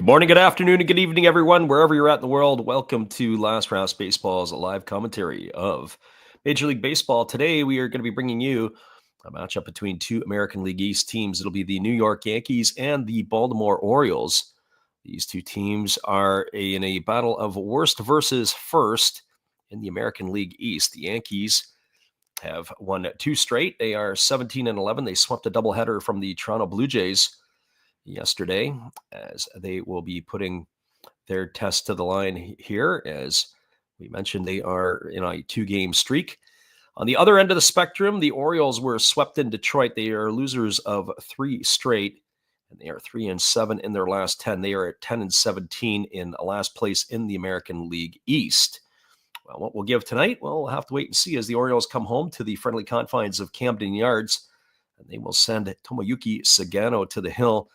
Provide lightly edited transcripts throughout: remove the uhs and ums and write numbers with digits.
morning, good afternoon, and good evening, everyone, wherever you're at in the world. Welcome to Last Raps Baseball's live commentary of Major League Baseball. Today, we are going to be bringing you a matchup between two American League East teams. It'll be the New York Yankees and the Baltimore Orioles. These two teams are in a battle of worst versus first in the American League East. The Yankees have won two straight. They are 17-11. They swept a doubleheader from the Toronto Blue Jays yesterday, as they will be putting their test to the line here. As we mentioned, they are in a two-game streak. On the other end of the spectrum, the Orioles were swept in Detroit. They are losers of three straight, and they are 3-7 in their last 10. They are at 10-17 in last place in the American League East. Well, what we'll give tonight, well, we'll have to wait and see as the Orioles come home to the friendly confines of Camden Yards, and they will send Tomoyuki Sagano to the hill,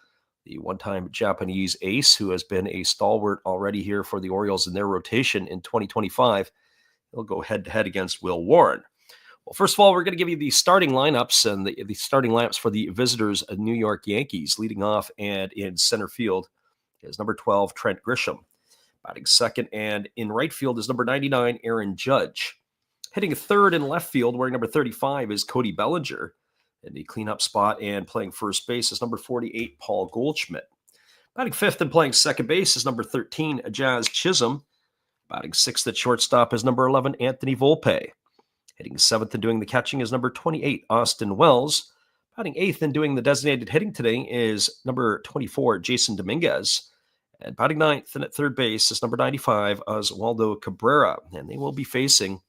the one-time Japanese ace who has been a stalwart already here for the Orioles in their rotation in 2025. He'll go head-to-head against Will Warren. Well, first of all, we're going to give you the starting lineups and the starting lineups for the visitors' New York Yankees. Leading off and in center field is number 12, Trent Grisham. Batting second and in right field is number 99, Aaron Judge. Hitting third in left field, wearing number 35, is Cody Bellinger. In the cleanup spot and playing first base is number 48, Paul Goldschmidt. Batting fifth and playing second base is number 13, Jazz Chisholm. Batting sixth at shortstop is number 11, Anthony Volpe. Hitting seventh and doing the catching is number 28, Austin Wells. Batting eighth and doing the designated hitting today is number 24, Jason Dominguez. And batting ninth and at third base is number 95, Oswaldo Cabrera. And they will be facing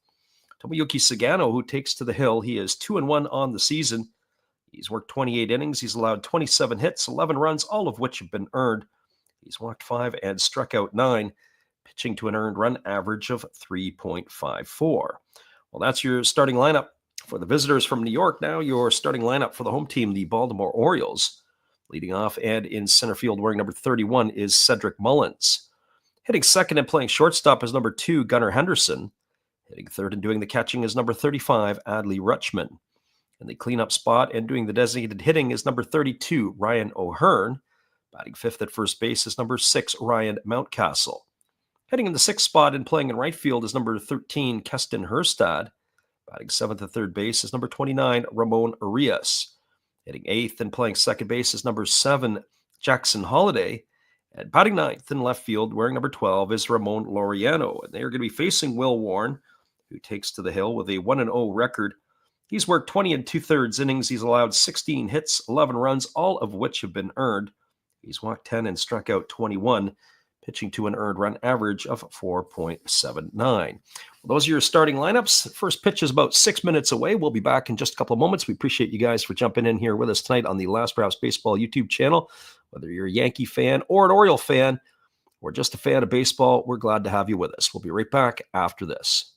Tomoyuki Sagano, who takes to the hill. He is 2-1 on the season. He's worked 28 innings. He's allowed 27 hits, 11 runs, all of which have been earned. He's walked 5 and struck out 9, pitching to an earned run average of 3.54. Well, that's your starting lineup for the visitors from New York. Now your starting lineup for the home team, the Baltimore Orioles. Leading off and in center field wearing number 31 is Cedric Mullins. Hitting second and playing shortstop is number 2, Gunnar Henderson. Hitting third and doing the catching is number 35, Adley Rutschman. In the cleanup spot and doing the designated hitting is number 32, Ryan O'Hearn. Batting fifth at first base is number 6, Ryan Mountcastle. Hitting in the sixth spot and playing in right field is number 13, Keston Herstad. Batting seventh at third base is number 29, Ramon Arias. Hitting eighth and playing second base is number 7, Jackson Holliday. And batting ninth in left field, wearing number 12, is Ramon Laureano. And they are going to be facing Will Warren, who takes to the hill with a 1-0 record. He's worked 20 and 2/3 innings. He's allowed 16 hits, 11 runs, all of which have been earned. He's walked 10 and struck out 21, pitching to an earned run average of 4.79. Well, those are your starting lineups. First pitch is about 6 minutes away. We'll be back in just a couple of moments. We appreciate you guys for jumping in here with us tonight on the Last Raps Baseball YouTube channel. Whether you're a Yankee fan or an Oriole fan or just a fan of baseball, we're glad to have you with us. We'll be right back after this.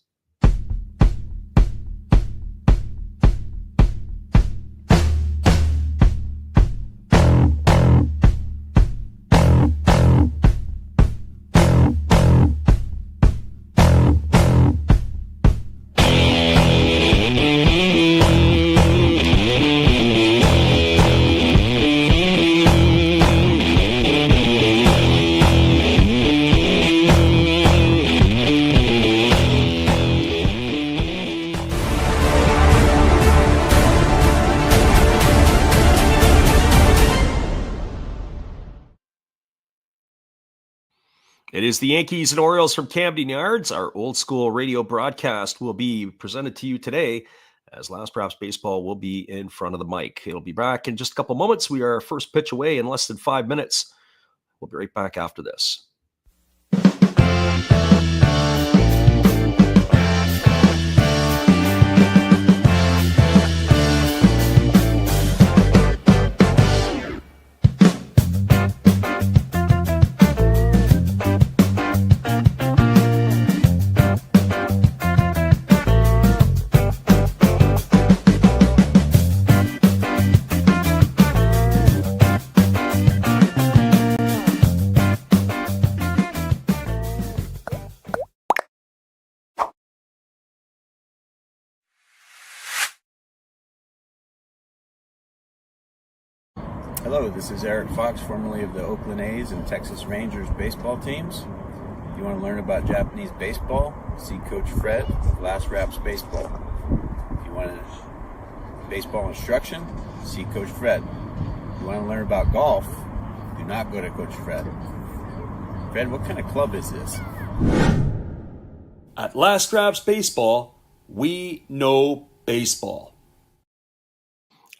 It is the Yankees and Orioles from Camden Yards. Our old school radio broadcast will be presented to you today as Last Raps Baseball will be in front of the mic. It'll be back in just a couple moments. We are first pitch away in less than 5 minutes. We'll be right back after this. Hello, this is Eric Fox, formerly of the Oakland A's and Texas Rangers baseball teams. If you want to learn about Japanese baseball, see Coach Fred of Last Raps Baseball. If you want baseball instruction, see Coach Fred. If you want to learn about golf, do not go to Coach Fred. Fred, what kind of club is this? At Last Raps Baseball, we know baseball.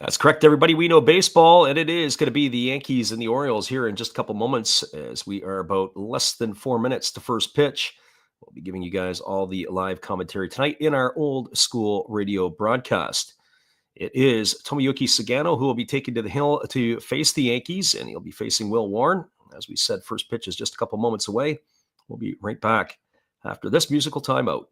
That's correct, everybody. We know baseball, and it is going to be the Yankees and the Orioles here in just a couple moments as we are about less than 4 minutes to first pitch. We'll be giving you guys all the live commentary tonight in our old school radio broadcast. It is Tomoyuki Sagano who will be taken to the hill to face the Yankees, and he'll be facing Will Warren. As we said, first pitch is just a couple moments away. We'll be right back after this musical timeout.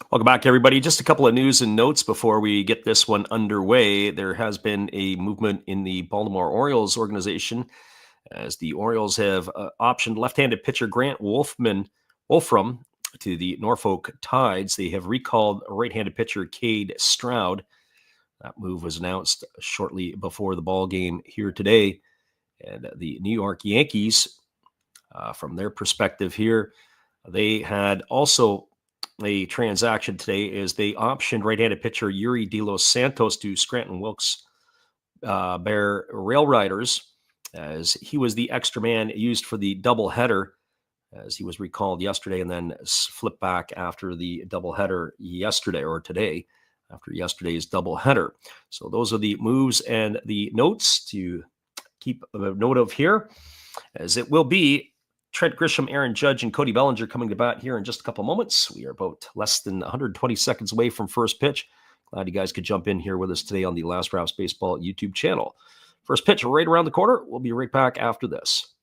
Welcome back, everybody. Just a couple of news and notes before we get this one underway. There has been a movement in the Baltimore Orioles organization as the Orioles have optioned left-handed pitcher Grant Wolfram to the Norfolk Tides. They have recalled right-handed pitcher Cade Stroud. That move was announced shortly before the ball game here today. And the New York Yankees, from their perspective here, they had also a transaction today as they optioned right-handed pitcher Yuri De Los Santos to Scranton Wilkes Bear Rail Riders, as he was the extra man used for the doubleheader, as he was recalled yesterday and then flipped back after the doubleheader yesterday or today after yesterday's doubleheader. So those are the moves and the notes to keep a note of here, as it will be Trent Grisham, Aaron Judge, and Cody Bellinger coming to bat here in just a couple moments. We are about less than 120 seconds away from first pitch. Glad you guys could jump in here with us today on the Last Raps Baseball YouTube channel. First pitch right around the corner. We'll be right back after this.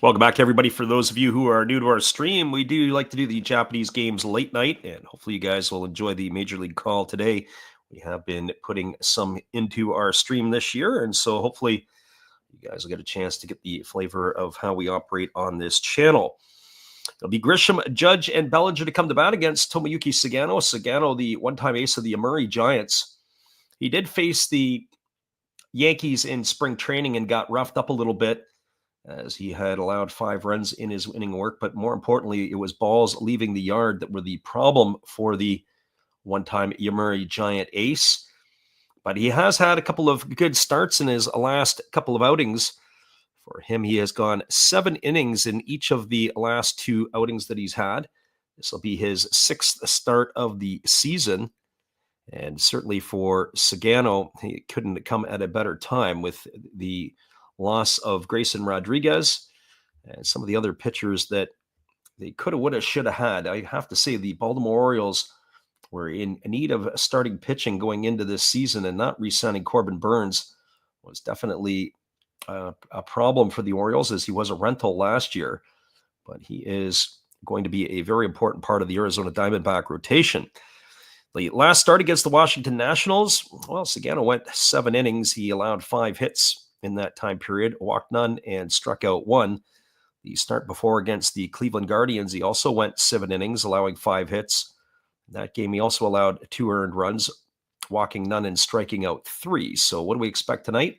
Welcome back, everybody. For those of you who are new to our stream, we do like to do the Japanese games late night, and hopefully you guys will enjoy the Major League call today. We have been putting some into our stream this year, and so hopefully you guys will get a chance to get the flavor of how we operate on this channel. It'll be Grisham, Judge, and Bellinger to come to bat against Tomoyuki Sagano. Sagano, the one-time ace of the Yomiuri Giants. He did face the Yankees in spring training and got roughed up a little bit, as he had allowed 5 runs in his inning work. But more importantly, it was balls leaving the yard that were the problem for the one-time Yomiuri Giant ace. But he has had a couple of good starts in his last couple of outings. For him, he has gone 7 innings in each of the last 2 outings that he's had. This will be his 6th start of the season. And certainly for Sagano, he couldn't come at a better time with the loss of Grayson Rodriguez and some of the other pitchers that they could have, would have, should have had. I have to say the Baltimore Orioles were in need of starting pitching going into this season, and not re-signing Corbin Burns was definitely a problem for the Orioles, as he was a rental last year. But he is going to be a very important part of the Arizona Diamondback rotation. The last start against the Washington Nationals, well, Sagano went 7 innings. He allowed 5 hits in that time period, walked none and struck out one. The start before against the Cleveland Guardians, he also went 7 innings, allowing 5 hits. In that game, he also allowed 2 earned runs, walking none and striking out 3. So what do we expect tonight?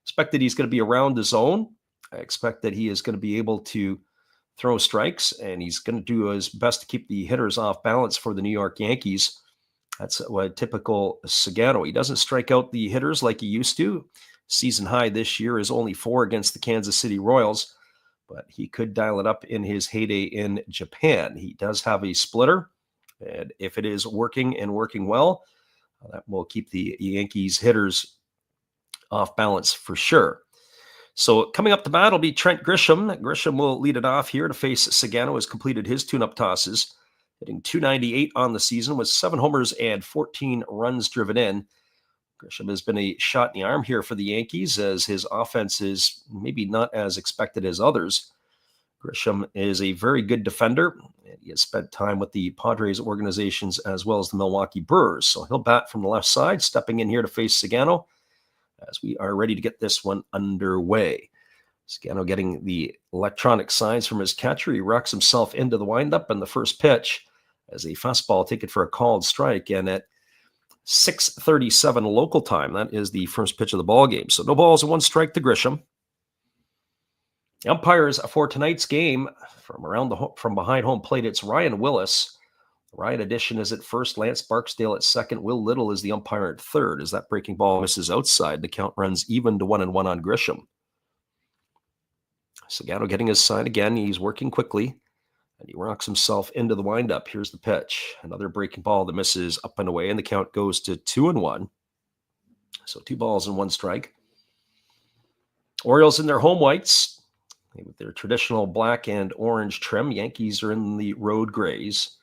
Expect that he's going to be around the zone. I expect that he is going to be able to throw strikes, and he's going to do his best to keep the hitters off balance for the New York Yankees. That's what typical Sagano. He doesn't strike out the hitters like he used to. Season high this year is only 4 against the Kansas City Royals, but he could dial it up in his heyday in Japan. He does have a splitter, and if it is working and working well, that will keep the Yankees hitters off balance for sure. So coming up to bat will be Trent Grisham. Grisham will lead it off here to face Sagano, has completed his tune-up tosses, hitting .298 on the season with 7 homers and 14 runs driven in. Grisham has been a shot in the arm here for the Yankees, as his offense is maybe not as expected as others. Grisham is a very good defender, and he has spent time with the Padres organizations as well as the Milwaukee Brewers. So he'll bat from the left side, stepping in here to face Sagano, as we are ready to get this one underway. Sagano getting the electronic signs from his catcher. He rocks himself into the windup, and the first pitch as a fastball taken for a called strike. And at 6:37 local time, that is the first pitch of the ball game. So no balls and 1 strike to Grisham. The umpires for tonight's game from behind home plate, it's Ryan Willis. Ryan Addition is at first, Lance Barksdale at second, Will Little is the umpire at third. As that breaking ball misses outside, the count runs even to 1-1 on Grisham. Sagano getting his sign again. He's working quickly, and he rocks himself into the windup. Here's the pitch. Another breaking ball that misses up and away, and the count goes to 2-1. So 2 balls and 1 strike. Orioles in their home whites, with their traditional black and orange trim. Yankees are in the road grays.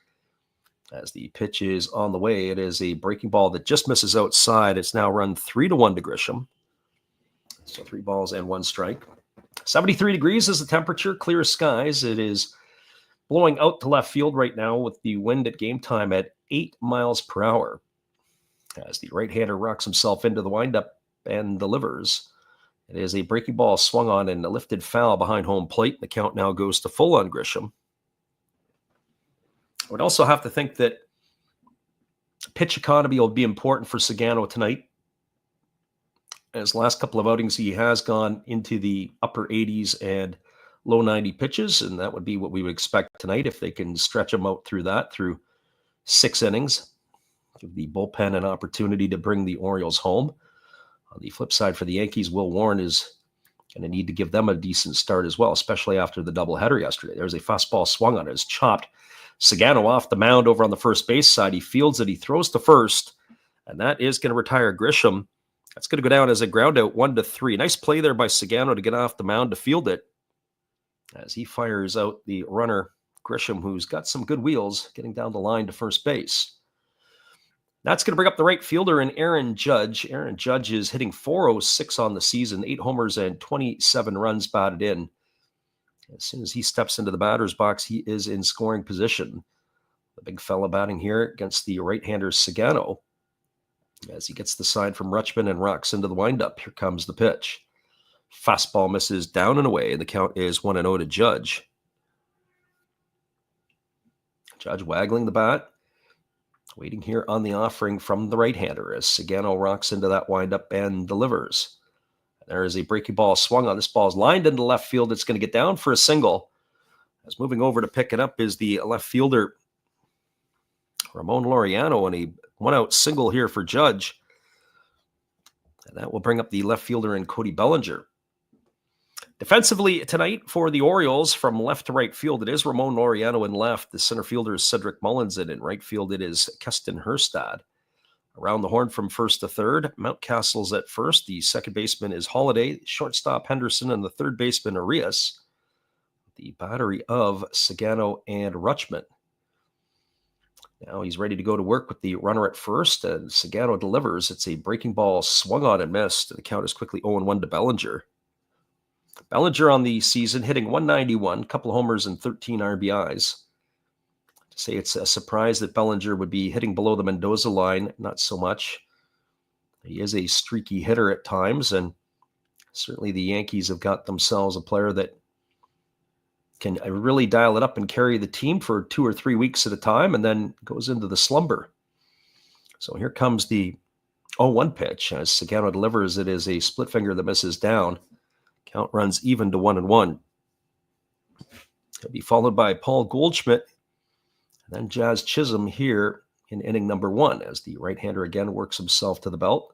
As the pitch is on the way, it is a breaking ball that just misses outside. It's now run 3-1 to Grisham. So 3 balls and 1 strike. 73 degrees is the temperature, clear skies. It is blowing out to left field right now with the wind at game time at 8 miles per hour. As the right-hander rocks himself into the windup and delivers. It is a breaking ball swung on and a lifted foul behind home plate. The count now goes to full on Grisham. I would also have to think that pitch economy will be important for Sagano tonight. As last couple of outings, he has gone into the upper 80s and low 90 pitches, and that would be what we would expect tonight if they can stretch him out through 6 innings. Give the bullpen an opportunity to bring the Orioles home. On the flip side for the Yankees, Will Warren is going to need to give them a decent start as well, especially after the doubleheader yesterday. There's a fastball swung on it. It's chopped. Sagano off the mound over on the first base side. He fields it. He throws to first, and that is going to retire Grisham. That's going to go down as a ground out 1-3. Nice play there by Sagano to get off the mound to field it, as he fires out the runner, Grisham, who's got some good wheels, getting down the line to first base. That's going to bring up the right fielder in Aaron Judge. Aaron Judge is hitting .406 on the season, 8 homers and 27 runs batted in. As soon as he steps into the batter's box, he is in scoring position. The big fella batting here against the right-hander Sagano, as he gets the sign from Rutschman and rocks into the windup. Here comes the pitch. Fastball misses down and away, and the count is 1-0 to Judge. Judge waggling the bat, waiting here on the offering from the right-hander as Sagano rocks into that windup and delivers. There is a breaking ball swung on. This ball is lined into left field. It's going to get down for a single. As moving over to pick it up is the left fielder, Ramon Laureano, and a 1-out single here for Judge. And that will bring up the left fielder in Cody Bellinger. Defensively tonight for the Orioles, from left to right field, it is Ramon Laureano in left. The center fielder is Cedric Mullins, and in right field it is Keston Herstad. Around the horn from first to third, Mountcastle's at first. The second baseman is Holiday, shortstop Henderson, and the third baseman Arias. The battery of Sagano and Rutschman. Now he's ready to go to work with the runner at first, and Sagano delivers. It's a breaking ball swung on and missed, and the count is quickly 0-1 to Bellinger. Bellinger on the season hitting .191, a couple of homers and 13 RBIs. To say it's a surprise that Bellinger would be hitting below the Mendoza line, not so much. He is a streaky hitter at times, and Certainly the Yankees have got themselves a player that can really dial it up and carry the team for 2 or 3 weeks at a time and then goes into the slumber. So here comes the 0-1 pitch as Sagano delivers. It is a split finger that misses down. Count runs even to 1-1. He'll be followed by Paul Goldschmidt and then Jazz Chisholm here in inning number 1 as the right-hander again works himself to the belt.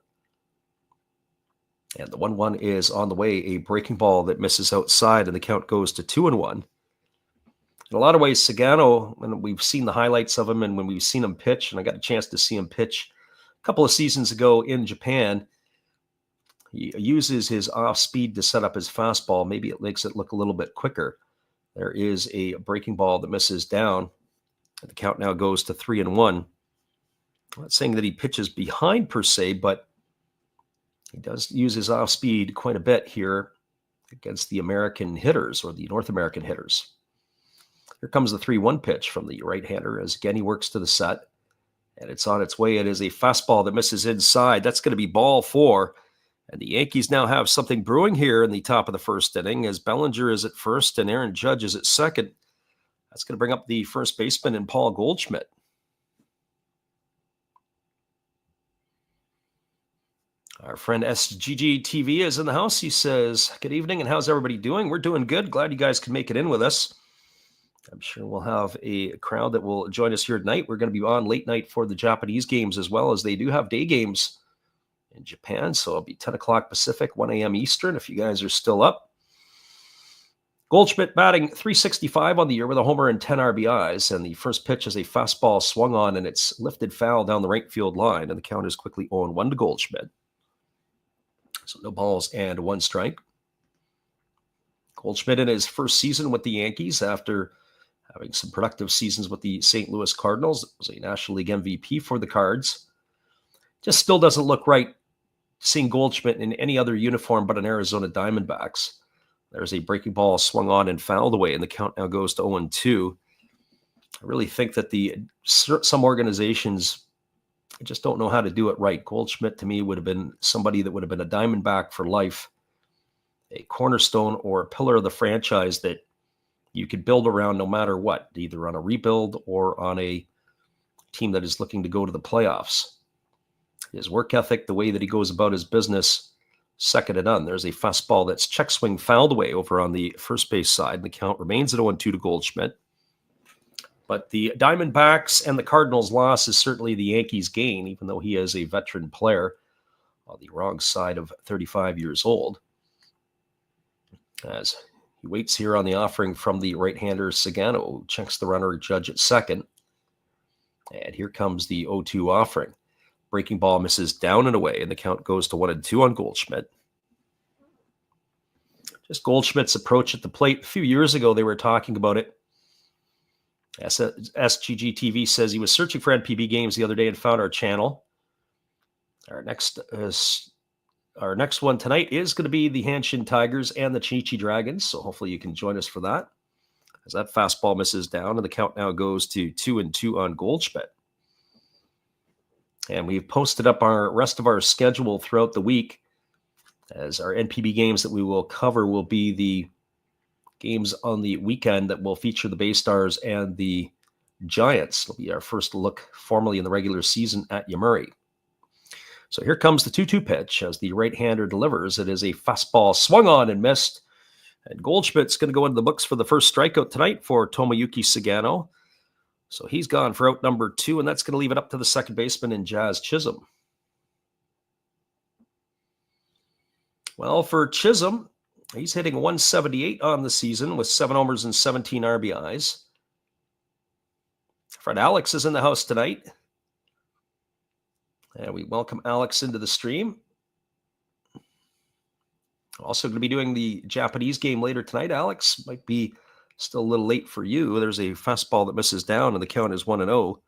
And the 1-1 is on the way, a breaking ball that misses outside, and the count goes to 2-1. In a lot of ways, Sagano, and we've seen the highlights of him, and when we've seen him pitch, and I got a chance to see him pitch a couple of seasons ago in Japan, he uses his off speed to set up his fastball. Maybe it makes it look a little bit quicker. There is a breaking ball that misses down, and the count now goes to 3-1. I'm not saying that he pitches behind per se, but he does use his off speed quite a bit here against the American hitters or the North American hitters. Here comes the 3-1 pitch from the right-hander as again he works to the set, and it's on its way. It is a fastball that misses inside. That's going to be ball 4, and the Yankees now have something brewing here in the top of the first inning as Bellinger is at first and Aaron Judge is at second. That's going to bring up the first baseman in Paul Goldschmidt. Our friend SGG TV is in the house. He says, good evening, and how's everybody doing? We're doing good. Glad you guys could make it in with us. I'm sure we'll have a crowd that will join us here tonight. We're going to be on late night for the Japanese games as well, as they do have day games in Japan. So it'll be 10 o'clock Pacific, 1 a.m. Eastern, if you guys are still up. Goldschmidt batting .365 on the year with a homer and 10 RBIs. And the first pitch is a fastball swung on, and it's lifted foul down the right field line. And the count is quickly 0-1 to Goldschmidt. So no balls and 1 strike. Goldschmidt in his first season with the Yankees after having some productive seasons with the St. Louis Cardinals. Was a National League MVP for the Cards. Just still doesn't look right seeing Goldschmidt in any other uniform but an Arizona Diamondbacks. There's a breaking ball swung on and fouled away, and the count now goes to 0-2. I really think that some organizations just don't know how to do it right. Goldschmidt, to me, would have been somebody that would have been a Diamondback for life, a cornerstone or a pillar of the franchise that you could build around no matter what, either on a rebuild or on a team that is looking to go to the playoffs. His work ethic, the way that he goes about his business, second to none. There's a fastball that's check swing fouled away over on the first base side, and the count remains at 0-2 to Goldschmidt. But the Diamondbacks and the Cardinals' loss is certainly the Yankees' gain, even though he is a veteran player on the wrong side of 35 years old. As he waits here on the offering from the right-hander Sagano, who checks the runner Judge at second. And here comes the 0-2 offering. Breaking ball misses down and away, and the count goes to 1-2 on Goldschmidt. Just Goldschmidt's approach at the plate. A few years ago, they were talking about it. SGG TV says he was searching for NPB games the other day and found our channel. Our next one tonight is going to be the Hanshin Tigers and the Chinichi Dragons, so hopefully you can join us for that. As that fastball misses down, and the count now goes to 2-2 on Goldschmidt. And we've posted up our rest of our schedule throughout the week, as our NPB games that we will cover will be the games on the weekend that will feature the Bay Stars and the Giants. It'll be our first look formally in the regular season at Yomiuri. So here comes the 2-2 pitch as the right-hander delivers. It is a fastball swung on and missed. And Goldschmidt's going to go into the books for the first strikeout tonight for Tomoyuki Sagano. So he's gone for out number 2, and that's going to leave it up to the second baseman in Jazz Chisholm. Well, for Chisholm, he's hitting .178 on the season with 7 homers and 17 RBIs. Fred Alex is in the house tonight. And we welcome Alex into the stream. Also going to be doing the Japanese game later tonight. Alex, might be still a little late for you. There's a fastball that misses down, and the count is 1-0.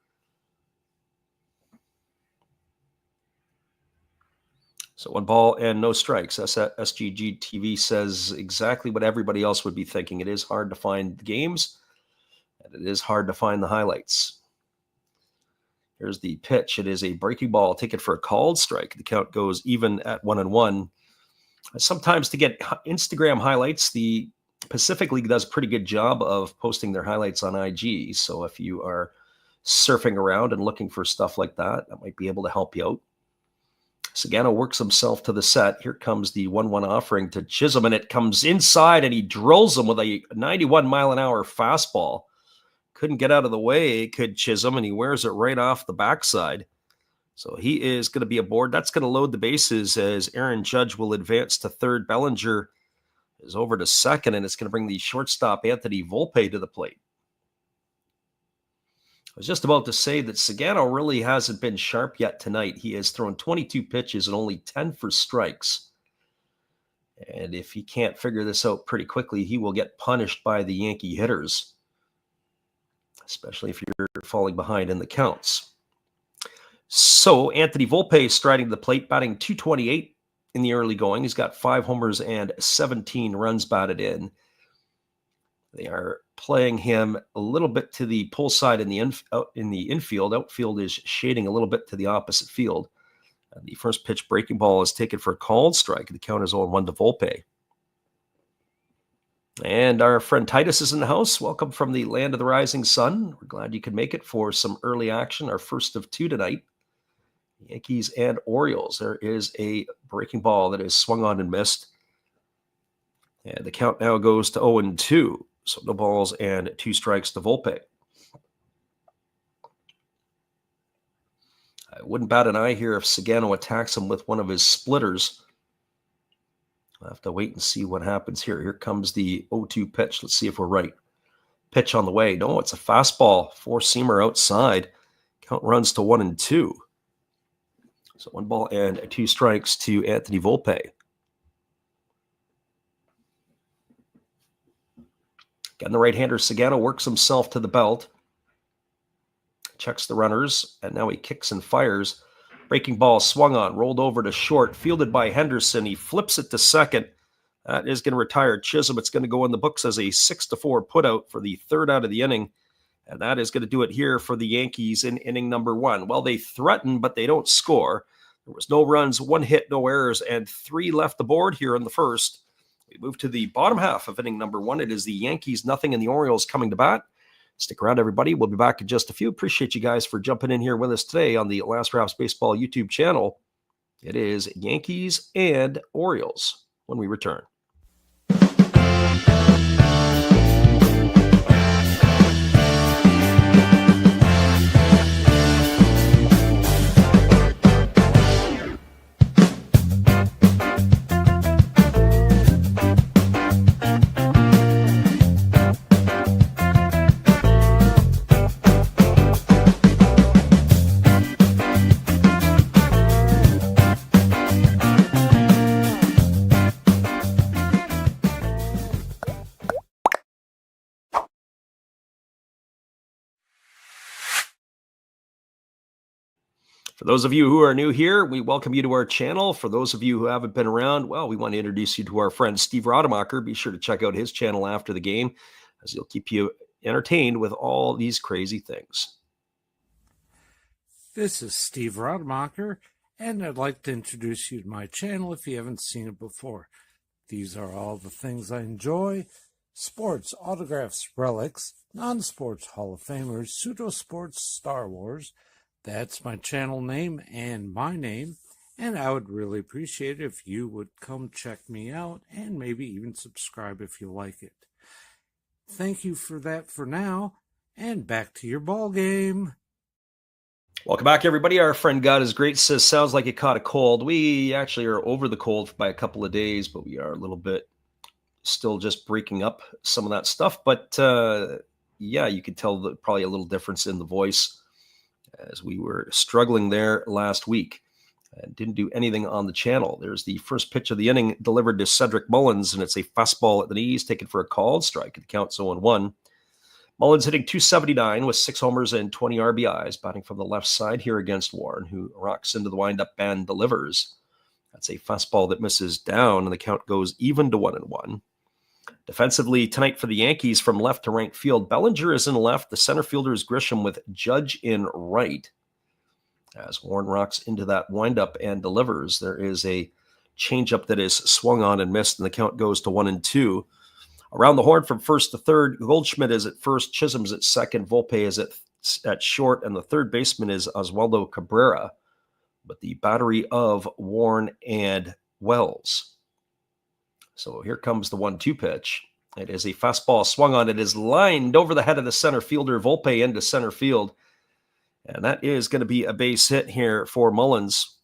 So 1 ball and no strikes. SGG TV says exactly what everybody else would be thinking. It is hard to find the games, and it is hard to find the highlights. Here's the pitch. It is a breaking ball. Take it for a called strike. The count goes even at 1-1. Sometimes to get Instagram highlights, the Pacific League does a pretty good job of posting their highlights on IG. So if you are surfing around and looking for stuff like that, that might be able to help you out. Sagano works himself to the set. Here comes the 1-1 offering to Chisholm, and it comes inside, and he drills him with a 91-mile-an-hour fastball. Couldn't get out of the way, could Chisholm, and he wears it right off the backside. So he is going to be aboard. That's going to load the bases as Aaron Judge will advance to third. Bellinger is over to second, and it's going to bring the shortstop Anthony Volpe to the plate. I was just about to say that Sagano really hasn't been sharp yet tonight. He has thrown 22 pitches and only 10 for strikes. And if he can't figure this out pretty quickly, he will get punished by the Yankee hitters, especially if you're falling behind in the counts. So Anthony Volpe striding the plate, batting .228 in the early going. He's got 5 homers and 17 runs batted in. They are playing him a little bit to the pull side in the infield. Outfield is shading a little bit to the opposite field. The first pitch breaking ball is taken for a called strike. The count is 0-1 to Volpe. And our friend Titus is in the house. Welcome from the land of the rising sun. We're glad you could make it for some early action, our first of 2 tonight. Yankees and Orioles. There is a breaking ball that is swung on and missed. And the count now goes to 0-2. So no balls and 2 strikes to Volpe. I wouldn't bat an eye here if Sagano attacks him with one of his splitters. I'll have to wait and see what happens here. Here comes the 0-2 pitch. Let's see if we're right. Pitch on the way. No, it's a fastball. 4-seamer outside. Count runs to 1-2. So 1 ball and 2 strikes to Anthony Volpe. Again, the right-hander Sagano works himself to the belt. Checks the runners, and now he kicks and fires. Breaking ball swung on, rolled over to short, fielded by Henderson. He flips it to second. That is going to retire Chisholm. It's going to go in the books as a 6-4 putout for the 3rd out of the inning. And that is going to do it here for the Yankees in inning number 1. Well, they threaten, but they don't score. There was no runs, 1 hit, no errors, and 3 left the board here in the first. We move to the bottom half of inning number 1. It is the Yankees nothing and the Orioles coming to bat. Stick around, everybody. We'll be back in just a few. Appreciate you guys for jumping in here with us today on the Last Raps Baseball YouTube channel. It is Yankees and Orioles when we return. For those of you who are new here, we welcome you to our channel. For those of you who haven't been around, well, we want to introduce you to our friend Steve Rademacher. Be sure to check out his channel after the game, as he'll keep you entertained with all these crazy things. This is Steve Rademacher, and I'd like to introduce you to my channel if you haven't seen it before. These are all the things I enjoy: sports, autographs, relics, non-sports Hall of Famers, pseudo-sports, Star Wars. That's my channel name and my name, and I would really appreciate it if you would come check me out and maybe even subscribe if you like it. Thank you for that for now, and back to your ball game. Welcome back, everybody. Our friend God is Great says, sounds like you caught a cold. We actually are over the cold by a couple of days, but we are a little bit still just breaking up some of that stuff. But yeah, you could tell probably a little difference in the voice, as we were struggling there last week and didn't do anything on the channel. There's the first pitch of the inning delivered to Cedric Mullins, and it's a fastball at the knees taken for a called strike. It counts 0-1. Mullins hitting .279 with 6 homers and 20 RBIs, batting from the left side here against Warren, who rocks into the windup and delivers. That's a fastball that misses down, and the count goes even to 1-1. Defensively tonight for the Yankees, from left to right field, Bellinger is in left. The center fielder is Grisham with Judge in right. As Warren rocks into that windup and delivers, there is a changeup that is swung on and missed, and the count goes to 1-2. Around the horn from first to third, Goldschmidt is at first, Chisholm's at second, Volpe is at short, and the third baseman is Oswaldo Cabrera, but the battery of Warren and Wells. So here comes the 1-2 pitch. It is a fastball swung on. It is lined over the head of the center fielder, Volpe, into center field. And that is going to be a base hit here for Mullins.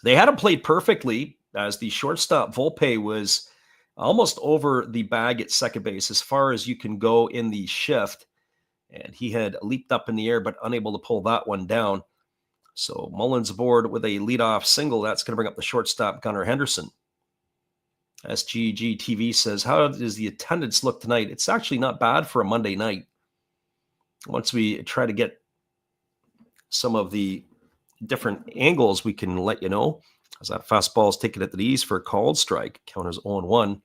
They had him played perfectly as the shortstop, Volpe, was almost over the bag at second base as far as you can go in the shift. And he had leaped up in the air, but unable to pull that one down. So Mullins aboard with a leadoff single. That's going to bring up the shortstop, Gunnar Henderson. SGG TV says, how does the attendance look tonight? It's actually not bad for a Monday night. Once we try to get some of the different angles, we can let you know. As that fastball is taken at the knees for a called strike. Count is 0-1.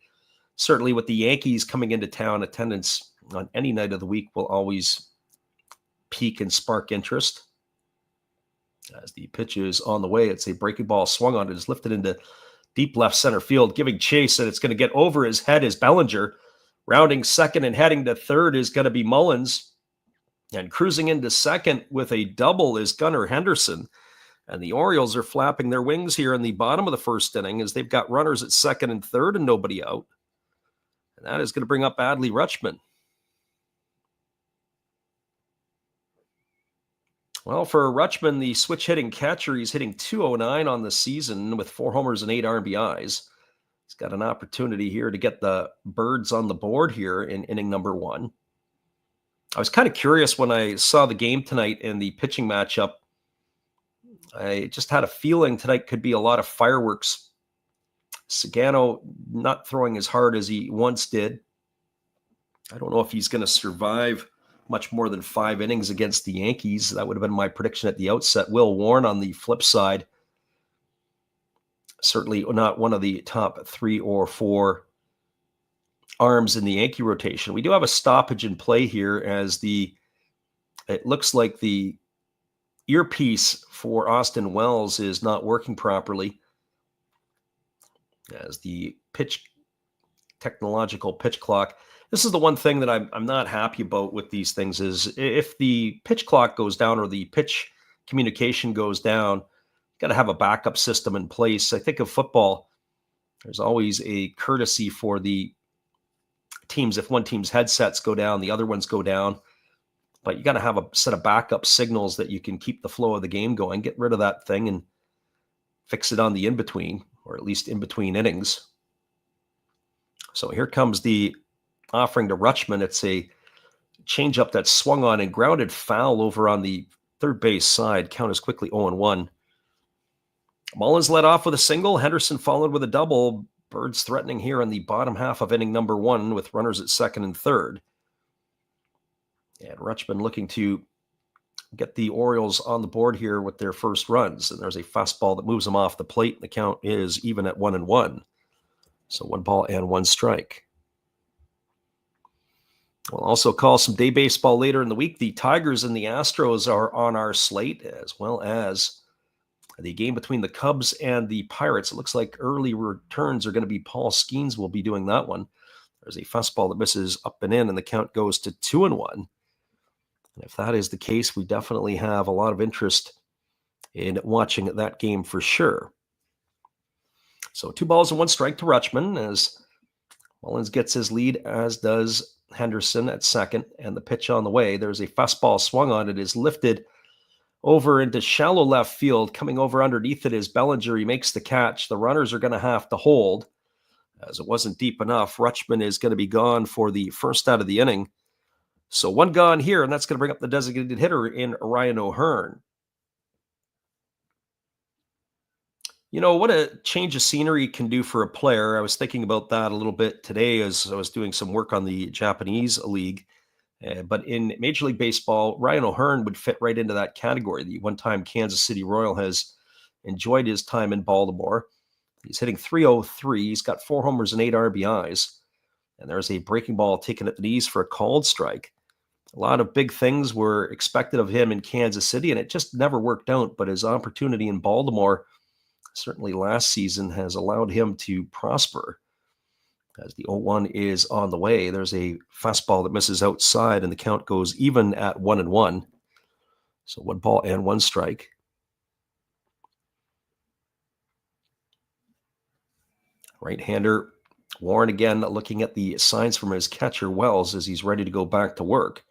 Certainly with the Yankees coming into town, attendance on any night of the week will always pique and spark interest. As the pitch is on the way, it's a breaking ball swung on. It is lifted into deep left center field, giving chase, and it's going to get over his head is Bellinger. Rounding second and heading to third is going to be Mullins. And cruising into second with a double is Gunnar Henderson. And the Orioles are flapping their wings here in the bottom of the first inning as they've got runners at second and third and nobody out. And that is going to bring up Adley Rutschman. Well, for Rutschman, the switch-hitting catcher, he's hitting .209 on the season with 4 homers and 8 RBIs. He's got an opportunity here to get the birds on the board here in inning number 1. I was kind of curious when I saw the game tonight and the pitching matchup. I just had a feeling tonight could be a lot of fireworks. Sagano not throwing as hard as he once did. I don't know if he's going to survive much more than 5 innings against the Yankees. That would have been my prediction at the outset. Will Warren on the flip side, certainly not one of the top 3 or 4 arms in the Yankee rotation. We do have a stoppage in play here as it looks like the earpiece for Austin Wells is not working properly as the technological pitch clock. This is the one thing that I'm not happy about with these things is if the pitch clock goes down or the pitch communication goes down, you got to have a backup system in place. I think of football, there's always a courtesy for the teams. If one team's headsets go down, the other ones go down. But you got to have a set of backup signals that you can keep the flow of the game going. Get rid of that thing and fix it on the in-between, or at least in-between innings. So here comes the offering to Rutschman. It's a changeup that's swung on and grounded foul over on the third base side. Count is quickly 0-1. Mullins led off with a single. Henderson followed with a double. Birds threatening here in the bottom half of inning number 1 with runners at second and third. And Rutschman looking to get the Orioles on the board here with their first runs. And there's a fastball that moves them off the plate. And the count is even at 1-1. So 1 ball and 1 strike. We'll also call some day baseball later in the week. The Tigers and the Astros are on our slate, as well as the game between the Cubs and the Pirates. It looks like early returns are going to be Paul Skeens will be doing that one. There's a fastball that misses up and in, and the count goes to 2-1. And if that is the case, we definitely have a lot of interest in watching that game for sure. So 2 balls and 1 strike to Rutschman as Mullins gets his lead, as does Henderson at second, and the pitch on the way. There's a fastball swung on. It is lifted over into shallow left field. Coming over underneath it is Bellinger. He makes the catch. The runners are going to have to hold as it wasn't deep enough. Rutschman is going to be gone for the first out of the inning. So 1 gone here, and that's going to bring up the designated hitter in Ryan O'Hearn. You know, what a change of scenery can do for a player. I was thinking about that a little bit today as I was doing some work on the Japanese league. But in Major League Baseball, Ryan O'Hearn would fit right into that category. The one-time Kansas City Royal has enjoyed his time in Baltimore. He's hitting .303. He's got 4 homers and 8 RBIs. And there's a breaking ball taken at the knees for a called strike. A lot of big things were expected of him in Kansas City, and it just never worked out. But his opportunity in Baltimore certainly last season has allowed him to prosper. As the 0-1 is on the way, there's a fastball that misses outside, and the count goes even at 1-1. So 1 ball and 1 strike. Right-hander Warren again looking at the signs from his catcher Wells as he's ready to go back to work.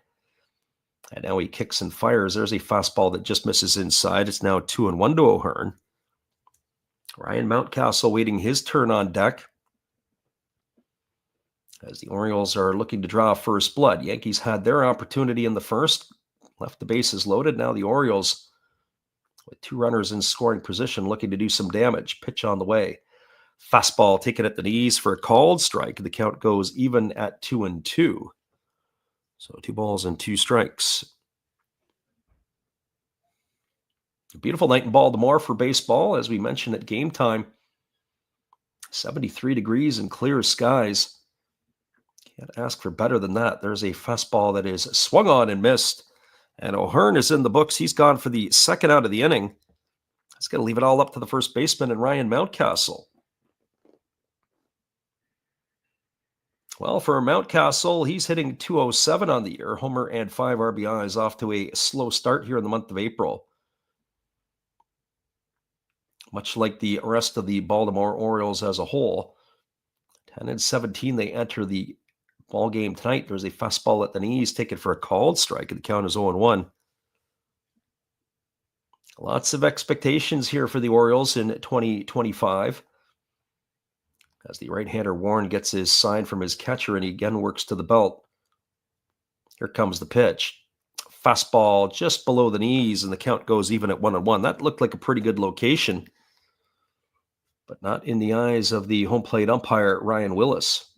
And now he kicks and fires. There's a fastball that just misses inside. It's now 2-1 to O'Hearn. Ryan Mountcastle waiting his turn on deck as the Orioles are looking to draw first blood. Yankees had their opportunity in the first, left the bases loaded. Now the Orioles, with 2 runners in scoring position, looking to do some damage. Pitch on the way. Fastball taken at the knees for a called strike. The count goes even at 2-2. So 2 balls and 2 strikes. A beautiful night in Baltimore for baseball, as we mentioned at game time. 73 degrees and clear skies. Can't ask for better than that. There's a fastball that is swung on and missed. And O'Hearn is in the books. He's gone for the second out of the inning. He's going to leave it all up to the first baseman and Ryan Mountcastle. Well, for Mountcastle, he's hitting .207 on the year. Homer and 5 RBIs, off to a slow start here in the month of April. Much like the rest of the Baltimore Orioles as a whole. 10-17, they enter the ball game tonight. There's a fastball at the knees taken for a called strike, and the count is 0-1. Lots of expectations here for the Orioles in 2025. As the right-hander Warren gets his sign from his catcher, and he again works to the belt. Here comes the pitch. Fastball just below the knees, and the count goes even at 1-1. That looked like a pretty good location, but not in the eyes of the home plate umpire, Ryan Willis.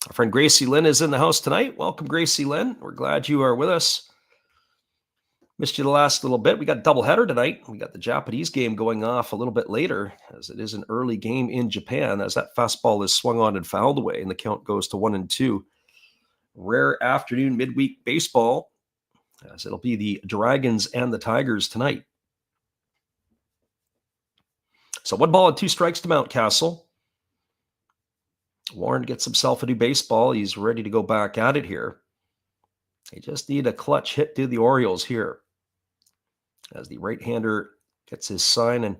Our friend Gracie Lynn is in the house tonight. Welcome, Gracie Lynn. We're glad you are with us. Missed you the last little bit. We got a doubleheader tonight. We got the Japanese game going off a little bit later, as it is an early game in Japan, as that fastball is swung on and fouled away, and the count goes to 1-2. Rare afternoon midweek baseball, as it'll be the Dragons and the Tigers tonight. So 1 ball and 2 strikes to Mountcastle. Warren gets himself a new baseball. He's ready to go back at it here. They just need a clutch hit to the Orioles here, as the right-hander gets his sign and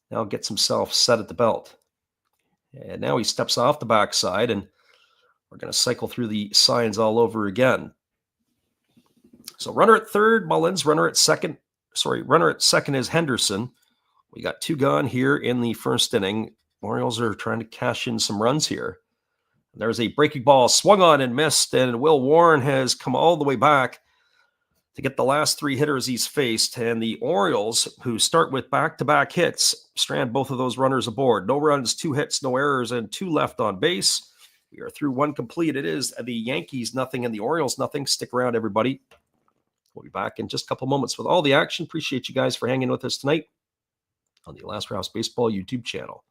now gets himself set at the belt. And now he steps off the backside, and we're going to cycle through the signs all over again. So runner at third, Mullins. Runner at second is Henderson. We got 2 gone here in the first inning. Orioles are trying to cash in some runs here. There's a breaking ball swung on and missed, and Will Warren has come all the way back to get the last 3 hitters he's faced. And the Orioles, who start with back-to-back hits, strand both of those runners aboard. No runs, 2 hits, no errors, and 2 left on base. We are through 1 complete. It is the Yankees nothing and the Orioles nothing. Stick around, everybody. We'll be back in just a couple moments with all the action. Appreciate you guys for hanging with us tonight on the Last Raps Baseball YouTube channel.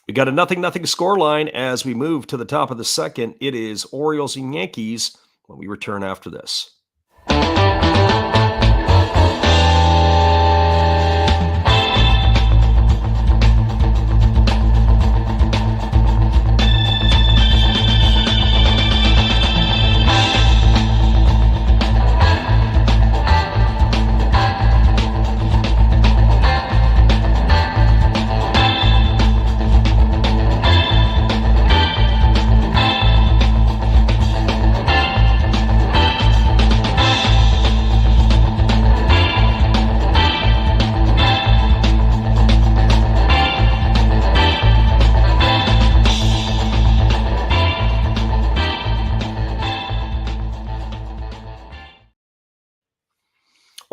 We got a 0-0 score line as we move to the top of the second. It is Orioles and Yankees when we return after this.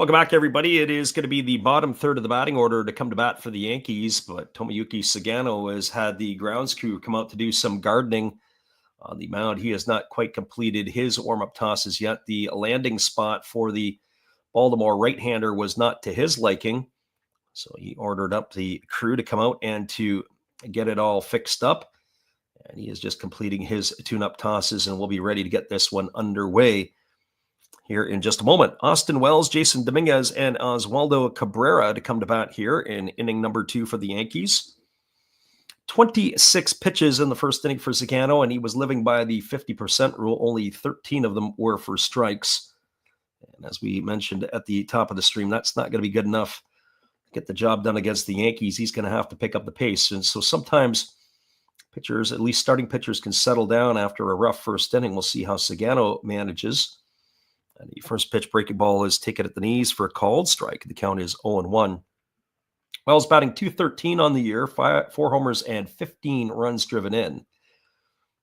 Welcome back, everybody. It is going to be the bottom third of the batting order to come to bat for the Yankees, but Tomoyuki Sagano has had the grounds crew come out to do some gardening on the mound. He has not quite completed his warm-up tosses yet. The landing spot for the Baltimore right-hander was not to his liking, so he ordered up the crew to come out and to get it all fixed up, and he is just completing his tune-up tosses, and we'll be ready to get this one underway here in just a moment. Austin Wells, Jason Dominguez, and Oswaldo Cabrera to come to bat here in inning number 2 for the Yankees. 26 pitches in the first inning for Sagano, and he was living by the 50% rule. Only 13 of them were for strikes. And as we mentioned at the top of the stream, that's not going to be good enough to get the job done against the Yankees. He's going to have to pick up the pace. And so sometimes pitchers, at least starting pitchers, can settle down after a rough first inning. We'll see how Sagano manages. And the first pitch breaking ball is taken at the knees for a called strike. The count is 0-1. Wells batting .213 on the year, 4 homers and 15 runs driven in.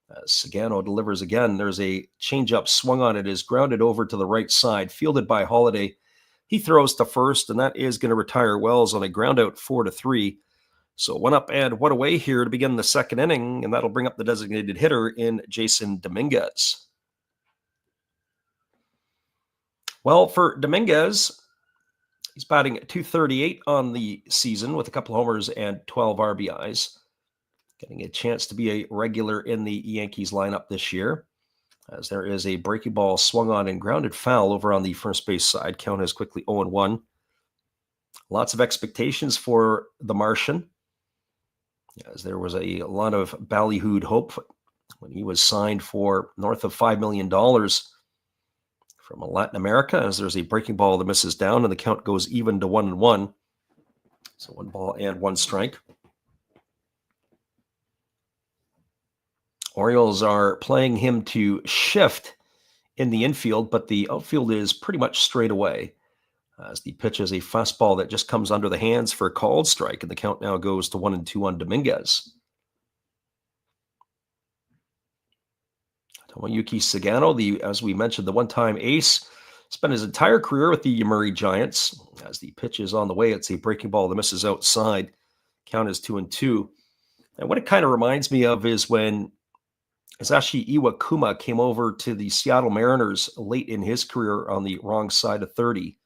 As Sagano delivers again, there's a changeup swung on it, is grounded over to the right side, fielded by Holiday. He throws to first, and that is going to retire Wells on a ground out 4-3. So 1 up and 1 away here to begin the second inning, and that'll bring up the designated hitter in Jason Dominguez. Well, for Dominguez, he's batting .238 on the season with a couple homers and 12 RBIs. Getting a chance to be a regular in the Yankees lineup this year, as there is a breaking ball swung on and grounded foul over on the first base side. Count is quickly 0-1. Lots of expectations for the Martian, as there was a lot of ballyhooed hope when he was signed for north of $5 million from Latin America, as there's a breaking ball that misses down, and the count goes even to 1-1. So 1 ball and 1 strike. Orioles are playing him to shift in the infield, but the outfield is pretty much straight away, as the pitch is a fastball that just comes under the hands for a called strike, and the count now goes to 1-2 on Dominguez. Tomoyuki Sagano, as we mentioned, the one-time ace, spent his entire career with the Yomiuri Giants. As the pitch is on the way, it's a breaking ball that misses outside. Count is 2-2. And what it kind of reminds me of is when Masashi Iwakuma came over to the Seattle Mariners late in his career on the wrong side of 30.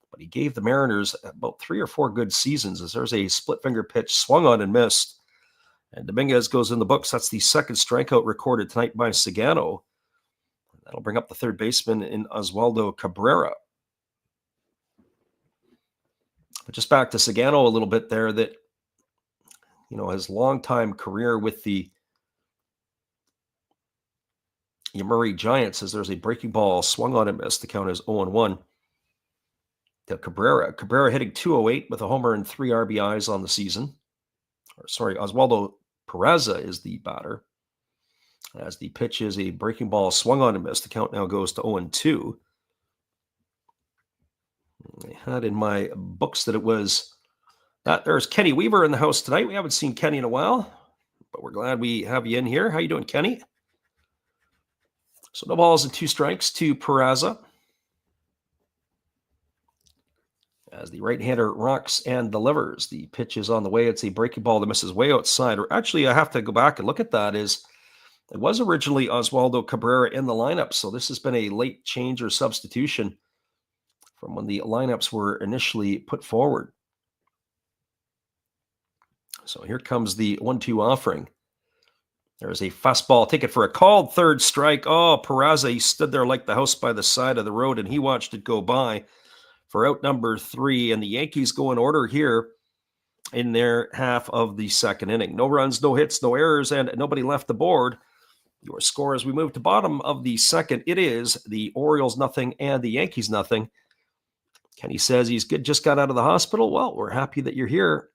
But he gave the Mariners about 3 or 4 good seasons, as there's a split-finger pitch swung on and missed. And Dominguez goes in the books. That's the second strikeout recorded tonight by Sagano. That'll bring up the third baseman in Oswaldo Cabrera. But just back to Sagano a little bit there, that, his longtime career with the Yomiuri Giants, as there's a breaking ball swung on and missed. The count is 0-1 to Cabrera. Cabrera hitting .208 with a homer and 3 RBIs on the season. Oswaldo Peraza is the batter. As the pitch is a breaking ball swung on and missed. The count now goes to 0-2. I had in my books that it was that. There's Kenny Weaver in the house tonight. We haven't seen Kenny in a while, but we're glad we have you in here. How you doing, Kenny? So no balls and 2 strikes to Peraza, as the right-hander rocks and delivers. The pitch is on the way. It's a breaking ball that misses way outside. Or actually, I have to go back and look at that. It was originally Oswaldo Cabrera in the lineup, so this has been a late change or substitution from when the lineups were initially put forward. So here comes the 1-2 offering. There's a fastball taken for a called third strike. Oh, Peraza, he stood there like the house by the side of the road, and he watched it go by for out number 3, and the Yankees go in order here in their half of the second inning. No runs, no hits, no errors, and nobody left the board. Your score as we move to bottom of the second, it is the Orioles nothing and the Yankees nothing. Kenny says he's good, just got out of the hospital. Well, we're happy that you're here,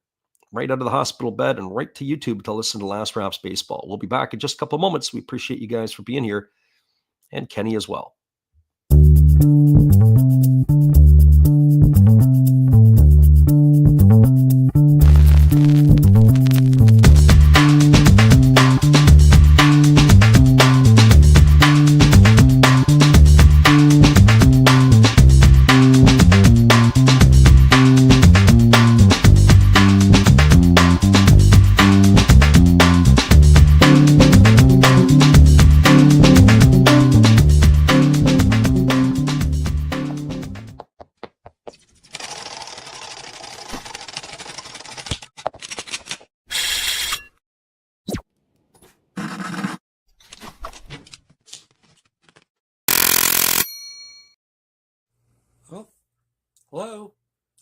right out of the hospital bed and right to YouTube to listen to Last Raps Baseball. We'll be back in just a couple of moments. We appreciate you guys for being here, and Kenny as well. Hello?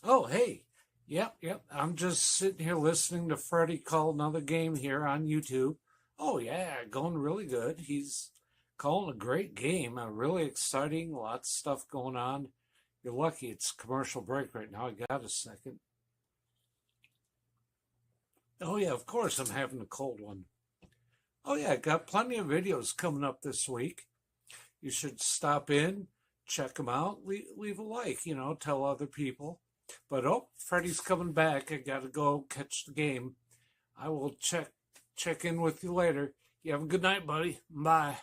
Oh, hey. Yep. I'm just sitting here listening to Freddie call another game here on YouTube. Oh, yeah, going really good. He's calling a great game. Really exciting. Lots of stuff going on. You're lucky it's commercial break right now. I got a second. Oh, yeah, of course I'm having a cold one. Oh, yeah, got plenty of videos coming up this week. You should stop in, check them out, leave a like, tell other people. But Freddie's coming back. I got to go catch the game. I will check in with you later. You have a good night, buddy. Bye.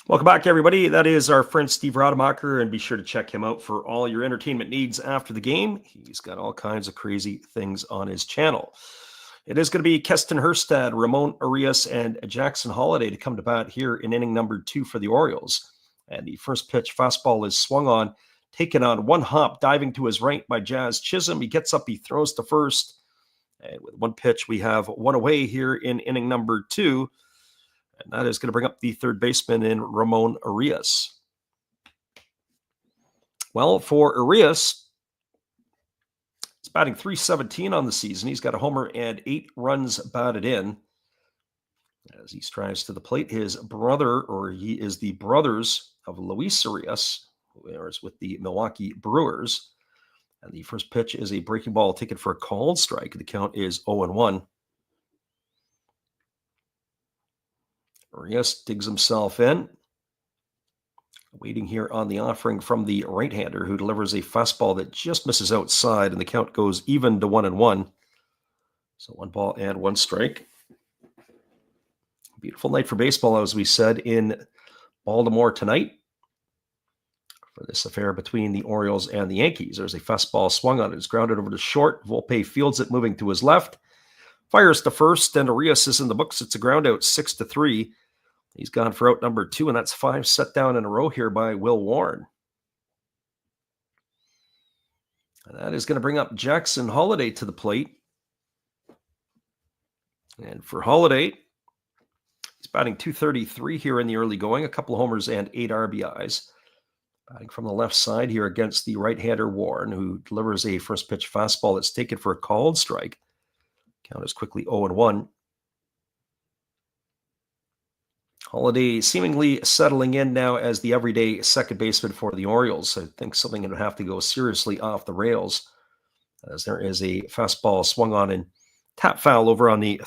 Welcome back, everybody. That is our friend Steve Rademacher, and be sure to check him out for all your entertainment needs after the game. He's got all kinds of crazy things on his channel. It is going to be Keston Herstad, Ramon Arias, and Jackson Holliday to come to bat here in inning number 2 for the Orioles. And the first pitch fastball is swung on, taken on one hop, diving to his right by Jazz Chisholm. He gets up, he throws to first. And with one pitch, we have one away here in inning number 2. And that is going to bring up the third baseman in Ramon Arias. Well, for Arias, he's batting .317 on the season. He's got a homer and 8 runs batted in. As he strives to the plate, his brother, or he is the brothers of Luis Arias, who is with the Milwaukee Brewers. And the first pitch is a breaking ball taken for a called strike. The count is 0-1. Arias digs himself in. Waiting here on the offering from the right-hander, who delivers a fastball that just misses outside, and the count goes even to 1-1. So 1 ball and 1 strike. Beautiful night for baseball, as we said, in Baltimore tonight for this affair between the Orioles and the Yankees. There's a fastball swung on it. It's grounded over to short. Volpe fields it, moving to his left. Fires to first, and Arias is in the books. It's a ground out, 6-3. He's gone for out number 2, and that's 5 set down in a row here by Will Warren. And that is going to bring up Jackson Holliday to the plate. And for Holliday, he's batting .233 here in the early going, a couple of homers and 8 RBIs. Batting from the left side here against the right-hander Warren, who delivers a first pitch fastball that's taken for a called strike. Count is quickly 0-1. Holliday seemingly settling in now as the everyday second baseman for the Orioles. I think something would have to go seriously off the rails, as there is a fastball swung on and tap foul over on the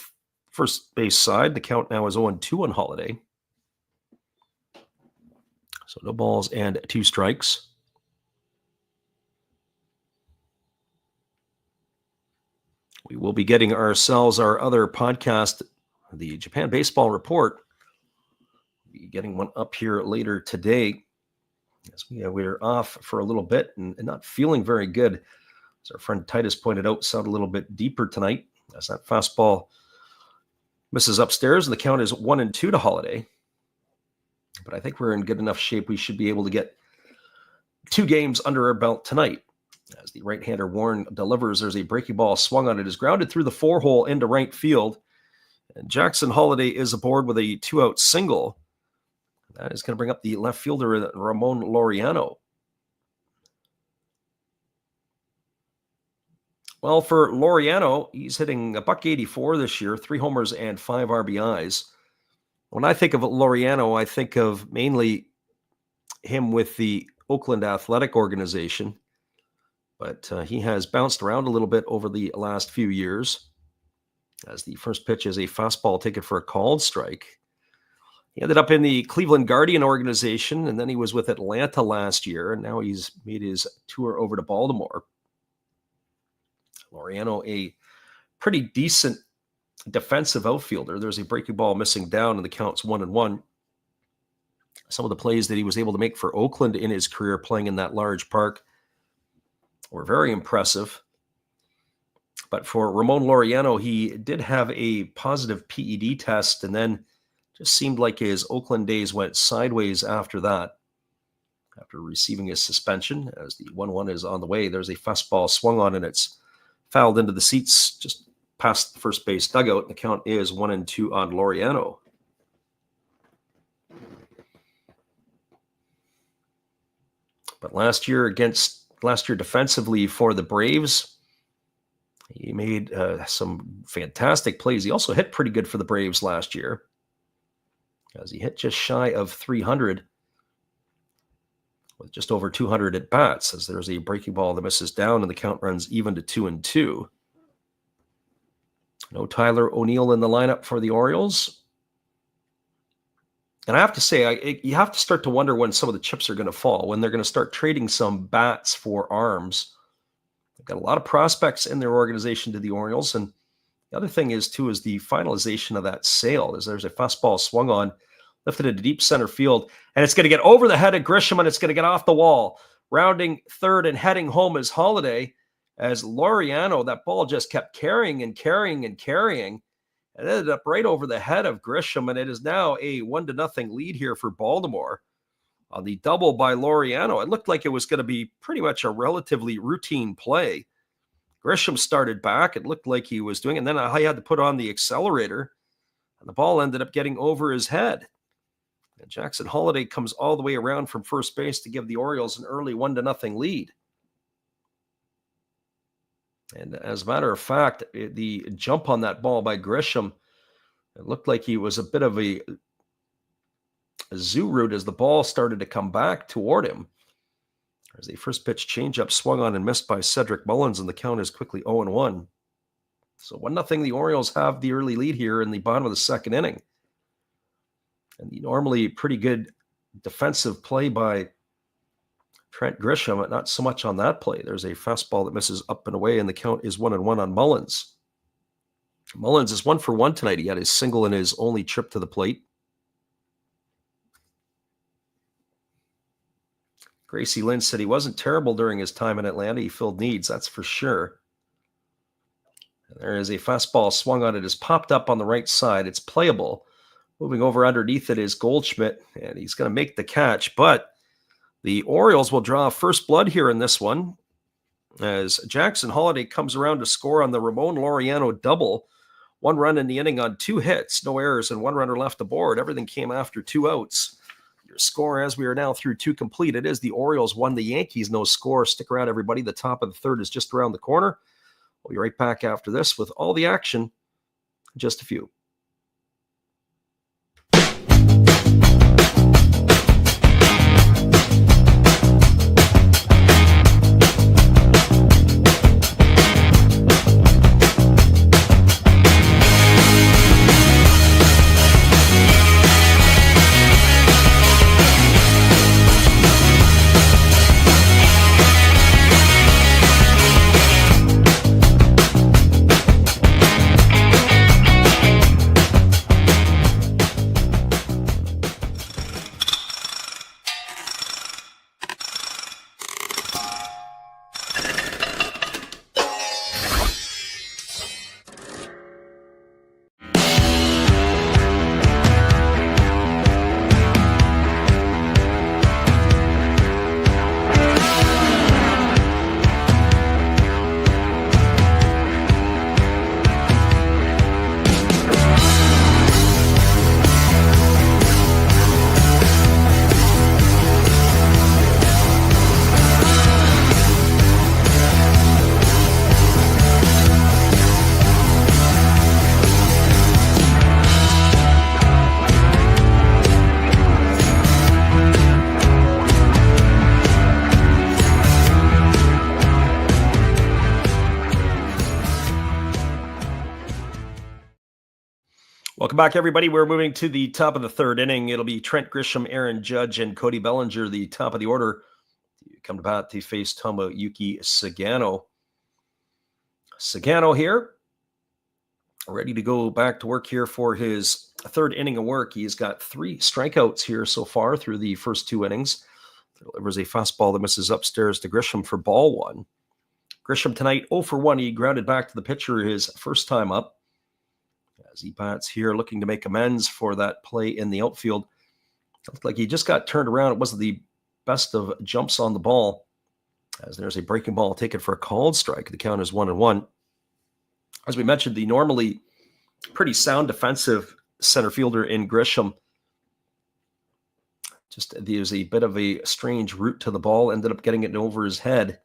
first base side. The count now is 0-2 on Holliday. So no balls and 2 strikes. We will be getting ourselves our other podcast, the Japan Baseball Report. We'll be getting one up here later today, as we're off for a little bit and not feeling very good. As our friend Titus pointed out, sound a little bit deeper tonight, as that fastball misses upstairs, and the count is 1-2 to Holliday. But I think we're in good enough shape. We should be able to get 2 games under our belt tonight. As the right-hander Warren delivers, there's a breaking ball swung on it. Is grounded through the 4-hole into right field. And Jackson Holliday is aboard with a 2-out single. That is going to bring up the left fielder, Ramon Laureano. Well, for Laureano, he's hitting a .184 this year, 3 homers and 5 RBIs. When I think of Laureano, I think of mainly him with the Oakland Athletic Organization. But he has bounced around a little bit over the last few years, as the first pitch is a fastball taken for a called strike. He ended up in the Cleveland Guardian organization, and then he was with Atlanta last year, and now he's made his tour over to Baltimore. Laureano, a pretty decent defensive outfielder. There's a breaking ball missing down, and the count's 1-1. Some of the plays that he was able to make for Oakland in his career playing in that large park were very impressive. But for Ramon Laureano, he did have a positive PED test, and then just seemed like his Oakland days went sideways after that. After receiving his suspension, as the 1-1 is on the way, there's a fastball swung on, and it's fouled into the seats just past the first base dugout. The count is 1-2 on Laureano. But last year against last year defensively for the Braves. He made some fantastic plays. He also hit pretty good for the Braves last year, as he hit just shy of 300 with just over 200 at bats, as there's a breaking ball that misses down and the count runs even to 2-2. No Tyler O'Neill in the lineup for the Orioles. And I have to say, you have to start to wonder when some of the chips are going to fall, when they're going to start trading some bats for arms. They've got a lot of prospects in their organization to the Orioles. And the other thing is, too, is the finalization of that sale. As there's a fastball swung on, lifted into deep center field, and it's going to get over the head of Grisham, and it's going to get off the wall. Rounding third and heading home is Holiday, as Laureano, that ball just kept carrying and carrying and carrying. It ended up right over the head of Grisham, and it is now a 1-0 lead here for Baltimore. On the double by Laureano, it looked like it was going to be pretty much a relatively routine play. Grisham started back. It looked like he was doing it, and then I had to put on the accelerator, and the ball ended up getting over his head. And Jackson Holiday comes all the way around from first base to give the Orioles an early 1-0 lead. And as a matter of fact, the jump on that ball by Grisham, it looked like he was a bit of a zoo route as the ball started to come back toward him. As the first pitch changeup swung on and missed by Cedric Mullins, and the count is quickly 0-1. So 1-0, the Orioles have the early lead here in the bottom of the second inning. And the normally pretty good defensive play by Trent Grisham, not so much on that play. There's a fastball that misses up and away, and the count is 1-1 on Mullins. Mullins is 1 for 1 tonight. He had his single in his only trip to the plate. Gracie Lynn said he wasn't terrible during his time in Atlanta. He filled needs, that's for sure. And there is a fastball swung on. It is popped up on the right side. It's playable. Moving over underneath it is Goldschmidt, and he's going to make the catch, but the Orioles will draw first blood here in this one, as Jackson Holiday comes around to score on the Ramon Laureano double. 1 run in the inning on 2 hits, no errors, and 1 runner left aboard. Everything came after 2 outs. Your score, as we are now through 2 complete, it is the Orioles 1, the Yankees no score. Stick around, everybody. The top of the third is just around the corner. We'll be right back after this with all the action in just a few. Welcome back, everybody. We're moving to the top of the third inning. It'll be Trent Grisham, Aaron Judge, and Cody Bellinger, the top of the order. Come to bat to face Tomoyuki Sagano. Sagano here, ready to go back to work here for his third inning of work. He's got 3 strikeouts here so far through the first 2 innings. Delivers a fastball that misses upstairs to Grisham for ball 1. Grisham tonight 0 for 1. He grounded back to the pitcher his first time up. As he bats here, looking to make amends for that play in the outfield. It looked like he just got turned around. It wasn't the best of jumps on the ball, as there's a breaking ball taken for a called strike. The count is 1-1. As we mentioned, the normally pretty sound defensive center fielder in Grisham, just there's a bit of a strange route to the ball, ended up getting it over his head.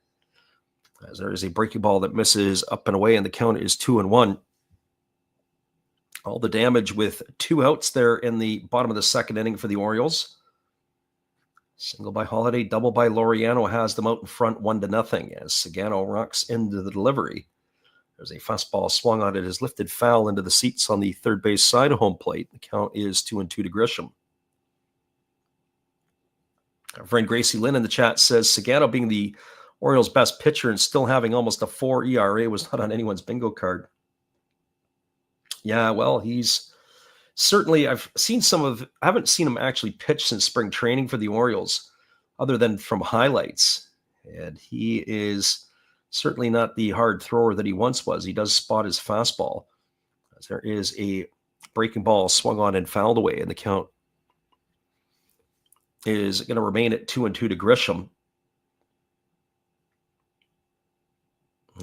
as there is a breaking ball that misses up and away, and the count is 2-1. All the damage with 2 outs there in the bottom of the second inning for the Orioles. Single by Holiday, double by Laureano has them out in front 1-0 as Sagano rocks into the delivery. There's a fastball swung on it, is lifted foul into the seats on the third base side of home plate. The count is 2-2 to Grisham. Our friend Gracie Lynn in the chat says Sagano being the Orioles' best pitcher and still having almost a 4 ERA was not on anyone's bingo card. Yeah, well, he's certainly, I haven't seen him actually pitch since spring training for the Orioles, other than from highlights. And he is certainly not the hard thrower that he once was. He does spot his fastball. As there is a breaking ball swung on and fouled away, and the count is going to remain at 2-2 to Grisham.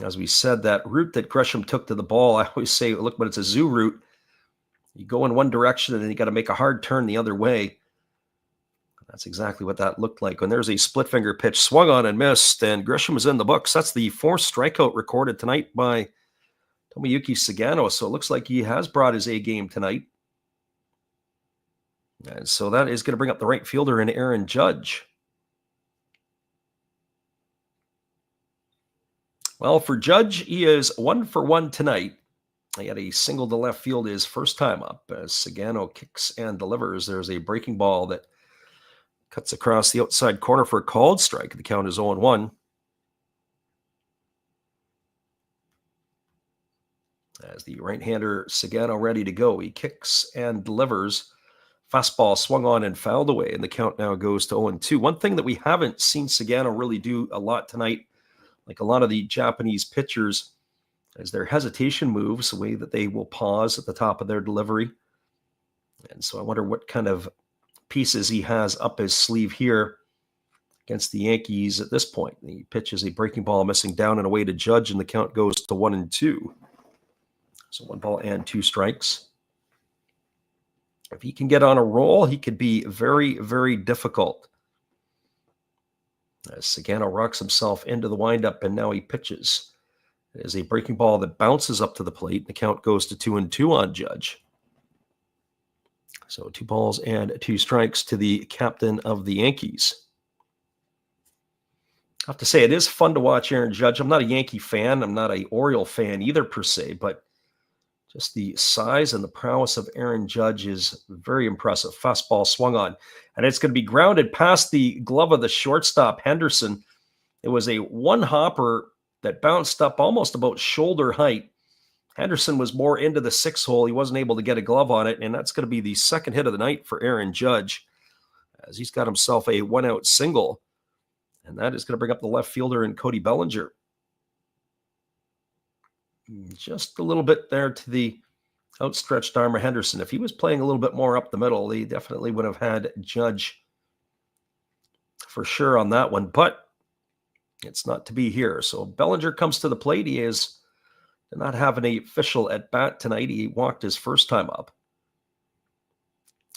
As we said, that route that Grisham took to the ball, I always say, look, but it's a zoo route. You go in one direction and then you got to make a hard turn the other way. That's exactly what that looked like. When there's a split finger pitch swung on and missed, and Grisham is in the books. That's the 4th strikeout recorded tonight by Tomoyuki Sagano. So it looks like he has brought his A game tonight. And so that is going to bring up the right fielder in Aaron Judge. Well, for Judge, he is 1 for 1 tonight. He had a single to left field his first time up as Sagano kicks and delivers. There's a breaking ball that cuts across the outside corner for a called strike. The count is 0-1. As the right-hander Sagano ready to go, he kicks and delivers. Fastball swung on and fouled away, and the count now goes to 0-2. One thing that we haven't seen Sagano really do a lot tonight, like a lot of the Japanese pitchers, is their hesitation moves, the way that they will pause at the top of their delivery. And so I wonder what kind of pieces he has up his sleeve here against the Yankees at this point. He pitches a breaking ball missing down and away to Judge, and the count goes to 1-2. So 1 ball and 2 strikes. If he can get on a roll, he could be very, very difficult. As Sagano rocks himself into the windup, and now he pitches. It is a breaking ball that bounces up to the plate. The count goes to 2-2 on Judge. So 2 balls and 2 strikes to the captain of the Yankees. I have to say, it is fun to watch Aaron Judge. I'm not a Yankee fan. I'm not an Oriole fan either, per se, but just the size and the prowess of Aaron Judge is very impressive. Fastball swung on, and it's going to be grounded past the glove of the shortstop, Henderson. It was a one-hopper that bounced up almost about shoulder height. Henderson was more into the 6 hole. He wasn't able to get a glove on it, and that's going to be the second hit of the night for Aaron Judge, as he's got himself a 1-out single, and that is going to bring up the left fielder in Cody Bellinger. Just a little bit there to the outstretched arm of Henderson. If he was playing a little bit more up the middle, he definitely would have had Judge for sure on that one, but it's not to be here. So Bellinger comes to the plate. He did not have an official at bat tonight. He walked his first time up.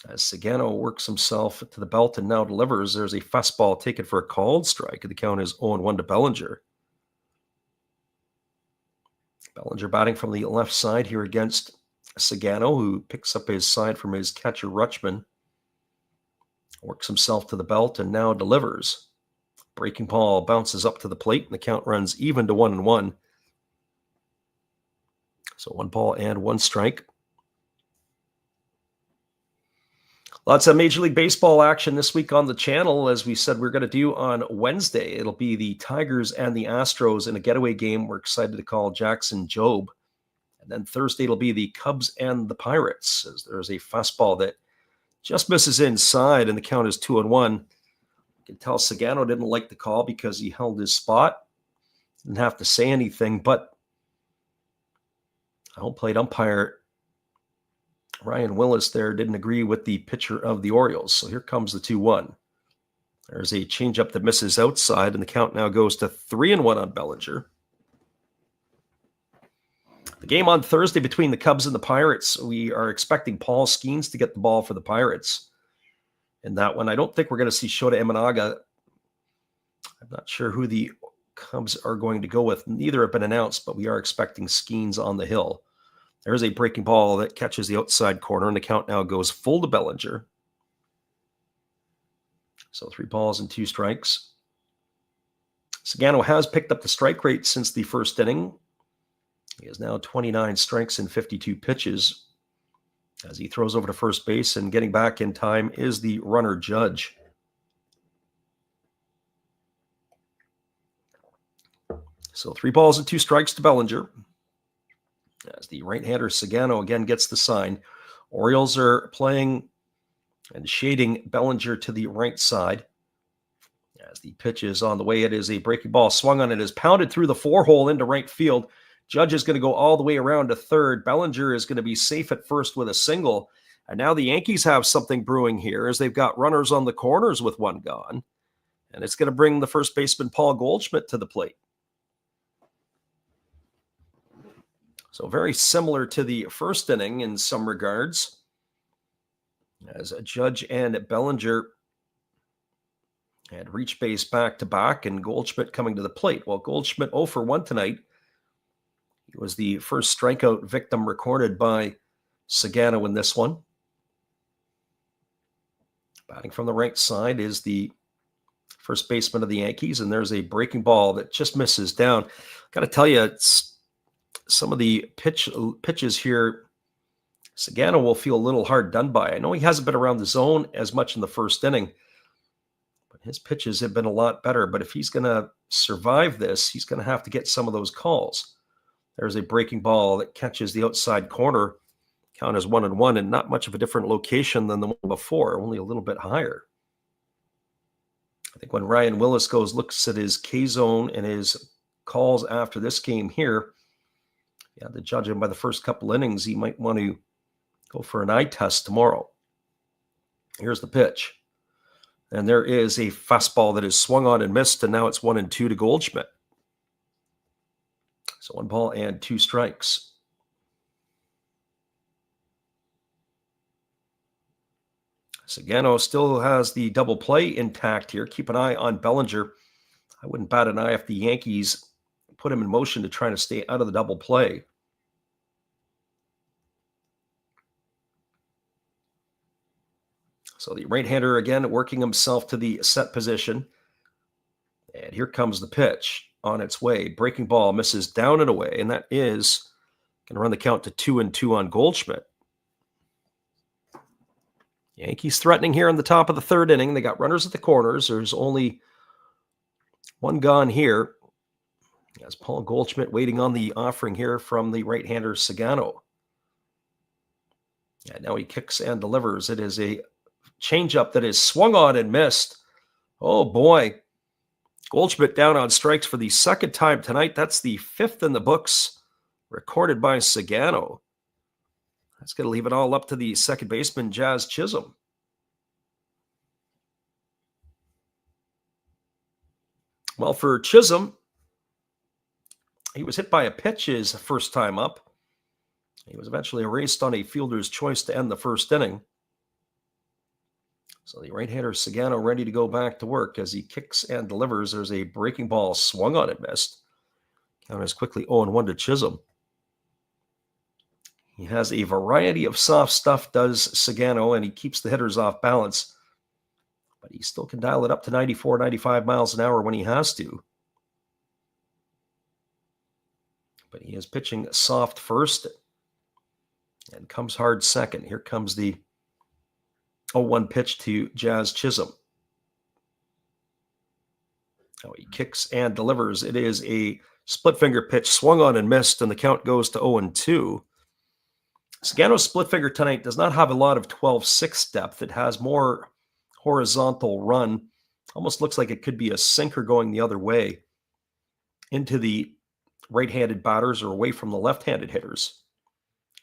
As Sagano works himself to the belt and now delivers, there's a fastball taken for a called strike. The count is 0-1 to Bellinger. Bellinger batting from the left side here against Sagano, who picks up his side from his catcher Rutschman. Works himself to the belt and now delivers. Breaking ball bounces up to the plate, and the count runs even to 1-1. So 1 ball and 1 strike. Lots of Major League Baseball action this week on the channel. As we said, we're going to do on Wednesday. It'll be the Tigers and the Astros in a getaway game. We're excited to call Jackson Jobe. And then Thursday, it'll be the Cubs and the Pirates, as there's a fastball that just misses inside, and the count is 2-1. You can tell Sagano didn't like the call because he held his spot. Didn't have to say anything, but home plate umpire Ryan Willis there didn't agree with the pitcher of the Orioles. So here comes the 2-1. There's a changeup that misses outside, and the count now goes to 3-1 on Bellinger. The game on Thursday between the Cubs and the Pirates, we are expecting Paul Skeens to get the ball for the Pirates. In that one, I don't think we're going to see Shota Imanaga. I'm not sure who the Cubs are going to go with. Neither have been announced, but we are expecting Skeens on the hill. There's a breaking ball that catches the outside corner, and the count now goes full to Bellinger. So 3 balls and 2 strikes. Sagano has picked up the strike rate since the first inning. He has now 29 strikes and 52 pitches as he throws over to first base, and getting back in time is the runner Judge. So 3 balls and 2 strikes to Bellinger as the right-hander Sagano again gets the sign. Orioles are playing and shading Bellinger to the right side. As the pitch is on the way, it is a breaking ball swung on. It is pounded through the 4-hole into right field. Judge is going to go all the way around to third. Bellinger is going to be safe at first with a single. And now the Yankees have something brewing here as they've got runners on the corners with 1 gone. And it's going to bring the first baseman Paul Goldschmidt to the plate. So very similar to the first inning in some regards, as Judge and Bellinger had reached base back-to-back, and Goldschmidt coming to the plate. Well, Goldschmidt 0 for 1 tonight. He was the first strikeout victim recorded by Sagano in this one. Batting from the right side is the first baseman of the Yankees, and there's a breaking ball that just misses down. Got to tell you, it's some of the pitches here, Sagano will feel a little hard done by. I know he hasn't been around the zone as much in the first inning, but his pitches have been a lot better. But if he's going to survive this, he's going to have to get some of those calls. There's a breaking ball that catches the outside corner. Count is 1-1, and not much of a different location than the one before, only a little bit higher. I think when Ryan Willis looks at his K-zone and his calls after this game here, to judge him by the first couple innings, he might want to go for an eye test tomorrow. Here's the pitch. And there is a fastball that is swung on and missed, and now it's 1-2 to Goldschmidt. So 1 ball and 2 strikes. Sagano still has the double play intact here. Keep an eye on Bellinger. I wouldn't bat an eye if the Yankees put him in motion to try to stay out of the double play. So the right-hander again working himself to the set position. And here comes the pitch on its way. Breaking ball misses down and away, and that is going to run the count to 2-2 on Goldschmidt. Yankees threatening here in the top of the third inning. They got runners at the corners. There's only 1 gone here. As Paul Goldschmidt waiting on the offering here from the right-hander Sagano. And now he kicks and delivers. It is a changeup that is swung on and missed. Oh boy. Goldschmidt down on strikes for the second time tonight. That's the 5th in the books recorded by Sagano. That's going to leave it all up to the second baseman, Jazz Chisholm. Well, for Chisholm, he was hit by a pitch his first time up. He was eventually erased on a fielder's choice to end the first inning. So the right-hander Sagano ready to go back to work as he kicks and delivers. There's a breaking ball swung on and missed. Count is quickly 0-1 to Chisholm. He has a variety of soft stuff, does Sagano, and he keeps the hitters off balance. But he still can dial it up to 94, 95 miles an hour when he has to. But he is pitching soft first and comes hard second. Here comes the 0-1 pitch to Jazz Chisholm. Now he kicks and delivers. It is a split finger pitch swung on and missed, and the count goes to 0-2. Sagano's split finger tonight does not have a lot of 12-6 depth. It has more horizontal run. Almost looks like it could be a sinker going the other way into the right-handed batters or away from the left-handed hitters.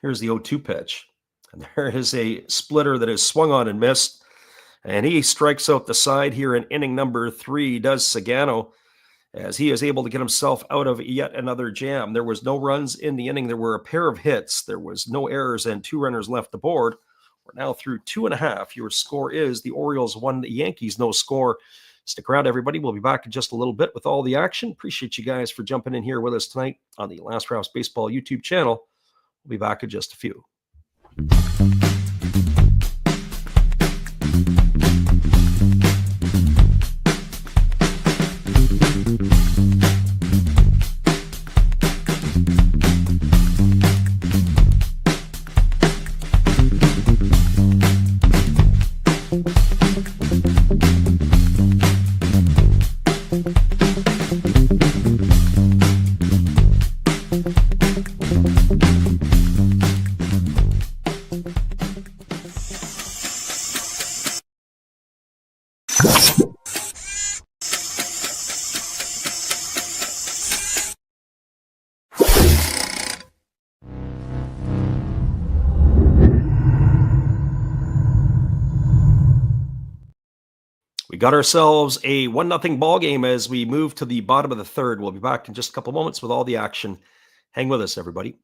Here's the 0-2 pitch. And there is a splitter that is swung on and missed. And he strikes out the side here in inning number 3, does Sagano, as he is able to get himself out of yet another jam. There was no runs in the inning. There were a pair of hits. There was no errors and 2 runners left aboard. We're now through 2.5. Your score is the Orioles 1, the Yankees no score. Stick around, everybody. We'll be back in just a little bit with all the action. Appreciate you guys for jumping in here with us tonight on the Last Raps Baseball YouTube channel. We'll be back in just a few. We got ourselves a 1-0 ball game as we move to the bottom of the third. We'll be back in just a couple moments with all the action. Hang with us, everybody.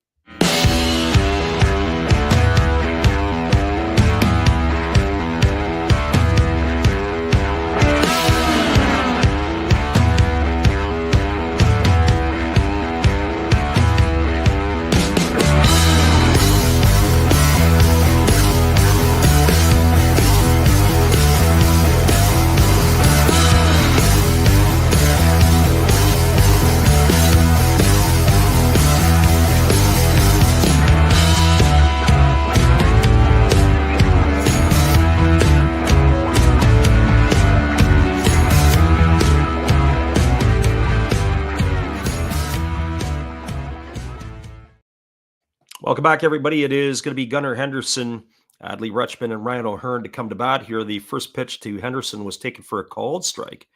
Welcome back, everybody. It is going to be Gunnar Henderson, Adley Rutschman, and Ryan O'Hearn to come to bat here. The first pitch to Henderson was taken for a called strike.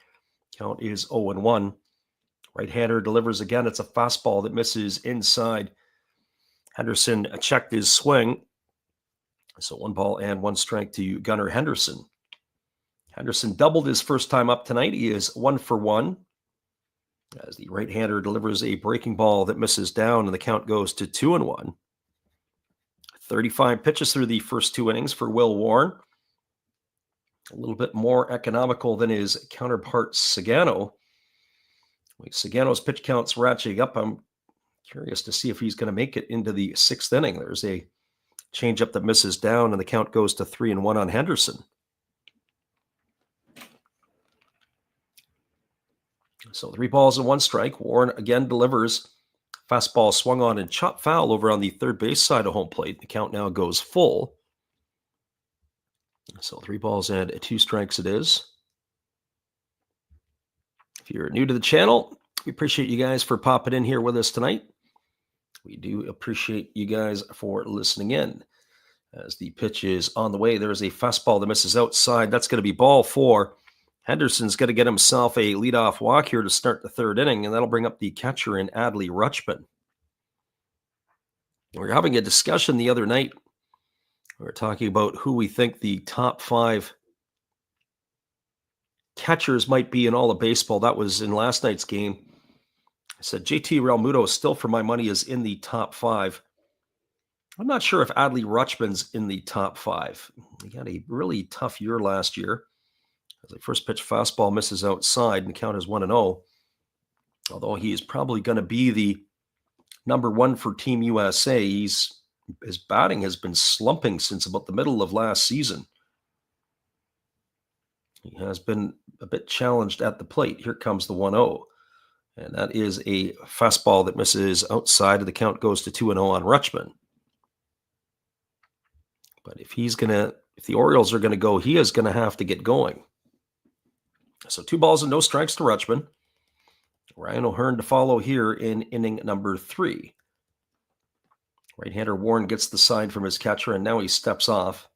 Count is 0-1. Right-hander delivers again. It's a fastball that misses inside. Henderson checked his swing. So 1 strike to Gunnar Henderson. Henderson doubled his first time up tonight. He is 1 for 1. As the right-hander delivers a breaking ball that misses down, and the count goes to 2-1. 35 pitches through the first 2 innings for Will Warren. A little bit more economical than his counterpart, Sagano. Sagano's pitch count's ratcheting up. I'm curious to see if he's going to make it into the 6th inning. There's a changeup that misses down, and the count goes to 3-1 on Henderson. So 3 balls and 1 strike. Warren again delivers. Fastball swung on and chopped foul over on the third base side of home plate. The count now goes full. So 3 balls and 2 strikes it is. If you're new to the channel, we appreciate you guys for popping in here with us tonight. We do appreciate you guys for listening in. As the pitch is on the way, there's a fastball that misses outside. That's going to be ball 4. Henderson's going to get himself a leadoff walk here to start the 3rd inning, and that'll bring up the catcher in Adley Rutschman. We were having a discussion the other night. We were talking about who we think the top 5 catchers might be in all of baseball. That was in last night's game. I said JT Realmuto still, for my money, is in the top 5. I'm not sure if Adley Rutschman's in the top 5. He had a really tough year last year. As the first pitch fastball misses outside, and the count is 1-0. Although he is probably going to be the number 1 for Team USA, his batting has been slumping since about the middle of last season. He has been a bit challenged at the plate. Here comes the 1-0. And that is a fastball that misses outside, and the count goes to 2-0 on Rutschman. But if the Orioles are going to go, he is going to have to get going. So 2 balls and no strikes to Rutschman. Ryan O'Hearn to follow here in inning number 3. Right-hander Warren gets the sign from his catcher, and now he steps off.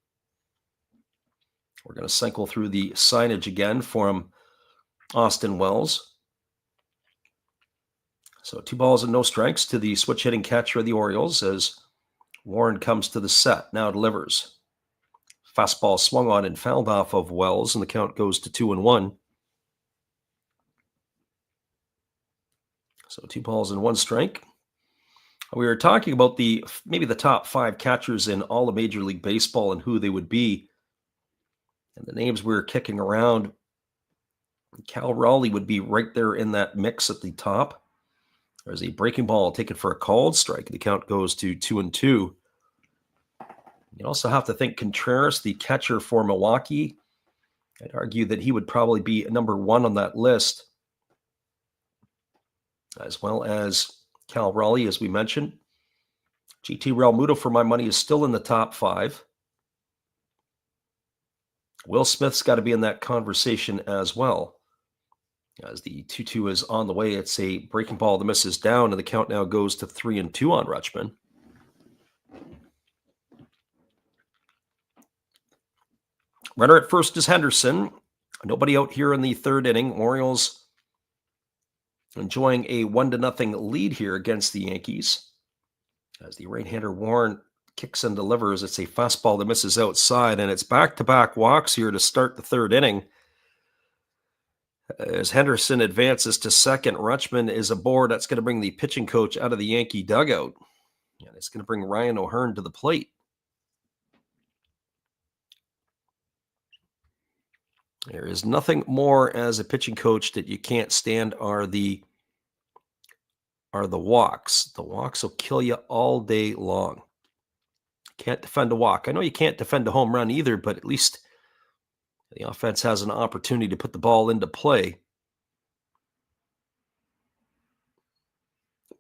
We're going to cycle through the signage again from Austin Wells. So 2 balls and no strikes to the switch-hitting catcher of the Orioles as Warren comes to the set, now delivers. Fastball swung on and fouled off of Wells, and the count goes to 2-1. So 2 balls and 1 strike. We were talking about maybe the top 5 catchers in all of Major League Baseball and who they would be. And the names we were kicking around Cal Raleigh would be right there in that mix at the top. There's a breaking ball taken for a called strike. The count goes to 2-2. You also have to think Contreras, the catcher for Milwaukee. I'd argue that he would probably be number one on that list, as well as Cal Raleigh, as we mentioned. GT Realmuto, for my money, is still in the top 5. Will Smith's got to be in that conversation as well. As the 2-2 is on the way, it's a breaking ball that misses down, and the count now goes to 3-2 on Rutschman. Runner at first is Henderson. Nobody out here in the third inning. Orioles enjoying a 1-0 lead here against the Yankees. As the right-hander Warren kicks and delivers, it's a fastball that misses outside, and it's back-to-back walks here to start the third inning. As Henderson advances to second, Rutschman is aboard. That's going to bring the pitching coach out of the Yankee dugout. And it's going to bring Ryan O'Hearn to the plate. There is nothing more as a pitching coach that you can't stand are the walks. The walks will kill you all day long. Can't defend a walk. I know you can't defend a home run either, but at least the offense has an opportunity to put the ball into play.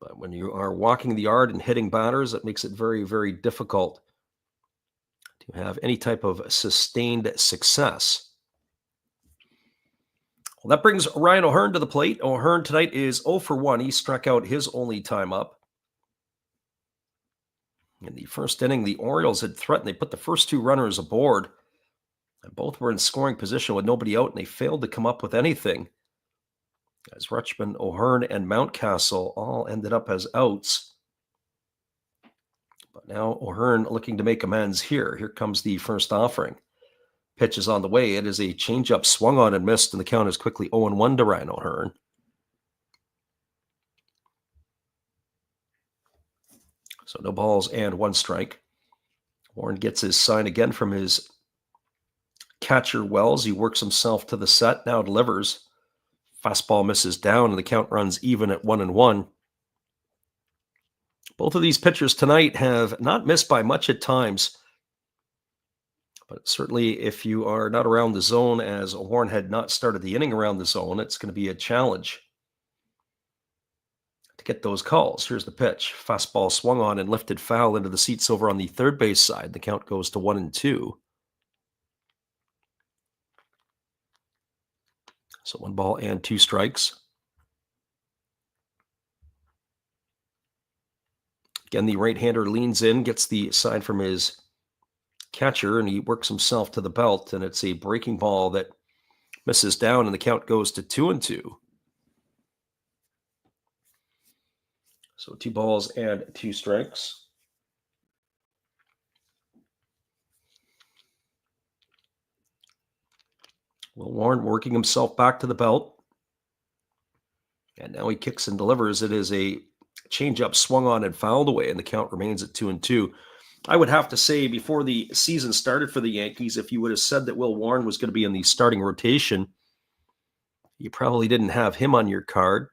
But when you are walking the yard and hitting batters, it makes it very, very difficult to have any type of sustained success. Well, that brings Ryan O'Hearn to the plate. O'Hearn tonight is 0 for 1. He struck out his only time up. In the first inning, the Orioles had threatened. They put the first 2 runners aboard. And both were in scoring position with nobody out, and they failed to come up with anything. As Rutschman, O'Hearn, and Mountcastle all ended up as outs. But now O'Hearn looking to make amends here. Here comes the first offering. Pitch is on the way. It is a changeup swung on and missed, and the count is quickly 0-1 to Ryan O'Hearn. So no balls and 1 strike. Warren gets his sign again from his catcher Wells. He works himself to the set, now delivers. Fastball misses down, and the count runs even at 1-1. Both of these pitchers tonight have not missed by much at times. But certainly if you are not around the zone, as Warren had not started the inning around the zone, it's going to be a challenge to get those calls. Here's the pitch. Fastball swung on and lifted foul into the seats over on the third base side. The count goes to 1-2. So 1 ball and 2 strikes. Again, the right-hander leans in, gets the sign from his catcher, and he works himself to the belt, and it's a breaking ball that misses down, and the count goes to 2-2. So 2 balls and 2 strikes. Will Warren working himself back to the belt. And now he kicks and delivers. It is a changeup swung on and fouled away, and the count remains at 2-2. I would have to say, before the season started for the Yankees, if you would have said that Will Warren was going to be in the starting rotation, you probably didn't have him on your card.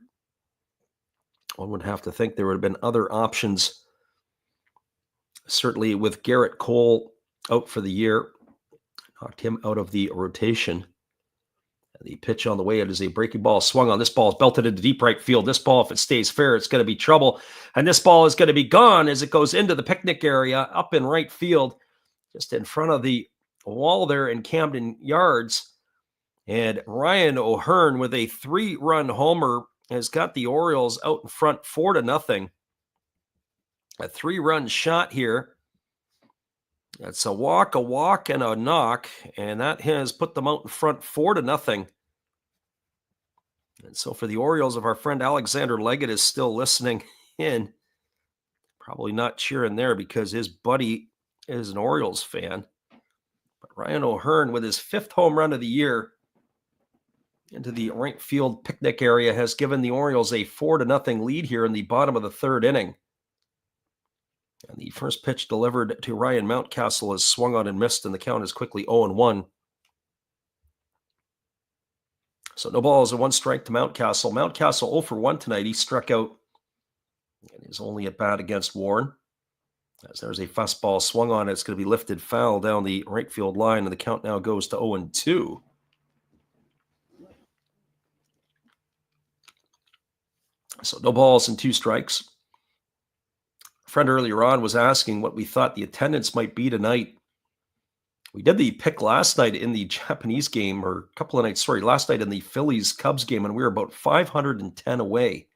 One would have to think there would have been other options. Certainly with Garrett Cole out for the year, knocked him out of the rotation. The pitch on the way, it is a breaking ball swung on. This ball is belted into deep right field. This ball, if it stays fair, it's going to be trouble. And this ball is going to be gone as it goes into the picnic area up in right field, just in front of the wall there in Camden Yards. And Ryan O'Hearn with a 3-run homer has got the Orioles out in front 4-0. A 3-run shot here. It's a walk, and a knock, and that has put them out in front 4-0. And so for the Orioles, if our friend Alexander Leggett is still listening in, probably not cheering there because his buddy is an Orioles fan. But Ryan O'Hearn, with his 5th home run of the year into the right field picnic area, has given the Orioles a 4-0 lead here in the bottom of the 3rd inning. And the first pitch delivered to Ryan Mountcastle is swung on and missed, and the count is quickly 0-1. So no balls and 1 strike to Mountcastle. Mountcastle 0 for 1 tonight. He struck out and is only at bat against Warren. As there's a fastball swung on, it's going to be lifted foul down the right field line, and the count now goes to 0-2. So no balls and 2 strikes. A friend earlier on was asking what we thought the attendance might be tonight. We did the pick last night in the Japanese game, or a couple of nights, last night in the Phillies-Cubs game, and we were about 510 away.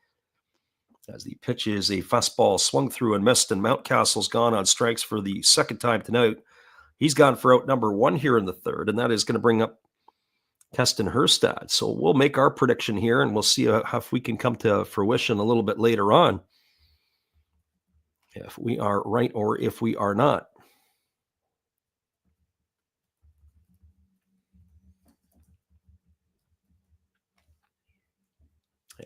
As the pitch is a fastball swung through and missed, and Mountcastle's gone on strikes for the second time tonight. He's gone for out number 1 here in the third, and that is going to bring up Keston Herstad. So we'll make our prediction here, and we'll see if we can come to fruition a little bit later on, if we are right or if we are not.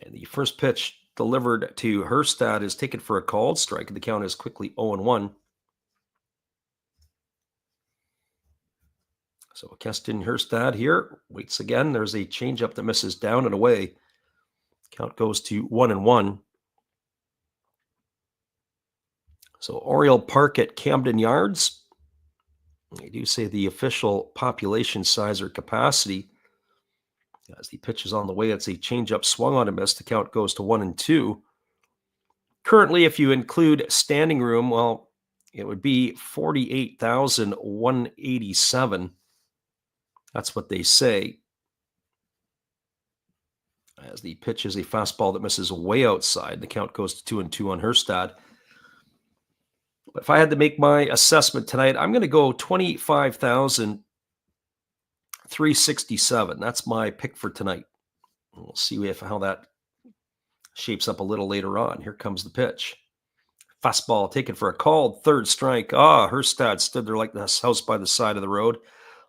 And the first pitch delivered to Herstad is taken for a called strike. The count is quickly 0-1. So Keston Herstad here waits again. There's a changeup that misses down and away. Count goes to 1-1. So Oriole Park at Camden Yards. They do say the official population size or capacity. As the pitch is on the way, it's a changeup swung on and missed. The count goes to 1-2. Currently, if you include standing room, well, it would be 48,187. That's what they say. As the pitch is a fastball that misses way outside, the count goes to 2-2 on Herstad. But if I had to make my assessment tonight, I'm going to go 25,367. That's my pick for tonight. We'll see how that shapes up a little later on. Here comes the pitch. Fastball taken for a called third strike. Herstad stood there like this house by the side of the road.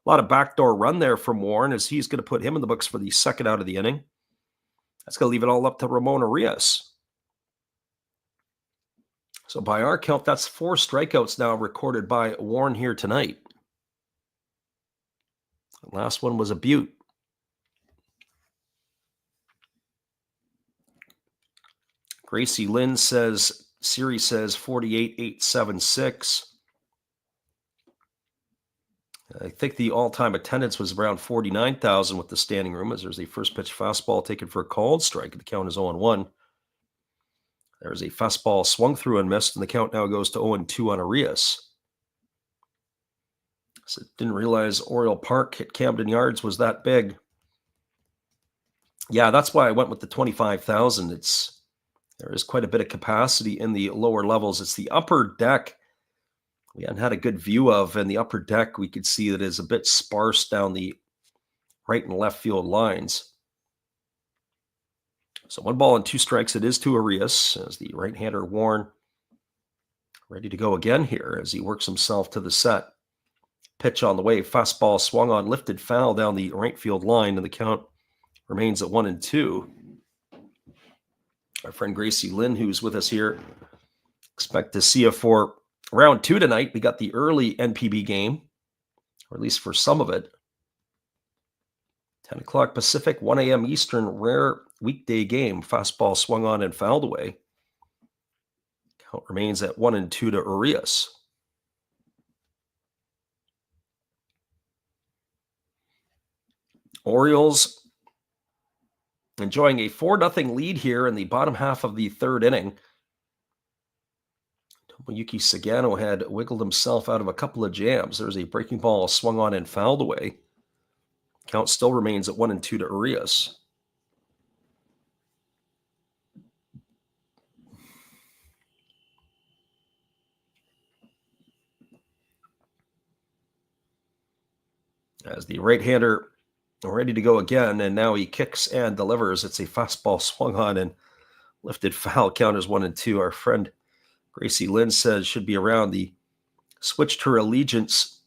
A lot of backdoor run there from Warren, as he's going to put him in the books for the second out of the inning. That's going to leave it all up to Ramon Arias. So by our count, that's 4 strikeouts now recorded by Warren here tonight. The last one was a beaut. Gracie Lynn says, Siri says 48,876. I think the all-time attendance was around 49,000 with the standing room, as there's a first pitch fastball taken for a called strike. The count is 0-1. There's a fastball swung through and missed, and the count now goes to 0-2 on Arias. So didn't realize Oriole Park at Camden Yards was that big. Yeah, that's why I went with the 25,000. There is quite a bit of capacity in the lower levels. It's the upper deck we hadn't had a good view of, and the upper deck we could see that is a bit sparse down the right and left field lines. So 1 ball and 2 strikes. It is to Arias, as the right-hander Warren ready to go again here as he works himself to the set. Pitch on the way. Fastball swung on, lifted foul down the right field line, and the count remains at 1-2. Our friend Gracie Lynn, who's with us here, expect to see you for round 2 tonight. We got the early NPB game, or at least for some of it. 10 o'clock Pacific, 1 a.m. Eastern, rare weekday game. Fastball swung on and fouled away. Count remains at 1-2 to Arias. Orioles enjoying a 4-0 lead here in the bottom half of the third inning. Tomoyuki Sagano had wiggled himself out of a couple of jams. There's a breaking ball swung on and fouled away. Count still remains at 1-2 to Arias. As the right-hander ready to go again, and now he kicks and delivers. It's a fastball swung on and lifted foul. Count is 1-2. Our friend Gracie Lynn says should be around the switched her allegiance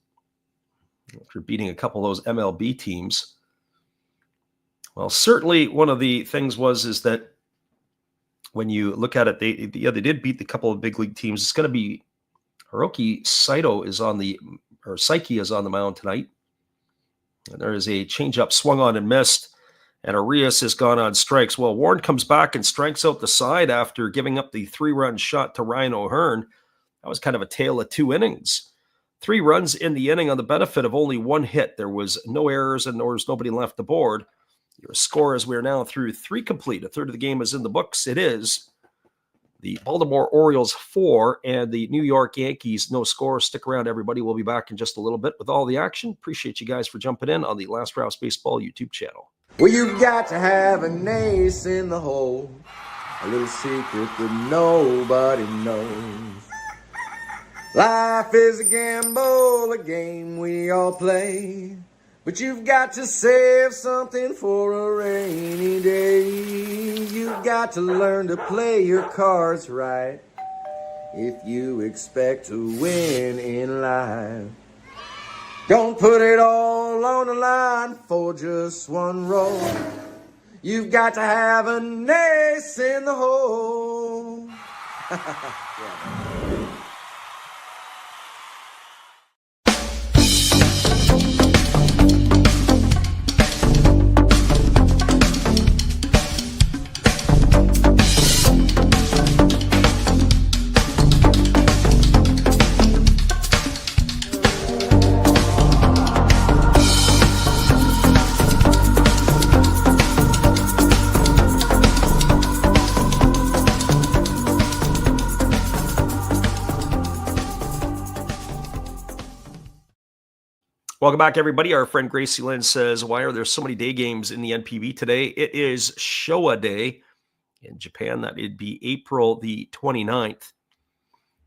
after beating a couple of those MLB teams. Well, certainly one of the things is that when you look at it, they did beat the couple of big league teams. It's going to be Hiroki Saito Saiki is on the mound tonight. And there is a changeup swung on and missed. and Arias has gone on strikes. Well, Warren comes back and strikes out the side after giving up the 3-run shot to Ryan O'Hearn. That was kind of a tale of 2 innings. 3 runs in the inning on the benefit of only 1 hit. There was no errors and there was nobody left the board. Your score is we're now through 3 complete. A third of the game is in the books. It is the Baltimore Orioles 4 and the New York Yankees no score. Stick around, everybody. We'll be back in just a little bit with all the action. Appreciate you guys for jumping in on the Last Raps Baseball YouTube channel. Well, you've got to have an ace in the hole, a little secret that nobody knows. Life is a gamble, a game we all play, but you've got to save something for a rainy day. You've got to learn to play your cards right if you expect to win in life. Don't put it all on the line for just one roll. You've got to have an ace in the hole. Yeah. Welcome back, everybody. Our friend Gracie Lynn says, why are there so many day games in the NPB today? It is Showa Day in Japan. That would be April the 29th.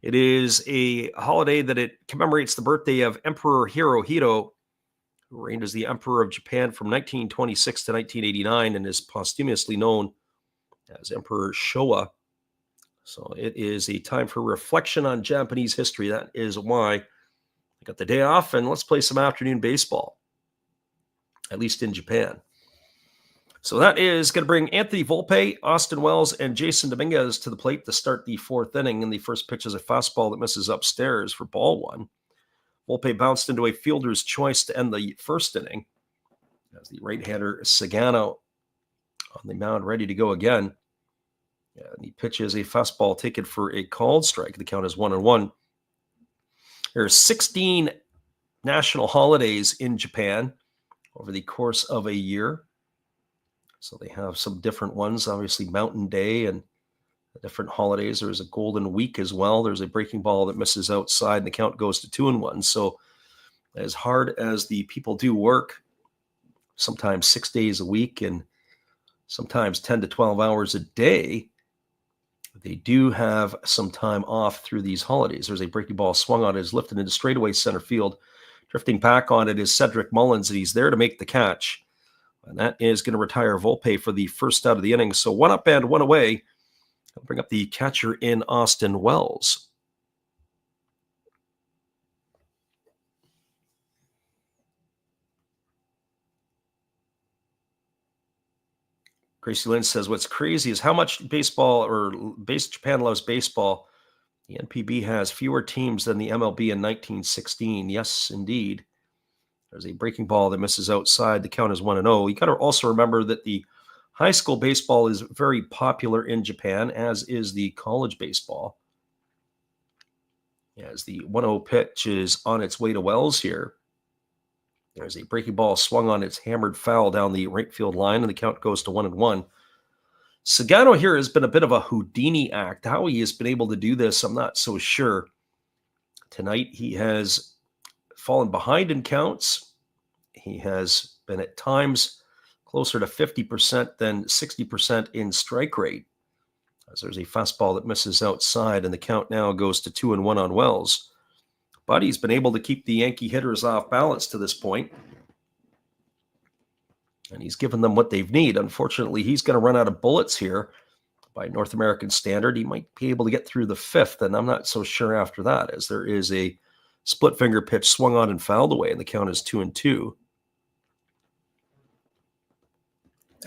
It is a holiday that it commemorates the birthday of Emperor Hirohito, who reigned as the Emperor of Japan from 1926 to 1989 and is posthumously known as Emperor Showa. So it is a time for reflection on Japanese history. That is why I got the day off, and let's play some afternoon baseball, at least in Japan. So that is going to bring Anthony Volpe, Austin Wells, and Jason Dominguez to the plate to start the 4th inning. And the first pitch is a fastball that misses upstairs for ball 1. Volpe bounced into a fielder's choice to end the 1st inning as the right-hander Sagano on the mound ready to go again. And the pitch is a fastball taken for a called strike. The count is 1-1. There are 16 national holidays in Japan over the course of a year. So they have some different ones, obviously Mountain Day and the different holidays. There's a Golden Week as well. There's a breaking ball that misses outside and the count goes to 2-1. So as hard as the people do work, sometimes 6 days a week and sometimes 10 to 12 hours a day, they do have some time off through these holidays. There's a breaking ball swung on it, is lifted into straightaway center field. Drifting back on it is Cedric Mullins, and he's there to make the catch. And that is going to retire Volpe for the first out of the inning. So 1 up and 1 away. I'll bring up the catcher in Austin Wells. Gracie Lynn says, what's crazy is how much Japan loves baseball. The NPB has fewer teams than the MLB in 1916. Yes, indeed. There's a breaking ball that misses outside. The count is 1-0. You got to also remember that the high school baseball is very popular in Japan, as is the college baseball. As the 1-0 pitch is on its way to Wells here. There's a breaking ball swung on, its hammered foul down the right field line, and the count goes to 1-1. Sagano here has been a bit of a Houdini act. How he has been able to do this, I'm not so sure. Tonight, he has fallen behind in counts. He has been at times closer to 50% than 60% in strike rate. As there's a fastball that misses outside, and the count now goes to 2-1 on Wells. But he's been able to keep the Yankee hitters off balance to this point. And he's given them what they need. Unfortunately, he's going to run out of bullets here by North American standard. He might be able to get through the 5th, and I'm not so sure after that, as there is a split finger pitch swung on and fouled away, and the count is 2-2.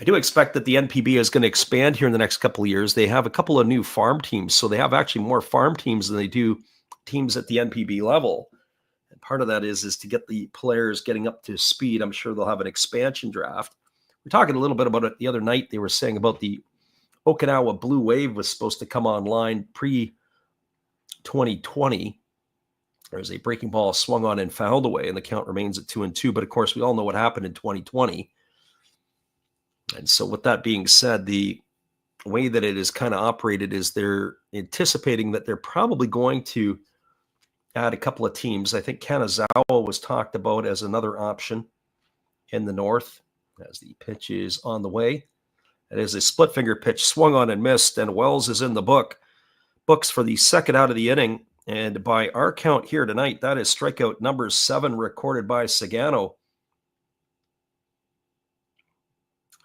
I do expect that the NPB is going to expand here in the next couple of years. They have a couple of new farm teams, so they have actually more farm teams than they do teams at the NPB level. And part of that is to get the players getting up to speed. I'm sure they'll have an expansion draft We're talking a little bit about it the other night. They were saying about the Okinawa Blue Wave was supposed to come online pre-2020. There's a breaking ball swung on and fouled away, and the count remains at 2-2. But of course, we all know what happened in 2020. And so with that being said, the way that it is kind of operated is they're anticipating that they're probably going to add a couple of teams. I think Kanazawa was talked about as another option in the north as the pitch is on the way. It is a split finger pitch swung on and missed, and Wells is in the books for the second out of the inning. And by our count here tonight, that is strikeout number 7 recorded by Sagano.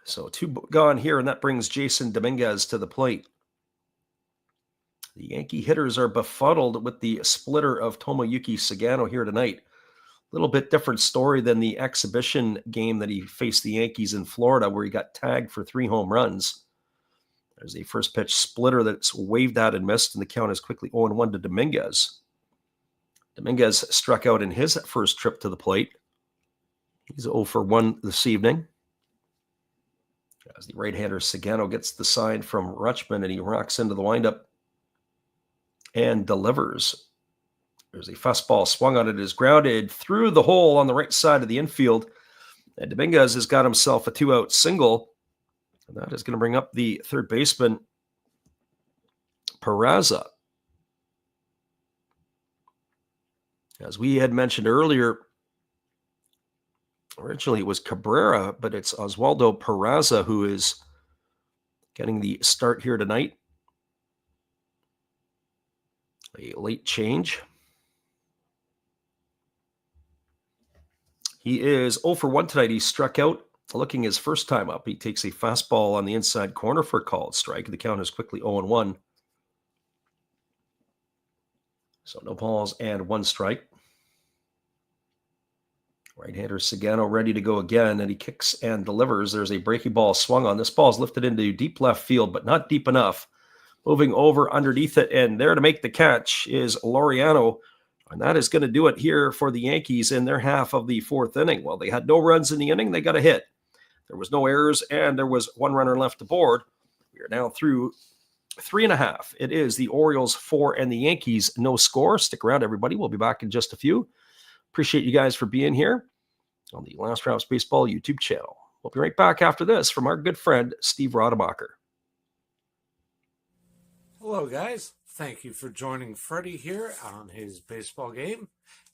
So 2 gone here, and that brings Jason Dominguez to the plate. The Yankee hitters are befuddled with the splitter of Tomoyuki Sagano here tonight. A little bit different story than the exhibition game that he faced the Yankees in Florida, where he got tagged for 3 home runs. There's a first pitch splitter that's waved at and missed, and the count is quickly 0-1 to Dominguez. Dominguez struck out in his first trip to the plate. He's 0 for 1 this evening. As the right-hander Sagano gets the sign from Rutschman, and he rocks into the windup and delivers. There's a fastball swung on it, is grounded through the hole on the right side of the infield. And Dominguez has got himself a 2-out single. And that is going to bring up the third baseman, Peraza. As we had mentioned earlier, originally it was Cabrera, but it's Oswaldo Peraza who is getting the start here tonight. A late change. He is 0 for 1 tonight. He struck out looking his first time up. He takes a fastball on the inside corner for a called strike. The count is quickly 0-1. So no balls and 1 strike. Right-hander Sagano ready to go again, and he kicks and delivers. There's a breaking ball swung on. This ball is lifted into deep left field, but not deep enough. Moving over underneath it, and there to make the catch is Laureano. And that is going to do it here for the Yankees in their half of the 4th inning. Well, they had no runs in the inning. They got a hit. There was no errors, and there was 1 runner left aboard. We are now through 3.5. It is the Orioles 4 and the Yankees no score. Stick around, everybody. We'll be back in just a few. Appreciate you guys for being here on the Last Raps Baseball YouTube channel. We'll be right back after this from our good friend, Steve Rademacher. Hello, guys. Thank you for joining Freddie here on his baseball game.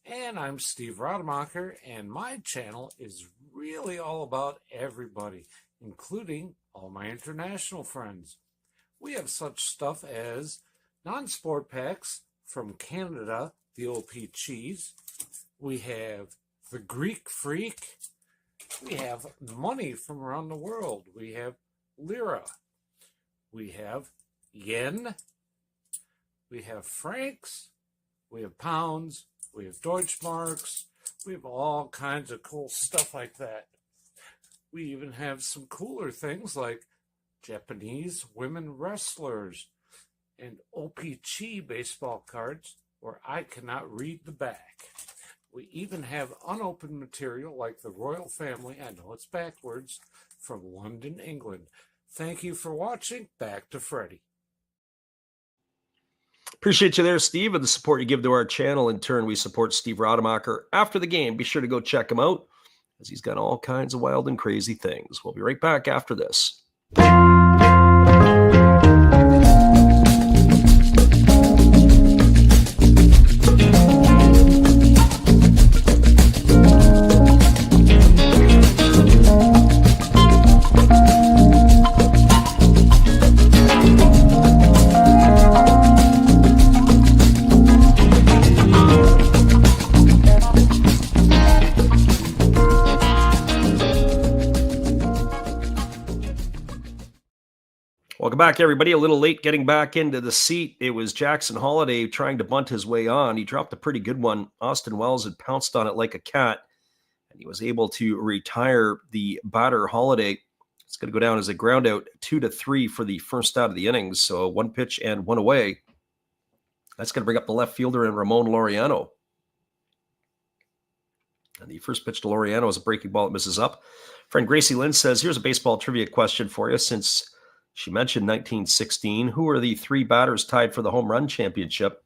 And I'm Steve Rademacher, and my channel is really all about everybody, including all my international friends. We have such stuff as non-sport packs from Canada, the OP Cheese. We have the Greek Freak. We have money from around the world. We have lira. We have yen. We have francs. We have pounds. We have Deutschmarks. We have all kinds of cool stuff like that. We even have some cooler things like Japanese women wrestlers and OP-Chi baseball cards where I cannot read the back. We even have unopened material like the royal family, I know it's backwards, from London, England. Thank you for watching. Back to Freddie. Appreciate you there, Steve, and the support you give to our channel. In turn, we support Steve Rademacher after the game. Be sure to go check him out, as he's got all kinds of wild and crazy things. We'll be right back after this. Welcome back, everybody. A little late getting back into the seat. It was Jackson Holliday trying to bunt his way on. He dropped a pretty good one. Austin Wells had pounced on it like a cat, and he was able to retire the batter Holliday. It's going to go down as a ground out, 2-3 for the first out of the innings. So 1 pitch and 1 away. That's going to bring up the left fielder and Ramon Laureano. And the first pitch to Laureano is a breaking ball that misses up. Friend Gracie Lynn says, here's a baseball trivia question for you. Since she mentioned 1916, who are the 3 batters tied for the home run championship?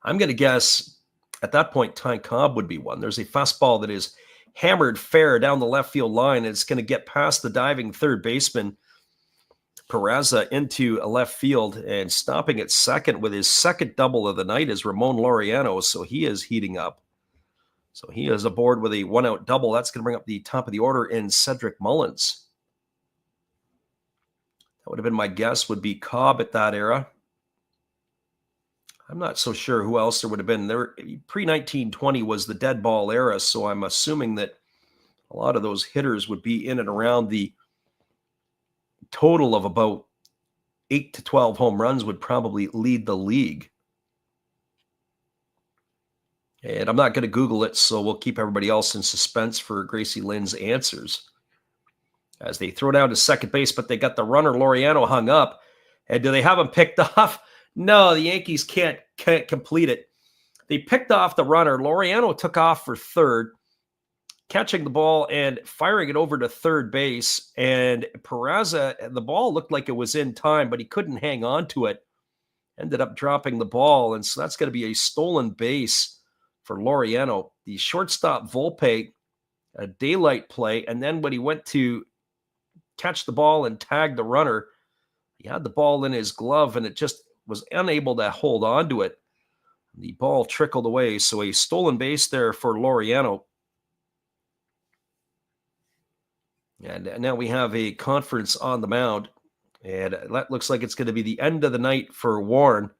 I'm going to guess at that point, Ty Cobb would be one. There's a fastball that is hammered fair down the left field line. And it's going to get past the diving third baseman, Peraza, into a left field, and stopping at second with his second double of the night is Ramon Laureano. So he is heating up. So he is aboard with a 1-out double. That's going to bring up the top of the order in Cedric Mullins. That would have been my guess, would be Cobb at that era. I'm not so sure who else there would have been. There, pre-1920 was the dead ball era, so I'm assuming that a lot of those hitters would be in and around the total of about 8 to 12 home runs would probably lead the league. And I'm not going to Google it, so we'll keep everybody else in suspense for Gracie Lynn's answers. As they throw down to second base, but they got the runner Laureano hung up. And do they have him picked off? No, the Yankees can't complete it. They picked off the runner. Laureano took off for third, catching the ball and firing it over to third base. And Peraza, the ball looked like it was in time, but he couldn't hang on to it. Ended up dropping the ball. And so that's going to be a stolen base for Laureano. The shortstop Volpe, a daylight play. And then when he went to catch the ball and tag the runner, he had the ball in his glove and it just was unable to hold on to it. The ball trickled away. So a stolen base there for Laureano. And now we have a conference on the mound. And that looks like it's going to be the end of the night for Warren.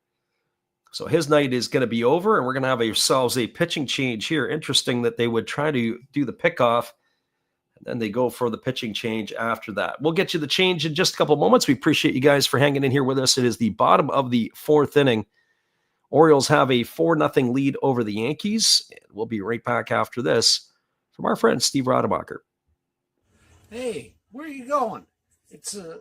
So his night is going to be over, and we're going to have ourselves a pitching change here. Interesting that they would try to do the pickoff, and then they go for the pitching change after that. We'll get you the change in just a couple of moments. We appreciate you guys for hanging in here with us. It is the bottom of the 4th inning. Orioles have a 4-0 lead over the Yankees. And we'll be right back after this from our friend Steve Rademacher. Hey, where are you going? It's a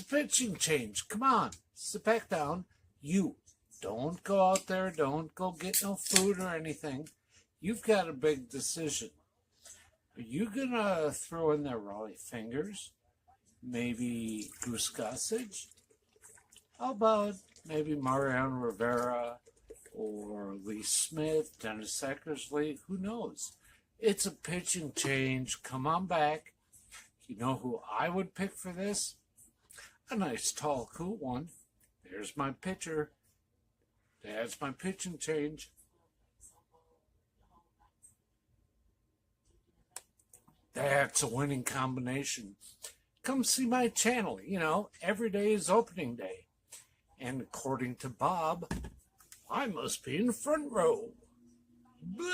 pitching change. Come on, sit back down. You don't go out there. Don't go get no food or anything. You've got a big decision. Are you gonna throw in there Raleigh Fingers? Maybe Goose Gossage? How about maybe Mariano Rivera or Lee Smith, Dennis Eckersley? Who knows? It's a pitching change. Come on back. You know who I would pick for this? A nice tall cool one. There's my pitcher. That's my pitching change. That's a winning combination. Come see my channel. You know, every day is opening day. And according to Bob, I must be in the front row. Blah.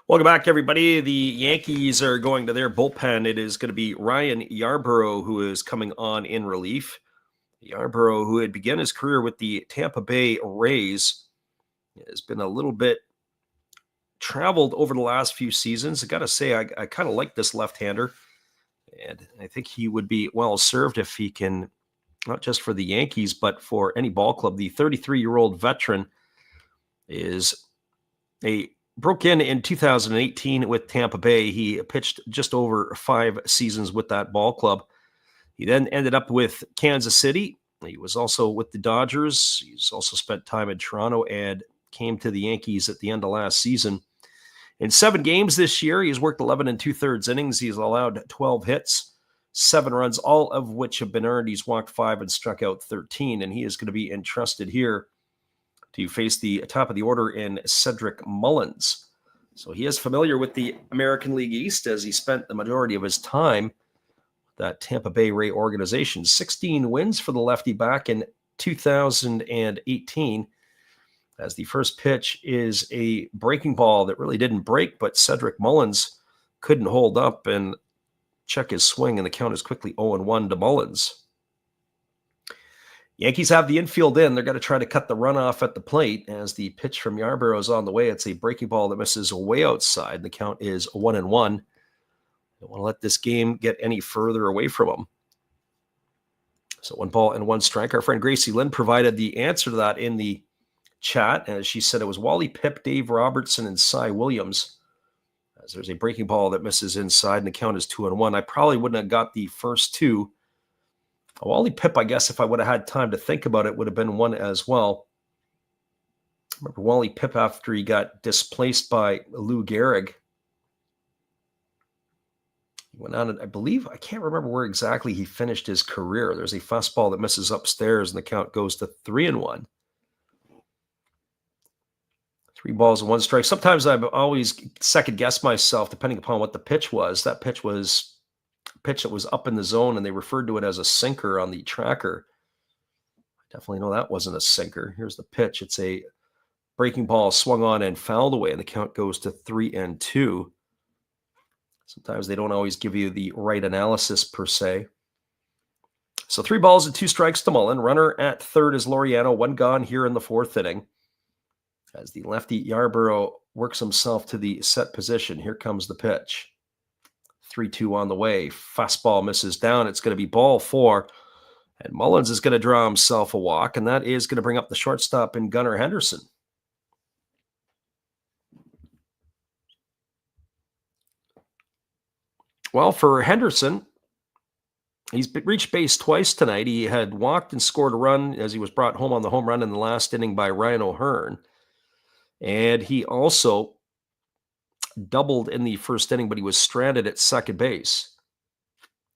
Welcome back, everybody. The Yankees are going to their bullpen. It is going to be Ryan Yarbrough who is coming on in relief. Yarbrough, who had begun his career with the Tampa Bay Rays, has been a little bit traveled over the last few seasons. I got to say, I kind of like this left-hander, and I think he would be well served if he can, not just for the Yankees, but for any ball club. The 33-year-old veteran broke in 2018 with Tampa Bay. He pitched just over 5 seasons with that ball club. He then ended up with Kansas City. He was also with the Dodgers. He's also spent time in Toronto and came to the Yankees at the end of last season. In 7 games this year, he's worked 11 2/3 innings. He's allowed 12 hits, 7 runs, all of which have been earned. He's walked 5 and struck out 13, and he is going to be entrusted here to face the top of the order in Cedric Mullins. So he is familiar with the American League East as he spent the majority of his time that Tampa Bay Ray organization. 16 wins for the lefty back in 2018. As the first pitch is a breaking ball that really didn't break, but Cedric Mullins couldn't hold up and check his swing, and the count is quickly 0-1 to Mullins. Yankees have the infield in. They're going to try to cut the runoff at the plate as the pitch from Yarbrough is on the way. It's a breaking ball that misses way outside. The count is 1-1. Don't want to let this game get any further away from them. So 1 ball and 1 strike. Our friend Gracie Lynn provided the answer to that in the chat, as she said it was Wally Pipp, Dave Robertson, and Cy Williams. As there's a breaking ball that misses inside, and the count is 2-1. I probably wouldn't have got the first two. Wally Pipp, I guess, if I would have had time to think about it, would have been one as well. Remember Wally Pipp after he got displaced by Lou Gehrig. He went on, and I believe, I can't remember where exactly he finished his career. There's a fastball that misses upstairs, and the count goes to 3-1. 3 balls and 1 strike. Sometimes I've always second guessed myself depending upon what the pitch was. That pitch was a pitch that was up in the zone, and they referred to it as a sinker on the tracker. I definitely know that wasn't a sinker. Here's the pitch. It's a breaking ball swung on and fouled away, and the count goes to 3-2. Sometimes they don't always give you the right analysis per se. So 3 balls and 2 strikes to Mullen. Runner at third is Laureano. 1 gone here in the 4th inning. As the lefty Yarborough works himself to the set position. Here comes the pitch. 3-2 on the way. Fastball misses down. It's going to be ball 4. And Mullins is going to draw himself a walk, and that is going to bring up the shortstop in Gunnar Henderson. Well, for Henderson, he's reached base twice tonight. He had walked and scored a run as he was brought home on the home run in the last inning by Ryan O'Hearn. And he also doubled in the first inning, but he was stranded at second base.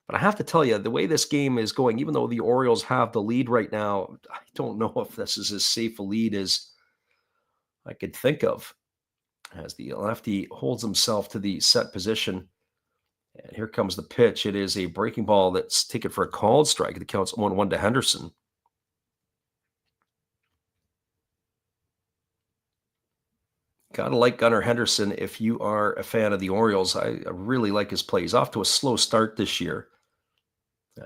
But I have to tell you, the way this game is going, even though the Orioles have the lead right now, I don't know if this is as safe a lead as I could think of. As the lefty holds himself to the set position. And here comes the pitch. It is a breaking ball that's taken for a called strike. The count's 1-1 to Henderson. Gotta like Gunnar Henderson if you are a fan of the Orioles. I really like his play. He's off to a slow start this year.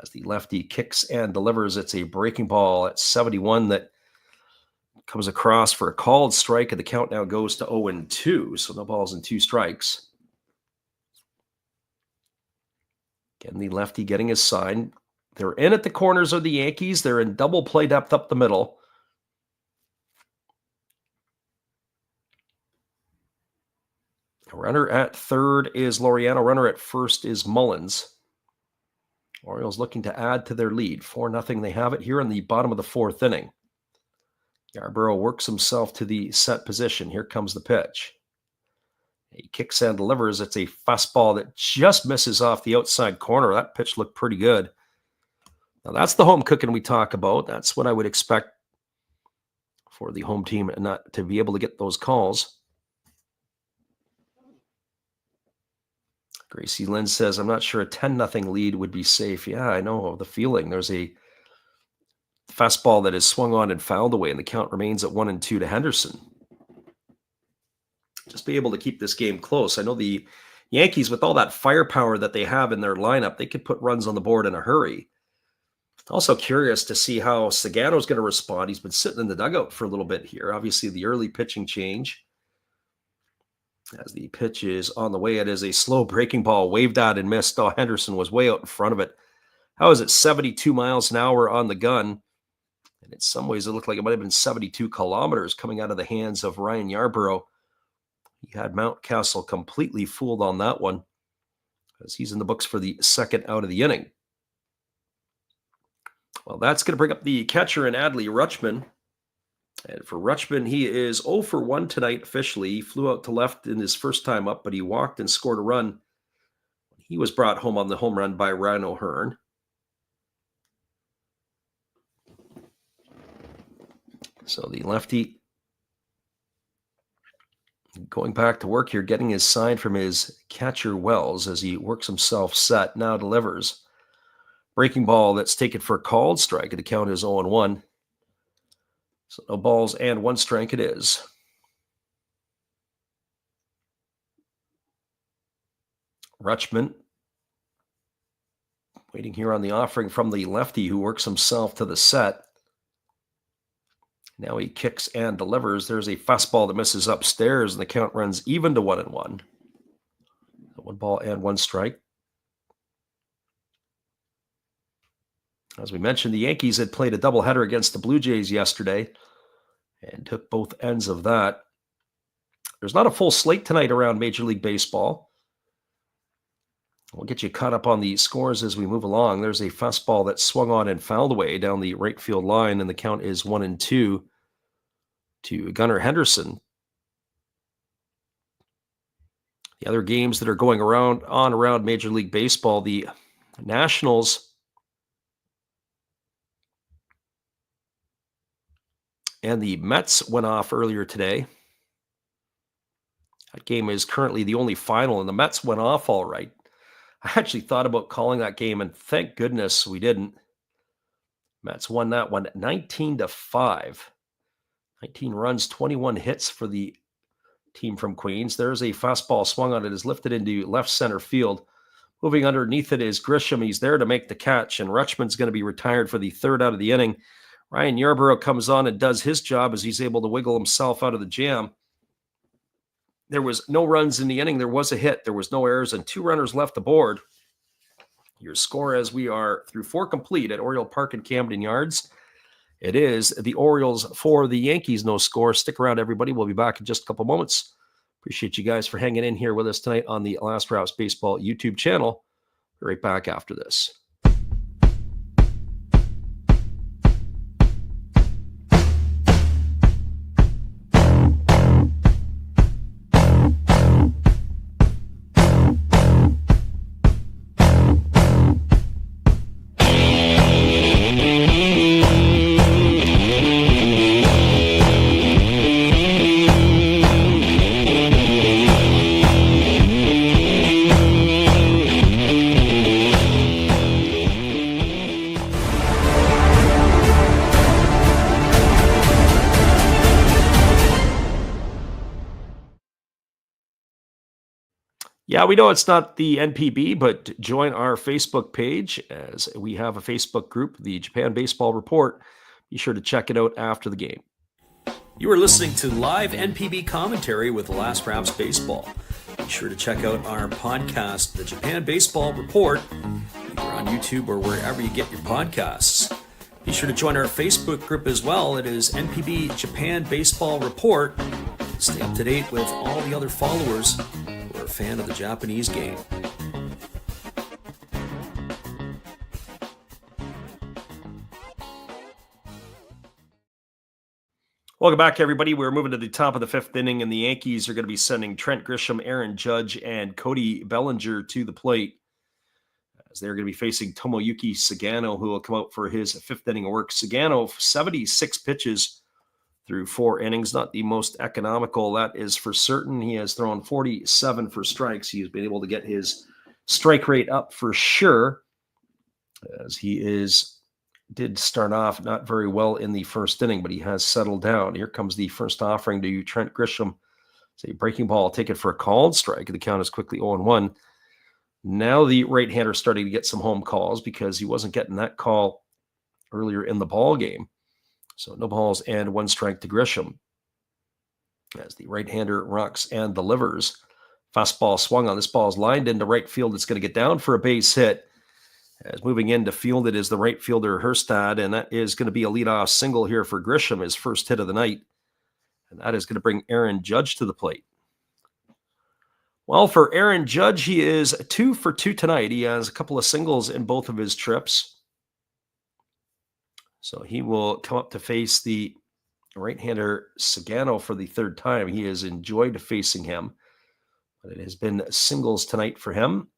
As the lefty kicks and delivers, it's a breaking ball at 71 that comes across for a called strike, and the count now goes to 0-2. So no balls and 2 strikes. Again, the lefty getting his sign. They're in at the corners of the Yankees. They're in double play depth up the middle. Runner at third is Laureano. Runner at first is Mullins. Orioles looking to add to their lead. 4-0. They have it here in the bottom of the 4th inning. Yarborough works himself to the set position. Here comes the pitch. He kicks and delivers. It's a fastball that just misses off the outside corner. That pitch looked pretty good. Now that's the home cooking we talk about. That's what I would expect for the home team not to be able to get those calls. Gracie Lynn says, I'm not sure a 10-0 lead would be safe. Yeah, I know the feeling. There's a fastball that is swung on and fouled away, and the count remains at 1-2 to Henderson. Just be able to keep this game close. I know the Yankees, with all that firepower that they have in their lineup, they could put runs on the board in a hurry. Also curious to see how Sagano's going to respond. He's been sitting in the dugout for a little bit here. Obviously, the early pitching change. As the pitch is on the way, it is a slow breaking ball, waved out and missed. Oh, Henderson was way out in front of it. How is it 72 miles an hour on the gun? And in some ways, it looked like it might have been 72 kilometers coming out of the hands of Ryan Yarborough. He had Mountcastle completely fooled on that one, as he's in the books for the second out of the inning. Well, that's going to bring up the catcher in Adley Rutschman. And for Rutschman, he is 0 for 1 tonight officially. He flew out to left in his first time up, but he walked and scored a run. He was brought home on the home run by Ryan O'Hearn. So the lefty going back to work here, getting his sign from his catcher Wells as he works himself set, now delivers. Breaking ball that's taken for a called strike. The count is 0-1. So no balls and 1 strike it is. Rutschman waiting here on the offering from the lefty who works himself to the set. Now he kicks and delivers. There's a fastball that misses upstairs, and the count runs even to 1-1. 1 ball and 1 strike. As we mentioned, the Yankees had played a doubleheader against the Blue Jays yesterday. and took both ends of that. There's not a full slate tonight around Major League Baseball. We'll get you caught up on the scores as we move along. There's a fastball that swung on and fouled away down the right field line, and the count is 1-2 to Gunnar Henderson. The other games that are going around Major League Baseball, the Nationals and the Mets went off earlier today. That game is currently the only final, and the Mets went off all right. I actually thought about calling that game, and thank goodness we didn't. Mets won that one 19-5. 19 runs, 21 hits for the team from Queens. There's a fastball swung on it, is lifted into left center field. Moving underneath it is Grisham. He's there to make the catch, and Rutschman's going to be retired for the third out of the inning. Ryan Yarborough comes on and does his job as he's able to wiggle himself out of the jam. There was no runs in the inning. There was a hit. There was no errors, and 2 runners left aboard. Your score as we are through 4 complete at Oriole Park and Camden Yards. It is the Orioles 4, the Yankees no score. Stick around, everybody. We'll be back in just a couple moments. Appreciate you guys for hanging in here with us tonight on the Last Raps Baseball YouTube channel. Be right back after this. Yeah, we know it's not the NPB, but join our Facebook page as we have a Facebook group, the Japan Baseball Report. Be sure to check it out after the game. You are listening to live NPB commentary with Last Raps Baseball. Be sure to check out our podcast, the Japan Baseball Report, either on YouTube or wherever you get your podcasts. Be sure to join our Facebook group as well. It is NPB Japan Baseball Report. Stay up to date with all the other followers who are a fan of the Japanese game. Welcome back, everybody. We're moving to the top of the 5th inning, and the Yankees are going to be sending Trent Grisham, Aaron Judge, and Cody Bellinger to the plate, as they're going to be facing Tomoyuki Sagano, who will come out for his 5th inning of work. Sagano, 76 pitches through 4 innings, not the most economical, that is for certain. He has thrown 47 for strikes. He has been able to get his strike rate up for sure, as he did start off not very well in the 1st inning, but he has settled down. Here comes the first offering to Trent Grisham. It's a breaking ball, take it for a called strike. The count is quickly 0-1. Now the right-hander starting to get some home calls because he wasn't getting that call earlier in the ball game. So no balls and 1 strike to Grisham, as the right-hander rocks and delivers. Fastball swung on. This ball is lined into right field. It's going to get down for a base hit. As moving in to field it is the right fielder Herstad, and that is going to be a leadoff single here for Grisham, his first hit of the night. And that is going to bring Aaron Judge to the plate. Well, for Aaron Judge, he is 2 for 2 tonight. He has a couple of singles in both of his trips. So he will come up to face the right-hander Sagano for the 3rd time. He has enjoyed facing him, but it has been singles tonight for him,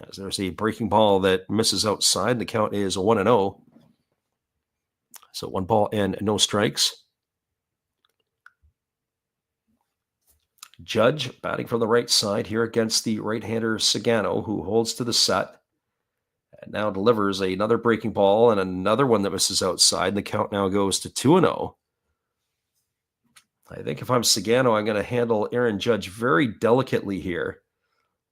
as there's a breaking ball that misses outside. The count is 1-0. So 1 ball and no strikes. Judge batting from the right side here against the right-hander Sagano, who holds to the set and now delivers another breaking ball and another one that misses outside. The count now goes to 2-0. I think if I'm Sagano, I'm going to handle Aaron Judge very delicately here.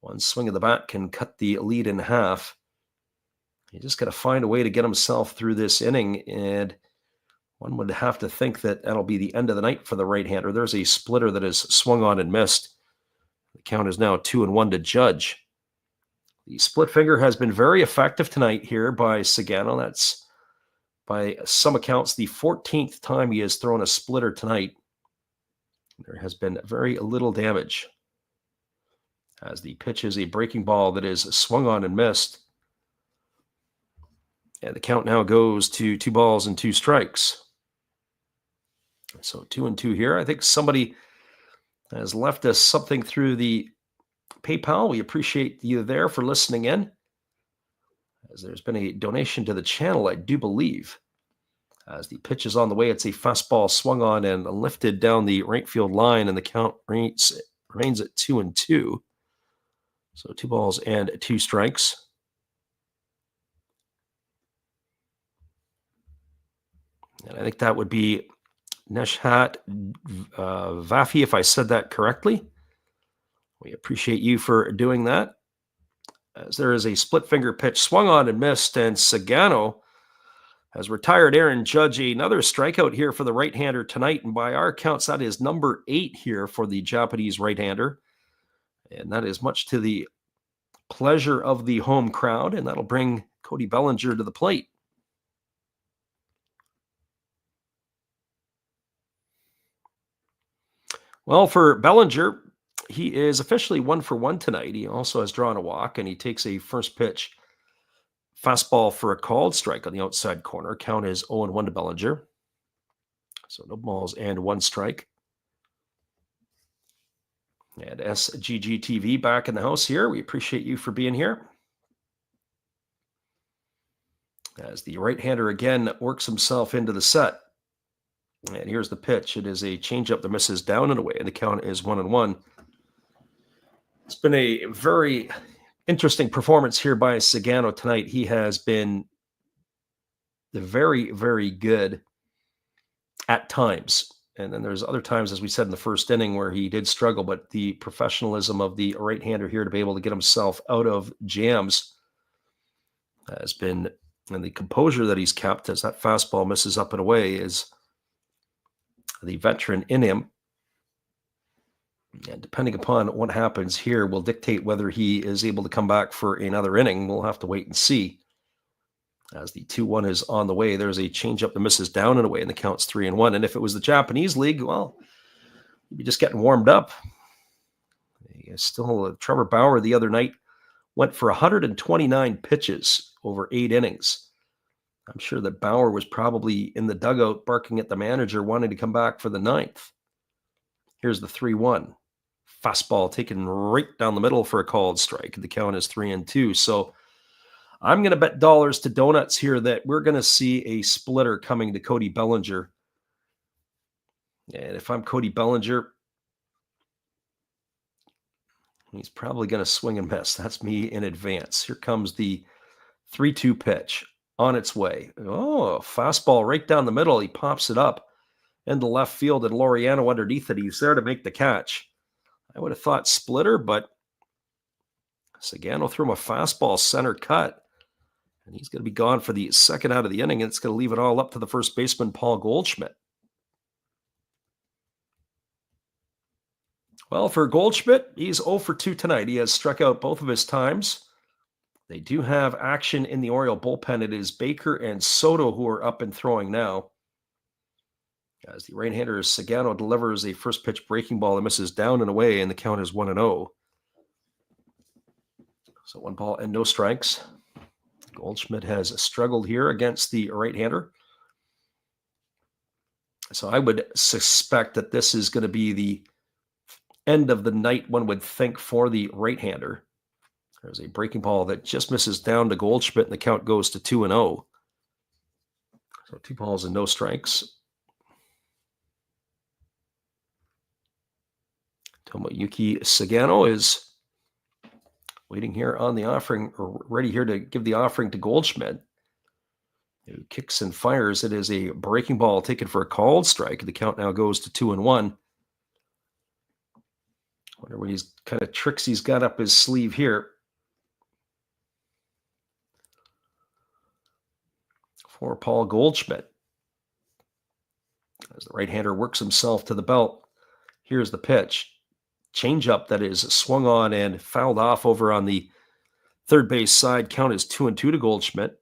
1 swing of the bat can cut the lead in half. You just got to find a way to get himself through this inning, and one would have to think that that'll be the end of the night for the right-hander. There's a splitter that is swung on and missed. The count is now 2-1 to Judge. The split finger has been very effective tonight here by Sagano. That's, by some accounts, the 14th time he has thrown a splitter tonight. There has been very little damage, as the pitch is a breaking ball that is swung on and missed. And the count now goes to 2 balls and 2 strikes. So 2-2 here. I think somebody has left us something through the PayPal. We appreciate you there for listening in, as there's been a donation to the channel, I do believe. As the pitch is on the way, it's a fastball swung on and lifted down the right field line, and the count remains at 2-2. So 2 balls and 2 strikes. And I think that would be Neshhat Vafi, if I said that correctly. We appreciate you for doing that. As there is a split finger pitch swung on and missed, and Sagano has retired Aaron Judge. Another strikeout here for the right-hander tonight, and by our counts, that is number 8 here for the Japanese right-hander. And that is much to the pleasure of the home crowd, and that'll bring Cody Bellinger to the plate. Well, for Bellinger, he is officially 1-for-1 tonight. He also has drawn a walk, and he takes a first pitch fastball for a called strike on the outside corner. Count is 0-1 to Bellinger. So no balls and 1 strike. And SGG TV back in the house here. We appreciate you for being here. As the right-hander again works himself into the set. And here's the pitch. It is a changeup that misses down and away, and the count is 1-1. It's been a very interesting performance here by Sagano tonight. He has been very, very good at times. And then there's other times, as we said in the first inning, where he did struggle, but the professionalism of the right-hander here to be able to get himself out of jams has been, and the composure that he's kept as that fastball misses up and away is the veteran in him. And depending upon what happens here will dictate whether he is able to come back for another inning. We'll have to wait and see. As the 2-1 is on the way, there's a changeup that misses down and away, and the count's 3-1. And if it was the Japanese league, well, you'd be just getting warmed up. Still, Trevor Bauer the other night went for 129 pitches over 8 innings. I'm sure that Bauer was probably in the dugout barking at the manager, wanting to come back for the 9th. Here's the 3-1. Fastball taken right down the middle for a called strike. The count is 3-2. So I'm going to bet dollars to donuts here that we're going to see a splitter coming to Cody Bellinger. And if I'm Cody Bellinger, he's probably going to swing and miss. That's me in advance. Here comes the 3-2 pitch on its way. Oh, fastball right down the middle. He pops it up into left field, and Laureano underneath it. He's there to make the catch. I would have thought splitter, but Sagano threw him a fastball center cut, and he's going to be gone for the second out of the inning, and it's going to leave it all up to the first baseman, Paul Goldschmidt. Well, for Goldschmidt, he's 0-for-2 tonight. He has struck out both of his times. They do have action in the Oriole bullpen. It is Baker and Soto who are up and throwing now. As the right-hander Sagano delivers a first pitch breaking ball that misses down and away, and the count is 1-0. So 1 ball and no strikes. Goldschmidt has struggled here against the right-hander. So I would suspect that this is going to be the end of the night, one would think, for the right-hander. There's a breaking ball that just misses down to Goldschmidt, and the count goes to 2-0. So 2 balls and no strikes. Tomoyuki Sagano is waiting here on the offering, or ready here to give the offering to Goldschmidt, who kicks and fires. It is a breaking ball taken for a called strike. The count now goes to 2-1. Wonder what kind of tricks he's got up his sleeve here. For Paul Goldschmidt, as the right-hander works himself to the belt. Here's the pitch. Changeup that is swung on and fouled off over on the third base side. Count is 2-2 to Goldschmidt.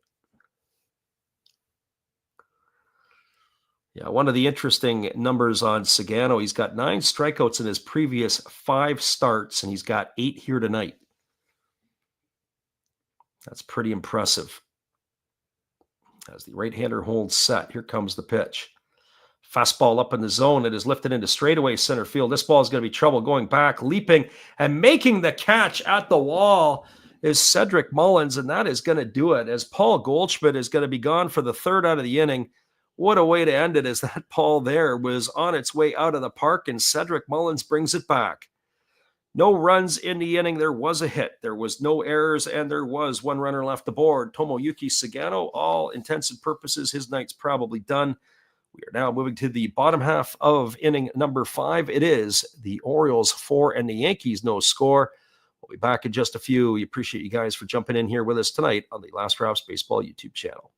Yeah, one of the interesting numbers on Sagano, he's got 9 strikeouts in his previous 5 starts, and he's got 8 here tonight. That's pretty impressive. As the right-hander holds set, here comes the pitch. Fastball up in the zone. It is lifted into straightaway center field. This ball is going to be trouble. Going back, leaping, and making the catch at the wall is Cedric Mullins, and that is going to do it, as Paul Goldschmidt is going to be gone for the 3rd out of the inning. What a way to end it, as that ball there was on its way out of the park, and Cedric Mullins brings it back. No runs in the inning. There was a hit. There was no errors, and there was 1 runner left aboard. Tomoyuki Sagano, all intents and purposes, his night's probably done. We are now moving to the bottom half of inning number 5. It is the Orioles 4 and the Yankees no score. We'll be back in just a few. We appreciate you guys for jumping in here with us tonight on the Last Raps Baseball YouTube channel.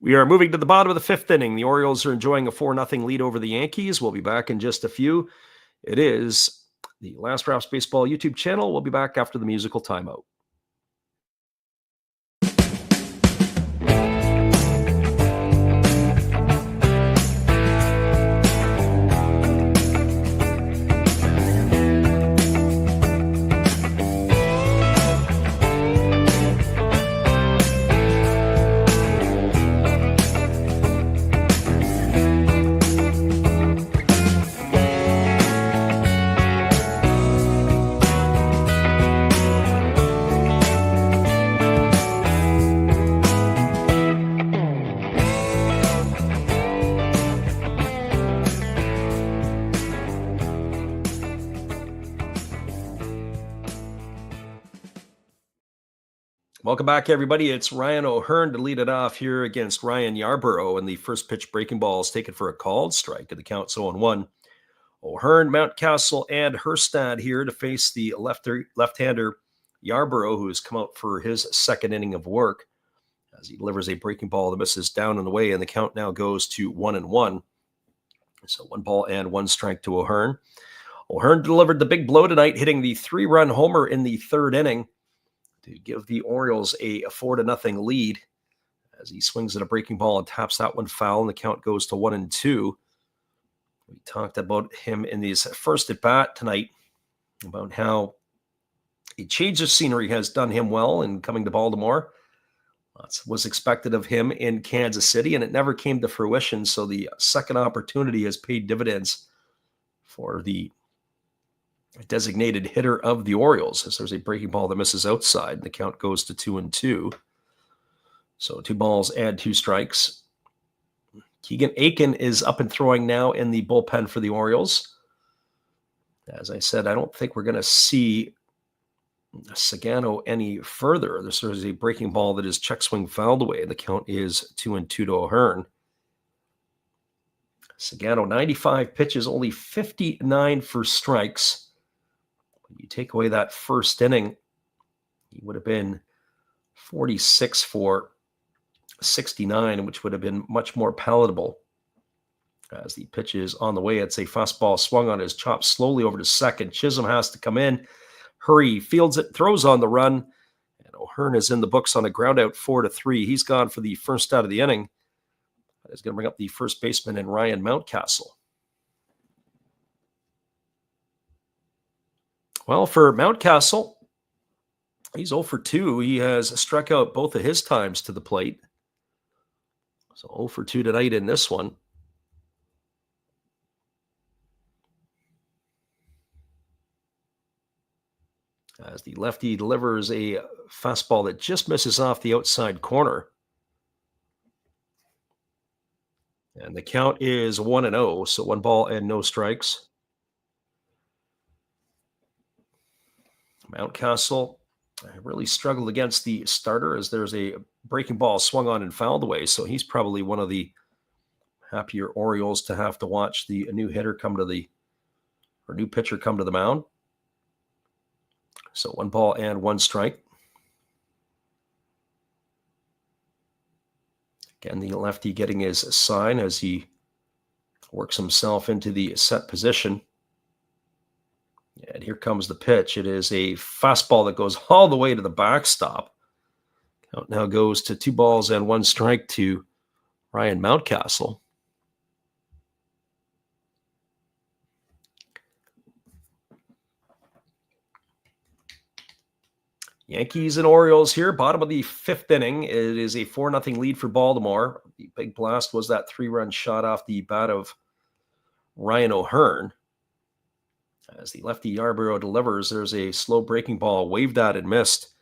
We are moving to the bottom of the 5th inning. The Orioles are enjoying a 4-0 lead over the Yankees. We'll be back in just a few. It is the Last Raps Baseball YouTube channel. We'll be back after the musical timeout. Welcome back, everybody. It's Ryan O'Hearn to lead it off here against Ryan Yarborough, and the first pitch breaking ball is taken for a called strike, and the count's 0-1. O'Hearn, Mountcastle, and Herstad here to face the left-hander Yarborough, who has come out for his 2nd inning of work, as he delivers a breaking ball that misses down and away, and the count now goes to 1-1. So 1 ball and 1 strike to O'Hearn. O'Hearn delivered the big blow tonight, hitting the 3-run homer in the 3rd inning to give the Orioles a 4-0 lead, as he swings at a breaking ball and taps that one foul, and the count goes to 1-2. We talked about him in his first at bat tonight, about how a change of scenery has done him well in coming to Baltimore. Lots was expected of him in Kansas City, and it never came to fruition. So the second opportunity has paid dividends for the designated hitter of the Orioles, as there's a breaking ball that misses outside, and the count goes to 2-2. So 2 balls and 2 strikes. Keegan Aiken is up and throwing now in the bullpen for the Orioles. As I said, I don't think we're going to see Sagano any further. This is a breaking ball that is check swing fouled away, and the count is 2-2 to O'Hearn. Sagano, 95 pitches, only 59 for strikes. When you take away that first inning, he would have been 46 for 69, which would have been much more palatable. As the pitch is on the way, it's a fastball swung on his chop slowly over to second. Chisholm has to come in. Hurry fields it, throws on the run, and O'Hearn is in the books on a ground out 4-3. He's gone for the first out of the inning. That is going to bring up the first baseman in Ryan Mountcastle. Well, for Mountcastle, he's 0 for 2. He has struck out both of his times to the plate. So 0 for 2 tonight in this one. As the lefty delivers a fastball that just misses off the outside corner. And the count is 1-0, so 1 ball and no strikes. Mountcastle really struggled against the starter as there's a breaking ball swung on and fouled away. So he's probably one of the happier Orioles to have to watch the new pitcher come to the mound. So 1 ball and 1 strike. Again, the lefty getting his sign as he works himself into the set position. And here comes the pitch. It is a fastball that goes all the way to the backstop. Count now goes to 2 balls and 1 strike to Ryan Mountcastle. Yankees and Orioles here, bottom of the 5th inning. It is a 4-0 lead for Baltimore. The big blast was that 3-run shot off the bat of Ryan O'Hearn. As the lefty Yarborough delivers, there's a slow breaking ball waved at and missed.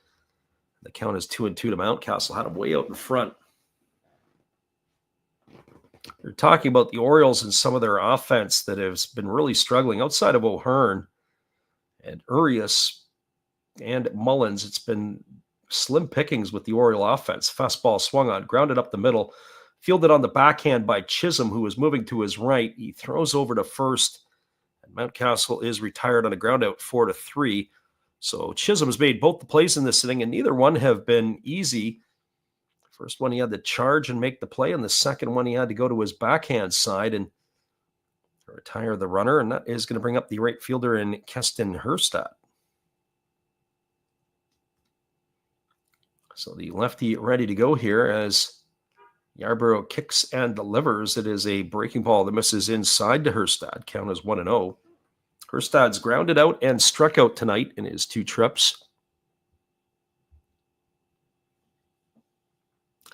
The count is 2-2 to Mountcastle. Had him way out in front. They're talking about the Orioles and some of their offense that has been really struggling outside of O'Hearn and Urias and Mullins. It's been slim pickings with the Oriole offense. Fastball swung on, grounded up the middle, fielded on the backhand by Chisholm, who was moving to his right. He throws over to first, and Mountcastle is retired on a ground out 4-3. So Chisholm has made both the plays in this inning, and neither one have been easy. First one, he had to charge and make the play, and the second one, he had to go to his backhand side and retire the runner, and that is going to bring up the right fielder in Keston Herstadt. So the lefty ready to go here as Yarborough kicks and delivers. It is a breaking ball that misses inside to Herstadt. Count is 1-0. Herstad's grounded out and struck out tonight in his 2 trips.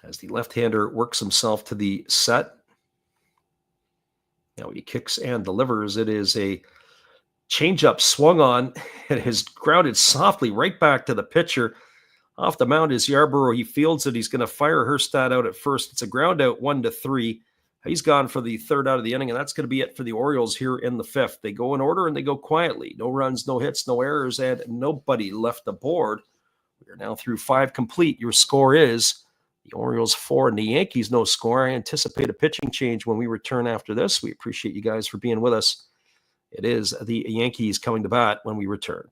As the left-hander works himself to the set. Now he kicks and delivers. It is a changeup swung on. It is grounded softly right back to the pitcher. Off the mound is Yarborough. He fields it. He's going to fire Herstadt out at first. It's a ground out 1-3. He's gone for the 3rd out of the inning, and that's going to be it for the Orioles here in the 5th. They go in order and they go quietly. No runs, no hits, no errors, and nobody left aboard. We are now through 5 complete. Your score is the Orioles 4 and the Yankees no score. I anticipate a pitching change when we return after this. We appreciate you guys for being with us. It is the Yankees coming to bat when we return.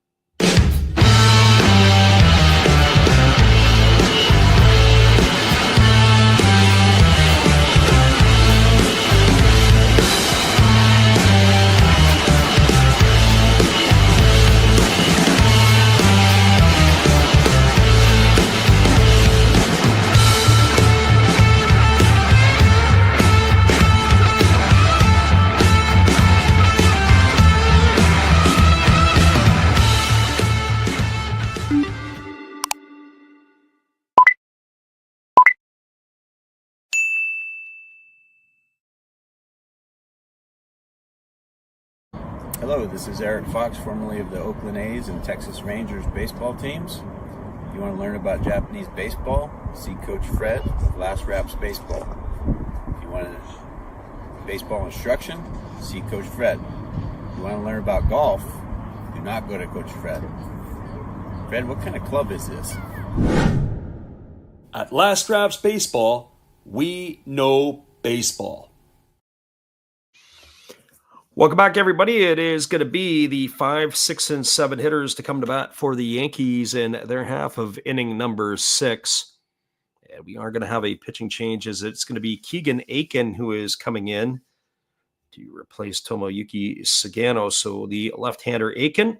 Hello, this is Eric Fox, formerly of the Oakland A's and Texas Rangers baseball teams. If you want to learn about Japanese baseball, see Coach Fred of Last Raps Baseball. If you want baseball instruction, see Coach Fred. If you want to learn about golf, do not go to Coach Fred. Fred, what kind of club is this? At Last Raps Baseball, we know baseball. Welcome back, everybody. It is going to be the 5, 6, and 7 hitters to come to bat for the Yankees in their half of inning number 6. And we are going to have a pitching change as it's going to be Keegan Aiken who is coming in to replace Tomoyuki Sagano. So the left-hander Aiken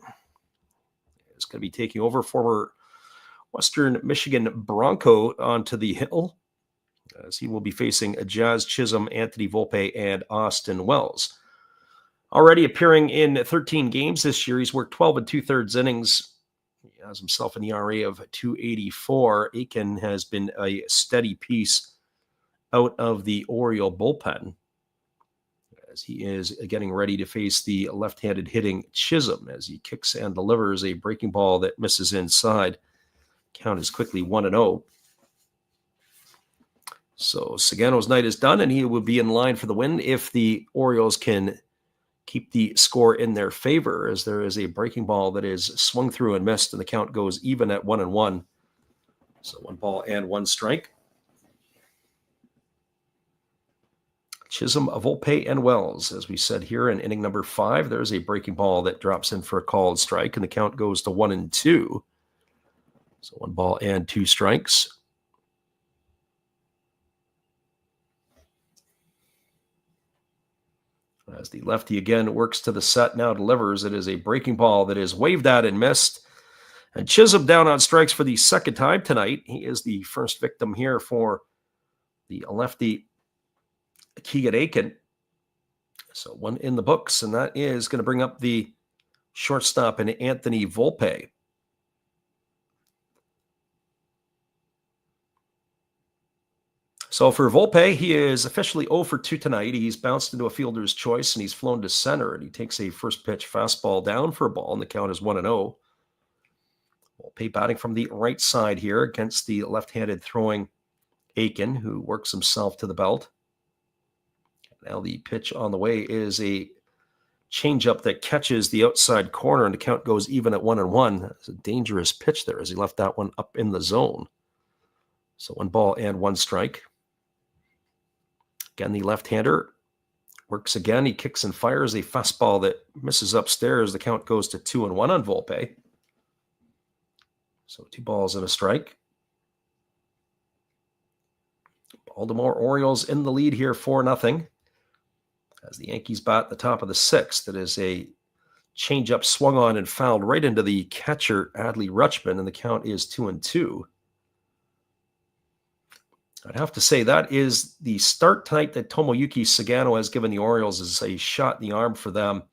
is going to be taking over, former Western Michigan Bronco, onto the hill, as he will be facing Jazz Chisholm, Anthony Volpe, and Austin Wells. Already appearing in 13 games this year, he's worked 12 2/3 innings. He has himself an ERA of 2.84. Aiken has been a steady piece out of the Oriole bullpen, as he is getting ready to face the left-handed hitting Chisholm as he kicks and delivers a breaking ball that misses inside. Count is quickly 1-0. So Sagano's night is done, and he will be in line for the win if the Orioles can keep the score in their favor, as there is a breaking ball that is swung through and missed, and the count goes even at 1-1. So 1 ball and 1 strike. Chisholm, Volpe, and Wells. As we said here in inning number 5, there's a breaking ball that drops in for a called strike, and the count goes to 1-2. So 1 ball and 2 strikes. As the lefty again works to the set, now delivers. It is a breaking ball that is waved at and missed. And Chisholm down on strikes for the second time tonight. He is the first victim here for the lefty Keegan Aiken. So 1 in the books, and that is going to bring up the shortstop in Anthony Volpe. So for Volpe, he is officially 0 for 2 tonight. He's bounced into a fielder's choice, and he's flown to center, and he takes a first pitch fastball down for a ball, and the count is 1-0. Volpe batting from the right side here against the left-handed throwing Aiken, who works himself to the belt. Now the pitch on the way is a changeup that catches the outside corner, and the count goes even at 1-1. It's a dangerous pitch there as he left that one up in the zone. So 1 ball and 1 strike. Again, the left-hander works again. He kicks and fires a fastball that misses upstairs. The count goes to 2-1 on Volpe. So 2 balls and a strike. Baltimore Orioles in the lead here 4-0. As the Yankees bat the top of the 6th, it is a changeup swung on and fouled right into the catcher, Adley Rutschman, and the count is 2-2. I'd have to say that is the start tonight that Tomoyuki Sagano has given the Orioles as a shot in the arm for them,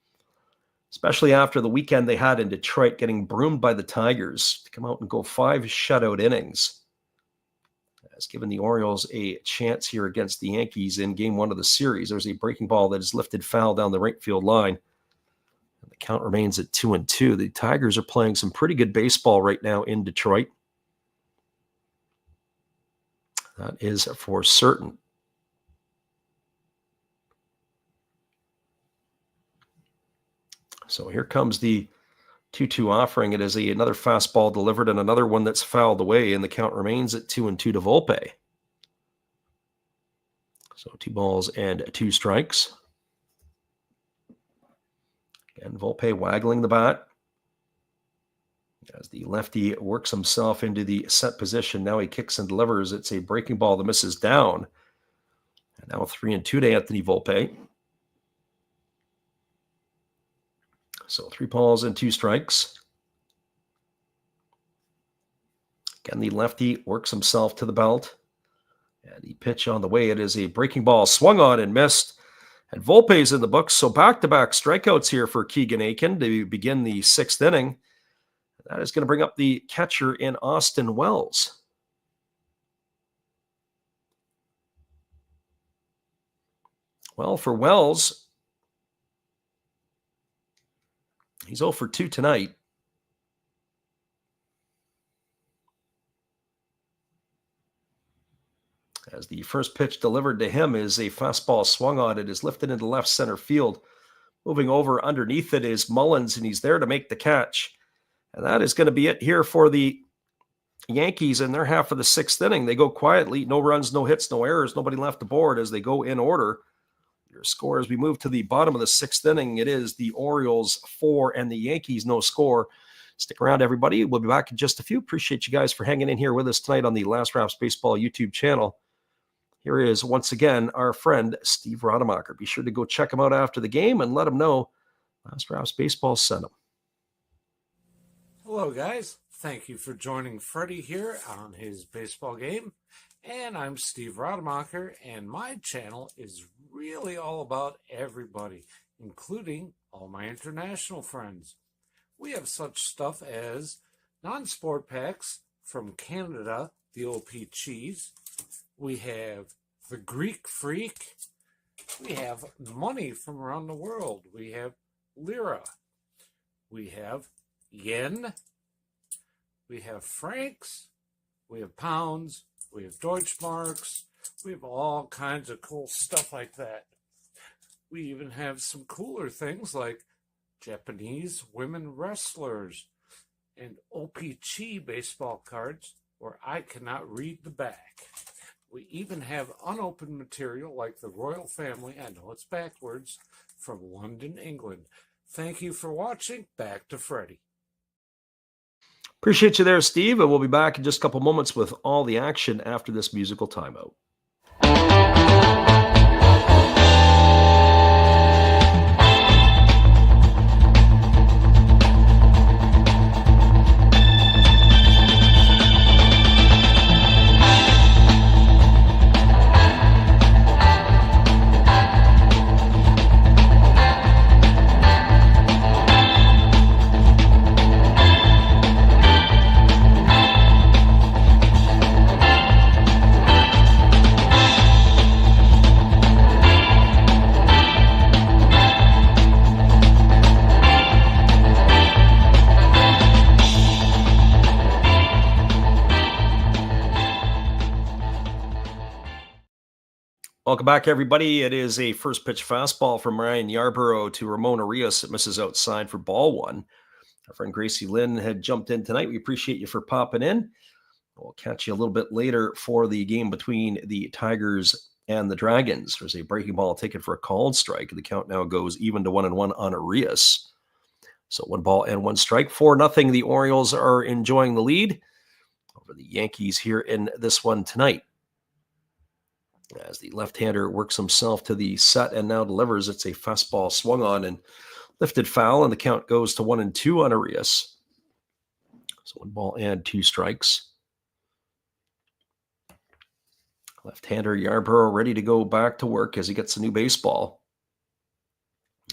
especially after the weekend they had in Detroit, getting broomed by the Tigers to come out and go 5 shutout innings. Has given the Orioles a chance here against the Yankees in Game 1 of the series. There's a breaking ball that is lifted foul down the right field line. And the count remains at 2-2. The Tigers are playing some pretty good baseball right now in Detroit. That is for certain. So here comes the 2-2 offering. It is another fastball delivered and another one that's fouled away, and the count remains at 2-2 to Volpe. So 2 balls and 2 strikes. Again, Volpe waggling the bat as the lefty works himself into the set position. Now he kicks and delivers. It's a breaking ball that misses down. And now 3-2 to Anthony Volpe. So 3 balls and 2 strikes. Again, the lefty works himself to the belt. And the pitch on the way, it is a breaking ball swung on and missed. And Volpe's in the books. So back-to-back strikeouts here for Keegan Aiken to begin the 6th inning. That is going to bring up the catcher in Austin Wells. Well, for Wells, he's 0 for 2 tonight. As the first pitch delivered to him is a fastball swung on. It is lifted into left center field. Moving over underneath it is Mullins, and he's there to make the catch. And that is going to be it here for the Yankees in their half of the 6th inning. They go quietly, no runs, no hits, no errors, nobody left aboard as they go in order. Your score as we move to the bottom of the 6th inning, it is the Orioles 4 and the Yankees no score. Stick around, everybody. We'll be back in just a few. Appreciate you guys for hanging in here with us tonight on the Last Raps Baseball YouTube channel. Here is, once again, our friend Steve Rademacher. Be sure to go check him out after the game and let him know Last Raps Baseball sent him. Hello, guys. Thank you for joining Freddie here on his baseball game. And I'm Steve Rademacher, and my channel is really all about everybody, including all my international friends. We have such stuff as non-sport packs from Canada, the OP Cheese. We have the Greek Freak. We have money from around the world. We have lira. We have yen. We have francs. We have pounds. We have Deutschmarks. We have all kinds of cool stuff like that. We even have some cooler things like Japanese women wrestlers and OPC baseball cards where I cannot read the back. We even have unopened material like the royal family, I know it's backwards, from London, England. Thank you for watching. Back to Freddie. Appreciate you there, Steve. And we'll be back in just a couple moments with all the action after this musical timeout. Welcome back, everybody. It is a first pitch fastball from Ryan Yarborough to Ramon Arias. It misses outside for ball one. Our friend Gracie Lynn had jumped in tonight. We appreciate you for popping in. We'll catch you a little bit later for the game between the Tigers and the Dragons. There's a breaking ball taken for a called strike. The count now goes even to 1-1 on Arias. So 1-1 strike. 4-0. The Orioles are enjoying the lead over the Yankees here in this one tonight. As the left-hander works himself to the set and now delivers, it's a fastball swung on and lifted foul, and the count goes to 1-2 on Arias. So 1-2 strikes. Left-hander Yarborough ready to go back to work as he gets a new baseball.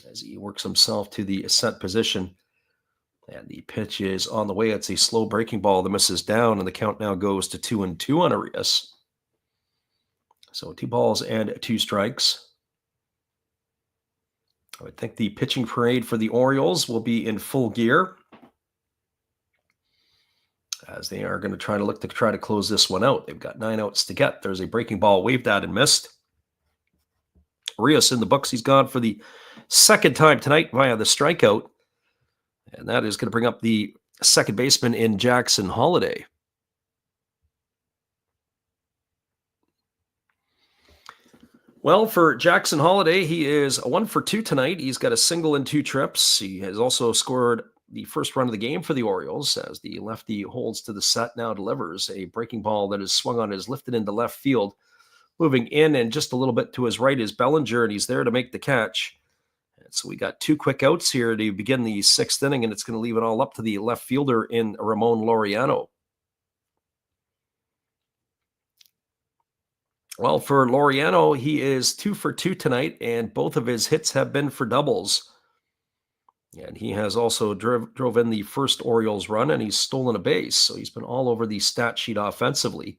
As he works himself to the set position. And the pitch is on the way. It's a slow breaking ball that misses down, and the count now goes to 2-2 on Arias. So 2-2 strikes. I would think the pitching parade for the Orioles will be in full gear as they are going to try to close this one out. They've got 9 outs to get. There's a breaking ball waved at and missed. Arias in the books. He's gone for the second time tonight via the strikeout. And that is going to bring up the second baseman in Jackson Holliday. Well, for Jackson Holliday, he is 1 for 2 tonight. He's got a single and 2 trips. He has also scored the first run of the game for the Orioles as the lefty holds to the set, now delivers a breaking ball that is swung on, is lifted into left field. Moving in and just a little bit to his right is Bellinger, and he's there to make the catch. And so we got 2 quick outs here to begin the 6th inning, and it's going to leave it all up to the left fielder in Ramon Laureano. Well, for Laureano, he is 2 for 2 tonight, and both of his hits have been for doubles. And he has also drove in the first Orioles run, and he's stolen a base. So he's been all over the stat sheet offensively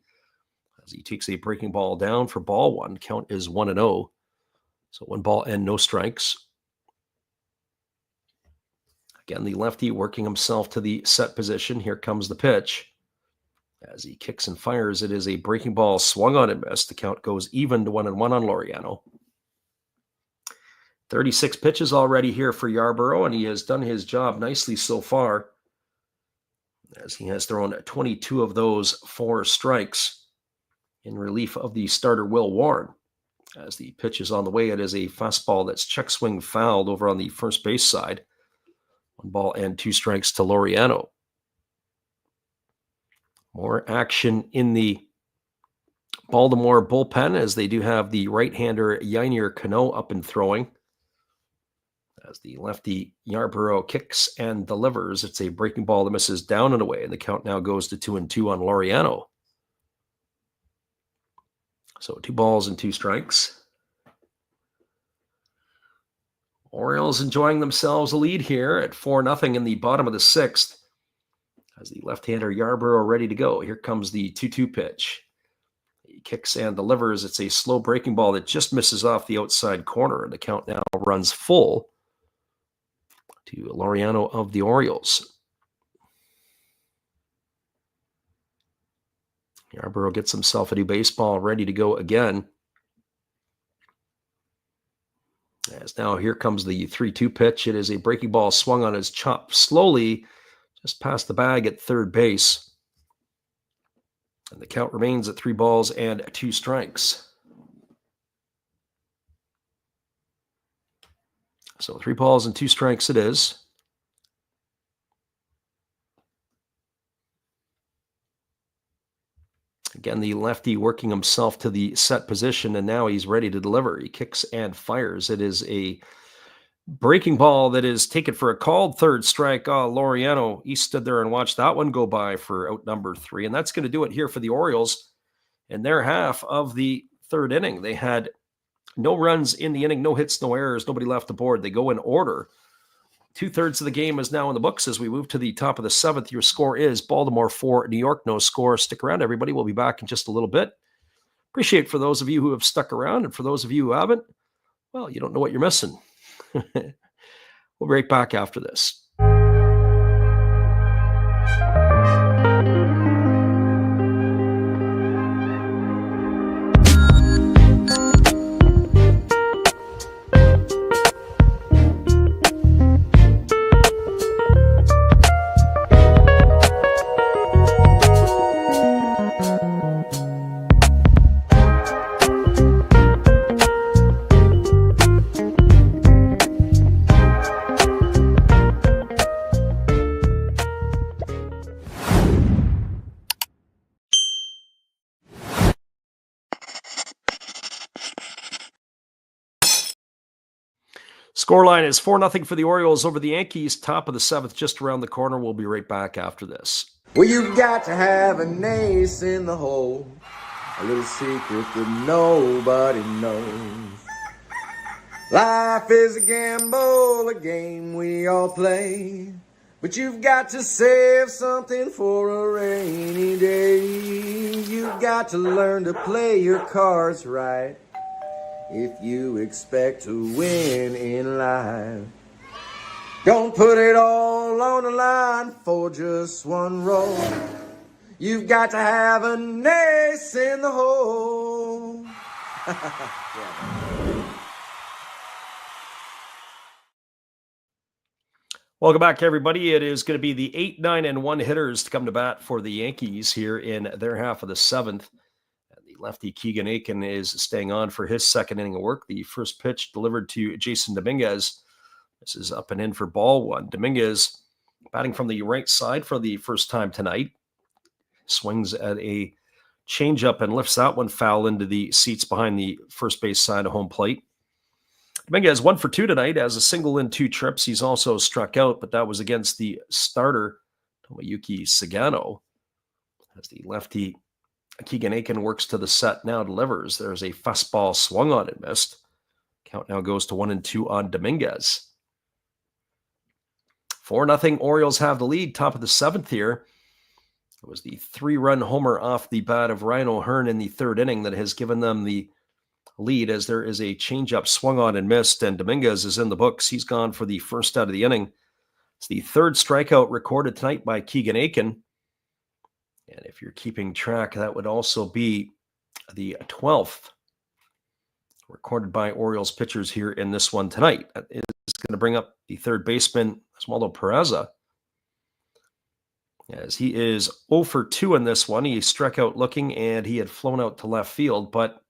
as he takes a breaking ball down for ball one. Count is 1-0. So 1 no strikes. Again, the lefty working himself to the set position. Here comes the pitch. As he kicks and fires, it is a breaking ball swung on and missed. The count goes even to 1-1 on Laureano. 36 pitches already here for Yarborough, and he has done his job nicely so far, as he has thrown 22 of those for strikes in relief of the starter Will Warren. As the pitch is on the way, it is a fastball that's check swing fouled over on the first base side. 1-2 strikes to Laureano. More action in the Baltimore bullpen as they do have the right-hander Yainer Cano up and throwing. As the lefty Yarborough kicks and delivers, it's a breaking ball that misses down and away, and the count now goes to 2-2 on Laureano. So 2 strikes. Orioles enjoying themselves a lead here at 4-0 in the bottom of the 6th. As the left-hander Yarborough ready to go. Here comes the 2-2 pitch. He kicks and delivers. It's a slow breaking ball that just misses off the outside corner, and the count now runs full to Laureano of the Orioles. Yarborough gets himself a new baseball ready to go again. As now here comes the 3-2 pitch. It is a breaking ball swung on his chop slowly, just past the bag at third base. And the count remains at 3-2 strikes. So 3-2 strikes it is. Again, the lefty working himself to the set position, and now he's ready to deliver. He kicks and fires. It is a breaking ball that is taken for a called third strike. Laureano, he stood there and watched that one go by for out number 3. And that's going to do it here for the Orioles in their half of the third inning. They had no runs in the inning, no hits, no errors, nobody left the board. They go in order. 2/3 of the game is now in the books as we move to the top of the 7th. Your score is Baltimore 4, New York no score. Stick around, everybody. We'll be back in just a little bit. Appreciate for those of you who have stuck around, and for those of you who haven't, well, you don't know what you're missing. We'll be right back after this. Scoreline is 4-0 for the Orioles over the Yankees. Top of the 7th, just around the corner. We'll be right back after this. Well, you've got to have an ace in the hole, a little secret that nobody knows. Life is a gamble, a game we all play, but you've got to save something for a rainy day. You've got to learn to play your cards right if you expect to win in life. Don't put it all on the line for just one roll. You've got to have an ace in the hole. Welcome back, everybody. It is going to be the 8, 9, and 1 hitters to come to bat for the Yankees here in their half of the 7th. Lefty Keegan Aiken is staying on for his second inning of work. The first pitch delivered to Jason Dominguez. This is up and in for ball 1. Dominguez batting from the right side for the first time tonight. Swings at a changeup and lifts that one foul into the seats behind the first base side of home plate. Dominguez 1 for 2 tonight, has a single in 2 trips. He's also struck out, but that was against the starter, Tomoyuki Sagano. As the lefty Keegan Aiken works to the set, now delivers. There's a fastball swung on and missed. Count now goes to 1-2 on Dominguez. 4-0 Orioles have the lead, top of the 7th here. It was the 3-run homer off the bat of Ryan O'Hearn in the 3rd inning that has given them the lead, as there is a changeup swung on and missed, and Dominguez is in the books. He's gone for the first out of the inning. It's the 3rd strikeout recorded tonight by Keegan Aiken. And if you're keeping track, that would also be the 12th recorded by Orioles pitchers here in this one tonight. That is going to bring up the 3rd baseman, Oswaldo Peraza, as he is 0 for 2 in this one. He struck out looking, and he had flown out to left field. But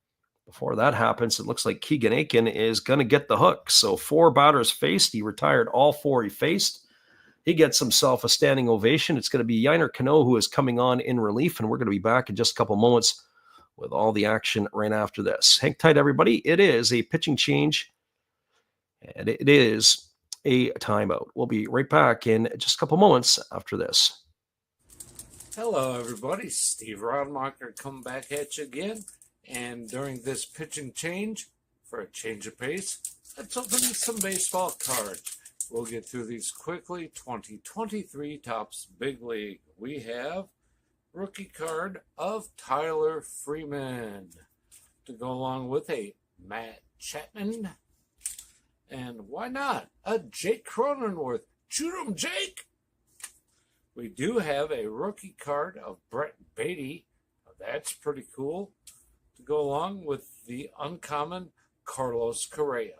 before that happens, it looks like Keegan Aiken is going to get the hook. So 4 batters faced. He retired all 4 he faced. He gets himself a standing ovation. It's going to be Yainer Cano who is coming on in relief, and we're going to be back in just a couple moments with all the action right after this. Hang tight, everybody. It is a pitching change, and it is a timeout. We'll be right back in just a couple moments after this. Hello, everybody. Steve Rodmacher coming back at you again. And during this pitching change, for a change of pace, let's open some baseball cards. We'll get through these quickly. 2023 Topps Big League. We have rookie card of Tyler Freeman to go along with a Matt Chapman. And why not a Jake Cronenworth? Shoot 'em, Jake! We do have a rookie card of Brett Beatty. That's pretty cool to go along with the uncommon Carlos Correa.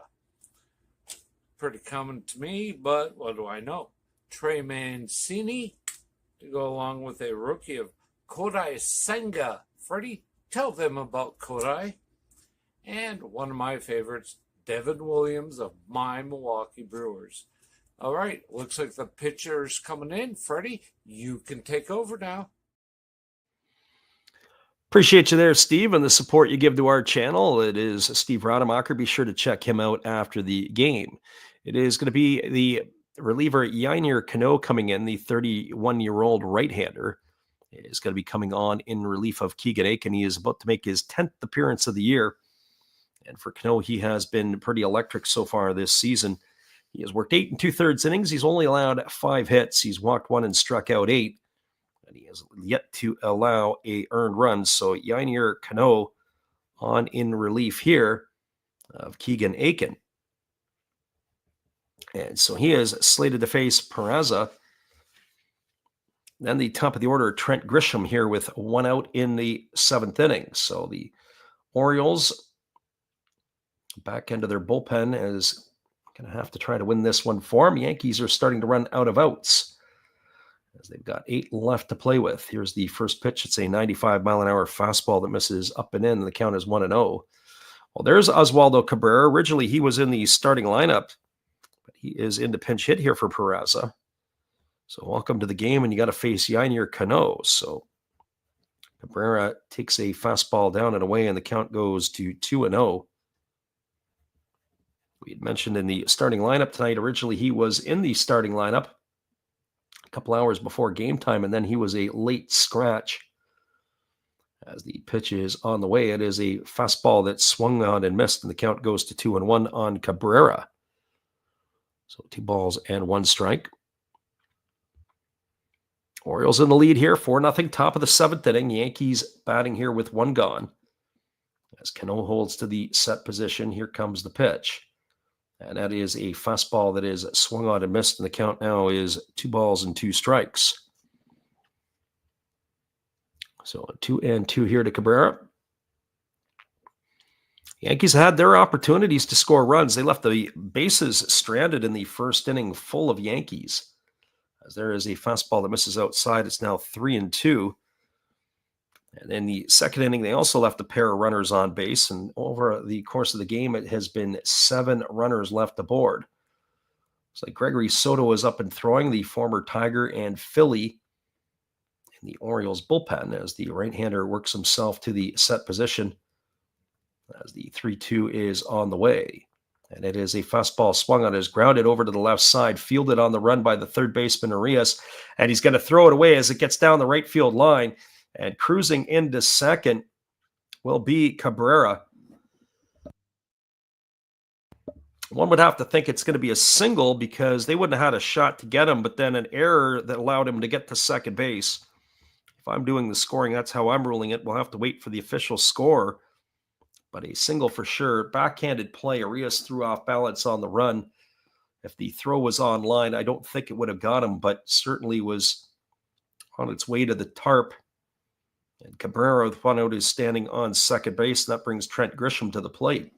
pretty common to me, but what do I know? Trey Mancini to go along with a rookie of Kodai Senga. Freddie, tell them about Kodai. And one of my favorites, Devin Williams of my Milwaukee Brewers. All right, looks like the pitcher's coming in. Freddie, you can take over now. Appreciate you there, Steve, and the support you give to our channel. It is Steve Rademacher. Be sure to check him out after the game. It is going to be the reliever Yainer Cano coming in, the 31-year-old right-hander. Is going to be coming on in relief of Keegan Aiken. He is about to make his 10th appearance of the year. And for Cano, he has been pretty electric so far this season. He has worked 8 2/3 innings. He's only allowed 5 hits. He's walked 1 and struck out 8. And he has yet to allow a earned run. So Yainer Cano on in relief here of Keegan Aiken. And so he is slated to face Peraza. Then the top of the order, Trent Grisham here with 1 out in the 7th inning. So the Orioles back into their bullpen is going to have to try to win this one for them. Yankees are starting to run out of outs as they've got 8 left to play with. Here's the first pitch. It's a 95-mile-an-hour fastball that misses up and in. The count is 1-0. Well, there's Oswaldo Cabrera. Originally, he was in the starting lineup, but he is in the pinch hit here for Peraza. So welcome to the game, and you got to face Yainer Cano. So Cabrera takes a fastball down and away, and the count goes to 2-0. We had mentioned in the starting lineup tonight, originally he was in the starting lineup a couple hours before game time, and then he was a late scratch. As the pitch is on the way, it is a fastball that swung on and missed, and the count goes to 2-1 on Cabrera. So 2 balls and 1 strike. Orioles in the lead here, 4-0, top of the 7th inning. Yankees batting here with 1 gone. As Cano holds to the set position, here comes the pitch. And that is a fastball that is swung on and missed, and the count now is 2 balls and 2 strikes. So 2-2 here to Cabrera. Yankees had their opportunities to score runs. They left the bases stranded in the first inning full of Yankees. As there is a fastball that misses outside, it's now 3-2. And in the second inning, they also left a pair of runners on base. And over the course of the game, it has been 7 runners left aboard. It's like Gregory Soto is up and throwing, the former Tiger and Philly in the Orioles bullpen, as the right-hander works himself to the set position as the 3-2 is on the way. And it is a fastball swung on, is grounded over to the left side, fielded on the run by the third baseman Arias, and he's going to throw it away as it gets down the right field line. And cruising into second will be Cabrera. One would have to think it's going to be a single because they wouldn't have had a shot to get him, but then an error that allowed him to get to second base. If I'm doing the scoring, that's how I'm ruling it. We'll have to wait for the official score. But a single for sure. Backhanded play. Arias threw off balance on the run. If the throw was on line, I don't think it would have got him, but certainly was on its way to the tarp. And Cabrera, with 1 out, is standing on second base. That brings Trent Grisham to the plate.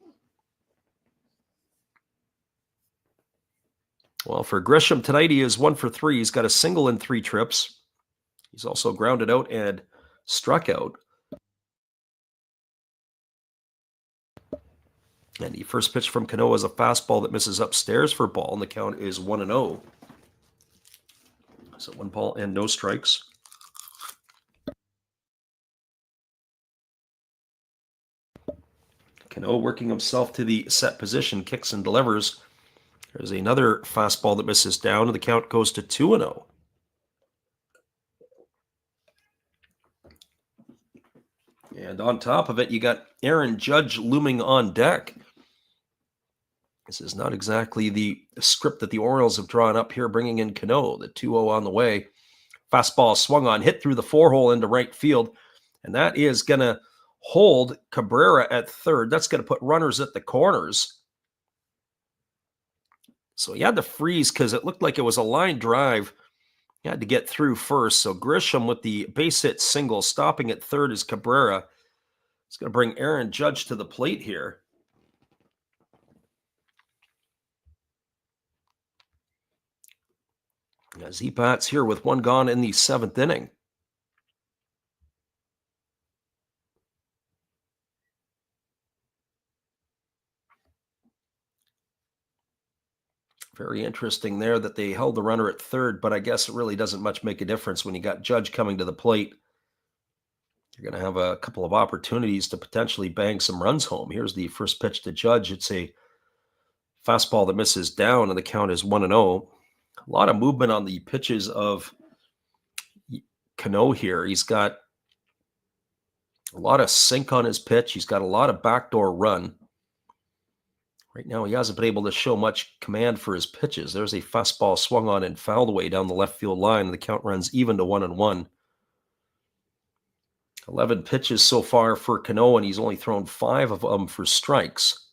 Well, for Grisham tonight, he is 1 for 3. He's got a single in 3 trips. He's also grounded out and struck out. And the first pitch from Cano is a fastball that misses upstairs for a ball, and the count is 1-0. So 1 ball and no strikes. Cano working himself to the set position, kicks and delivers. There's another fastball that misses down, and the count goes to 2-0. And on top of it, you got Aaron Judge looming on deck. This is not exactly the script that the Orioles have drawn up here, bringing in Cano. The 2-0 on the way. Fastball swung on, hit through the 4-hole into right field. And that is going to hold Cabrera at third. That's going to put runners at the corners. So he had to freeze because it looked like it was a line drive. He had to get through first. So Grisham with the base hit single, stopping at third is Cabrera. It's going to bring Aaron Judge to the plate here. as he bats here with one gone in the 7th inning. Very interesting there that they held the runner at third, but I guess it really doesn't much make a difference when you got Judge coming to the plate. You're going to have a couple of opportunities to potentially bang some runs home. Here's the first pitch to Judge. It's a fastball that misses down, and the count is 1-0. A lot of movement on the pitches of Cano here. He's got a lot of sink on his pitch. He's got a lot of backdoor run. Right now, he hasn't been able to show much command for his pitches. There's a fastball swung on and fouled away down the left field line, and the count runs even to 1-1. 11 pitches so far for Cano, and he's only thrown 5 of them for strikes.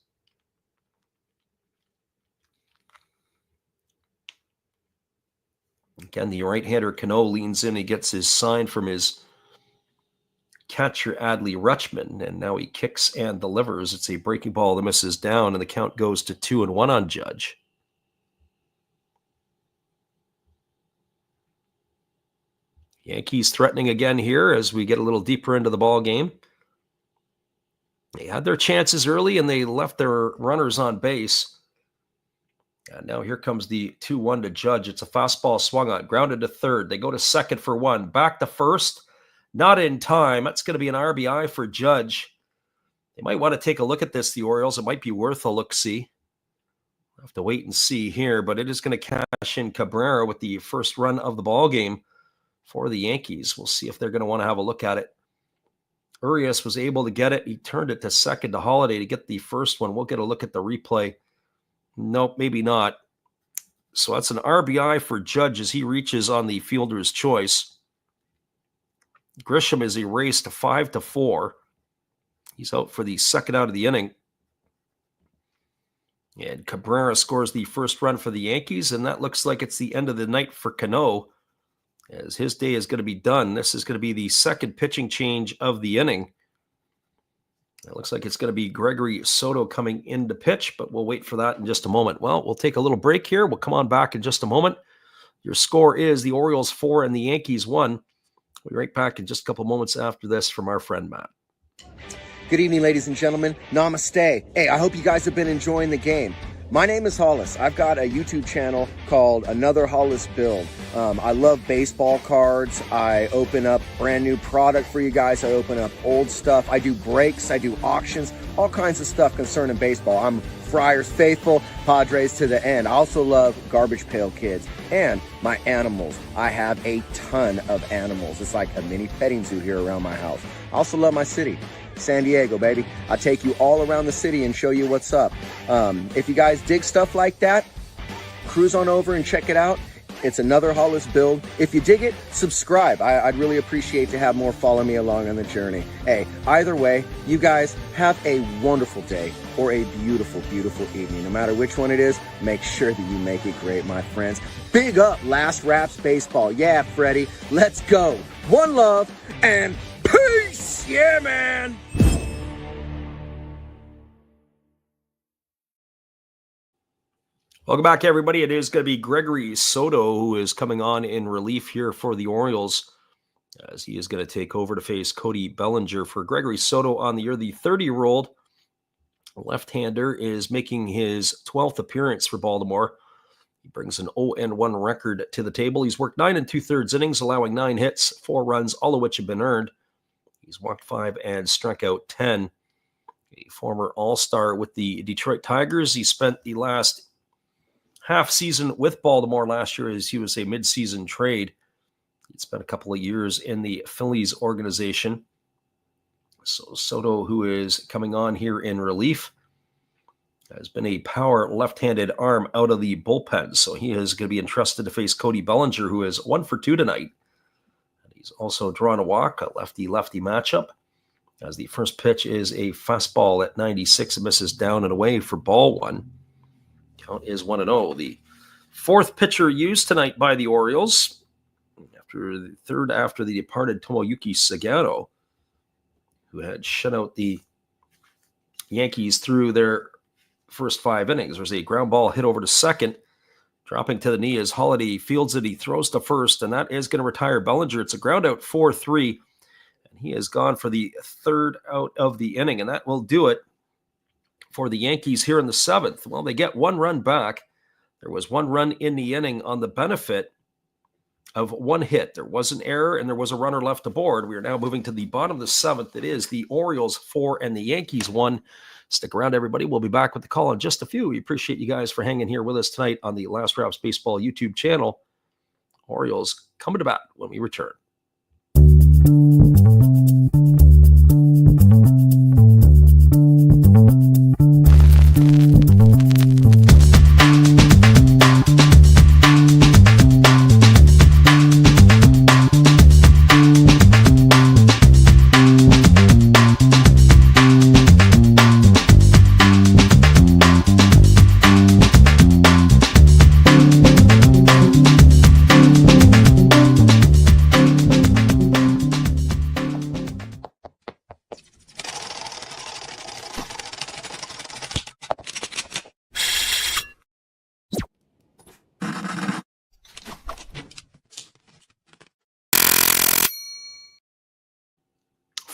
Again, the right-hander Cano leans in. He gets his sign from his catcher Adley Rutschman, and now he kicks and delivers. It's a breaking ball that misses down, and the count goes to 2-1 on Judge. Yankees threatening again here as we get a little deeper into the ball game. They had their chances early, and they left their runners on base. And now here comes the 2-1 to Judge. It's a fastball swung on, grounded to third. They go to second for one, back to first. Not in time. That's going to be an RBI for Judge. They might want to take a look at this, the Orioles. It might be worth a look-see. We'll have to wait and see here, but it is going to cash in Cabrera with the first run of the ball game for the Yankees. We'll see if they're going to want to have a look at it. Urias was able to get it. He turned it to second to Holiday to get the first one. We'll get a look at the replay. Nope, maybe not. So that's an RBI for Judge as he reaches on the fielder's choice. Grisham is erased to 5-4. He's out for the second out of the inning. And Cabrera scores the first run for the Yankees, and that looks like it's the end of the night for Cano, as his day is going to be done. This is going to be the second pitching change of the inning. It looks like it's going to be Gregory Soto coming in to pitch, but we'll wait for that in just a moment. Well, we'll take a little break here. We'll come on back in just a moment. Your score is the Orioles 4 and the Yankees 1. We'll be right back in just a couple moments after this from our friend Matt. Good evening, ladies and gentlemen. Namaste. Hey, I hope you guys have been enjoying the game. My name is Hollis. I've got a YouTube channel called Another Hollis Build. I love baseball cards. I open up brand new product for you guys. I open up old stuff. I do breaks. I do auctions. All kinds of stuff concerning baseball. I'm Friars faithful, Padres to the end. I also love Garbage Pail Kids and my animals. I have a ton of animals. It's like a mini petting zoo here around my house. I also love my city. San Diego, baby. I'll take you all around the city and show you what's up. If you guys dig stuff like that, cruise on over and check it out. It's Another Hollis Build. If you dig it, subscribe. I'd really appreciate to have more follow me along on the journey. Hey, either way, you guys have a wonderful day or a beautiful, beautiful evening. No matter which one it is, make sure that you make it great, my friends. Big up Last Raps Baseball. Yeah, Freddie, let's go. One love and peace. Yeah, man. Welcome back, everybody. It is going to be Gregory Soto who is coming on in relief here for the Orioles, as he is going to take over to face Cody Bellinger. For Gregory Soto on the year, the 30-year-old left-hander is making his 12th appearance for Baltimore. He brings an 0-1 record to the table. He's worked 9 2/3 innings, allowing 9 hits, 4 runs, all of which have been earned. He's walked 5 and struck out 10. A former All-Star with the Detroit Tigers. He spent the last half season with Baltimore last year as he was a mid-season trade. He'd spent a couple of years in the Phillies organization. So Soto, who is coming on here in relief, has been a power left-handed arm out of the bullpen. So he is going to be entrusted to face Cody Bellinger, who is 1 for 2 tonight. And he's also drawn a walk, a lefty-lefty matchup, as the first pitch is a fastball at 96. It misses down and away for ball 1. Count is 1-0. The fourth pitcher used tonight by the Orioles, after the departed Tomoyuki Sagano, who had shut out the Yankees through their first 5 innings. There was a ground ball hit over to second Dropping to the knee as Holiday fields it. He throws to first, and that is going to retire Bellinger. It's a ground out 4-3, and he has gone for the third out of the inning, and that will do it for the Yankees here in the seventh. Well, they get one run back. There was one run in the inning on the benefit of one hit. There was an error, and there was a runner left aboard. We are now moving to the bottom of the seventh. It is the Orioles 4 and the Yankees 1. Stick around, everybody. We'll be back with the call in just a few. We appreciate you guys for hanging here with us tonight on the Last Raps Baseball YouTube channel. Orioles coming to bat when we return.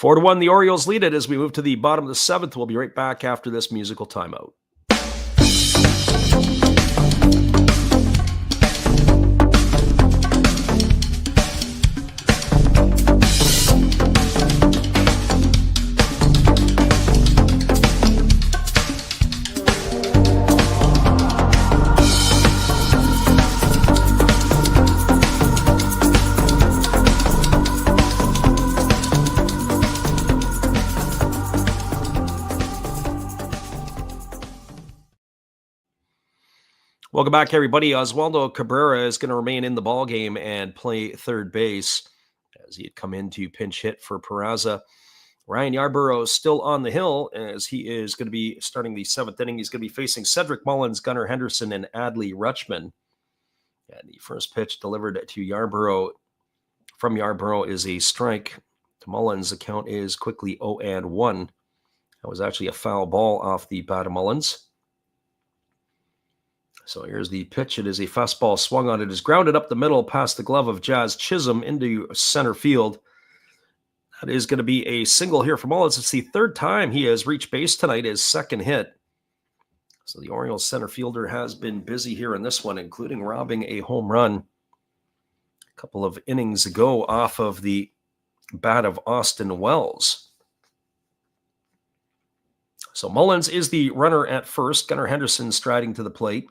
Four to one, the Orioles lead it as we move to the bottom of the seventh. We'll be right back after this musical timeout. Welcome back, everybody. Oswaldo Cabrera is going to remain in the ballgame and play third base as he had come in to pinch hit for Peraza. Ryan Yarborough is still on the hill as he is going to be starting the seventh inning. He's going to be facing Cedric Mullins, Gunnar Henderson, and Adley Rutschman. And the first pitch delivered to Yarborough from Yarborough is a strike. To Mullins, the count is quickly 0-1. That was actually a foul ball off the bat of Mullins. So here's the pitch. It is a fastball swung on. It is grounded up the middle past the glove of Jazz Chisholm into center field. That is going to be a single here for Mullins. It's the third time he has reached base tonight, his second hit. So the Orioles center fielder has been busy here in this one, including robbing a home run a couple of innings ago off of the bat of Austin Wells. So Mullins is the runner at first. Gunnar Henderson striding to the plate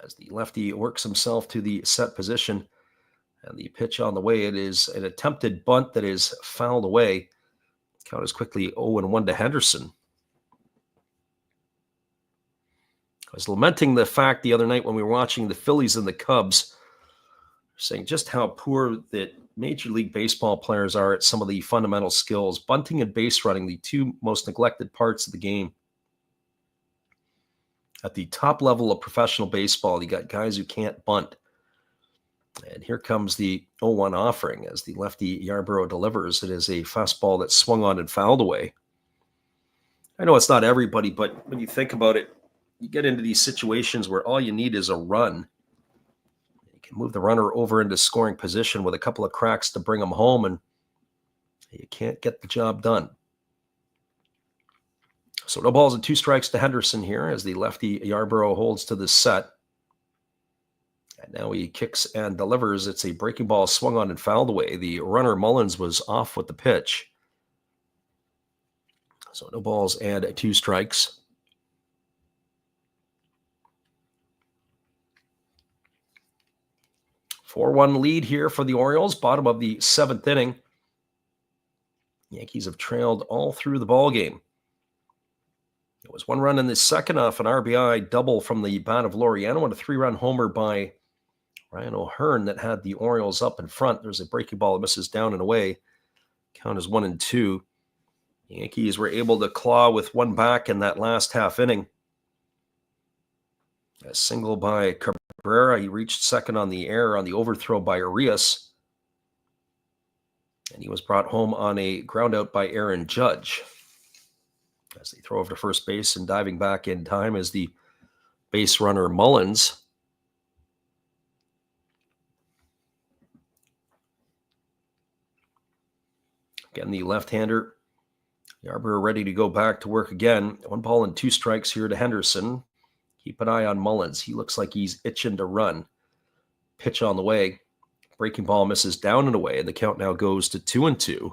as the lefty works himself to the set position. And the pitch on the way, it is an attempted bunt that is fouled away. Count is quickly 0-1 to Henderson. I was lamenting the fact the other night when we were watching the Phillies and the Cubs, saying just how poor that Major League Baseball players are at some of the fundamental skills. Bunting and base running, the two most neglected parts of the game. At the top level of professional baseball, you got guys who can't bunt. And here comes the 0-1 offering as the lefty Yarborough delivers. It is a fastball that swung on and fouled away. I know it's not everybody, but when you think about it, you get into these situations where all you need is a run. You can move the runner over into scoring position with a couple of cracks to bring them home, and you can't get the job done. So no balls and two strikes to Henderson here as the lefty Yarborough holds to the set. And now he kicks and delivers. It's a breaking ball swung on and fouled away. The runner Mullins was off with the pitch. So no balls and two strikes. Four 4-1 lead here for the Orioles, bottom of the seventh inning. Yankees have trailed all through the ballgame. It was one run in the second off an RBI double from the bat of Laureano and a three-run homer by Ryan O'Hearn that had the Orioles up in front. There's a breaking ball that misses down and away. Count is 1-2. The Yankees were able to claw with one back in that last half inning. A single by Cabrera. He reached second on the air on the overthrow by Arias. And he was brought home on a ground out by Aaron Judge. As they throw over to first base and diving back in time is the base runner Mullins. Again, the left-hander. Yarbrough ready to go back to work again. 1 ball and 2 strikes here to Henderson. Keep an eye on Mullins. He looks like he's itching to run. Pitch on the way. Breaking ball misses down and away, and the count now goes to 2-2.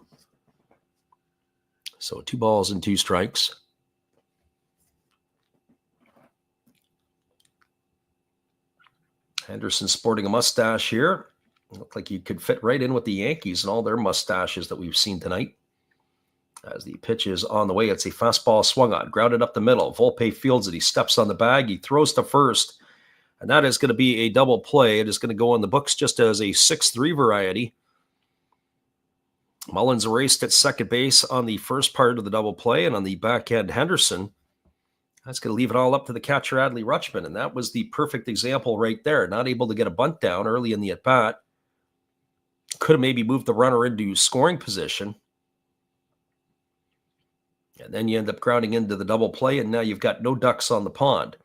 So 2 balls and 2 strikes. Henderson sporting a mustache here. Looked like he could fit right in with the Yankees and all their mustaches that we've seen tonight. As the pitch is on the way, it's a fastball swung on, grounded up the middle. Volpe fields it. He steps on the bag. He throws to first, and that is going to be a double play. It is going to go in the books just as a 6-3 variety. Mullins raced at second base on the first part of the double play, and on the back end, Henderson. That's going to leave it all up to the catcher, Adley Rutschman, and that was the perfect example right there. Not able to get a bunt down early in the at-bat. Could have maybe moved the runner into scoring position. And then you end up grounding into the double play, and now you've got no ducks on the pond.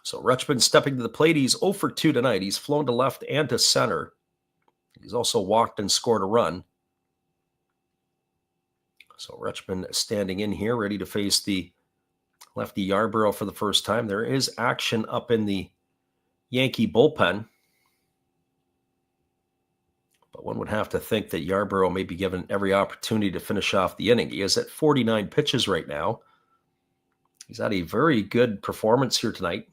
So Rutschman stepping to the plate. He's 0 for 2 tonight. He's flown to left and to center. He's also walked and scored a run. So Rutschman standing in here, ready to face the lefty Yarbrough for the first time. There is action up in the Yankee bullpen. But one would have to think that Yarbrough may be given every opportunity to finish off the inning. He is at 49 pitches right now. He's had a very good performance here tonight,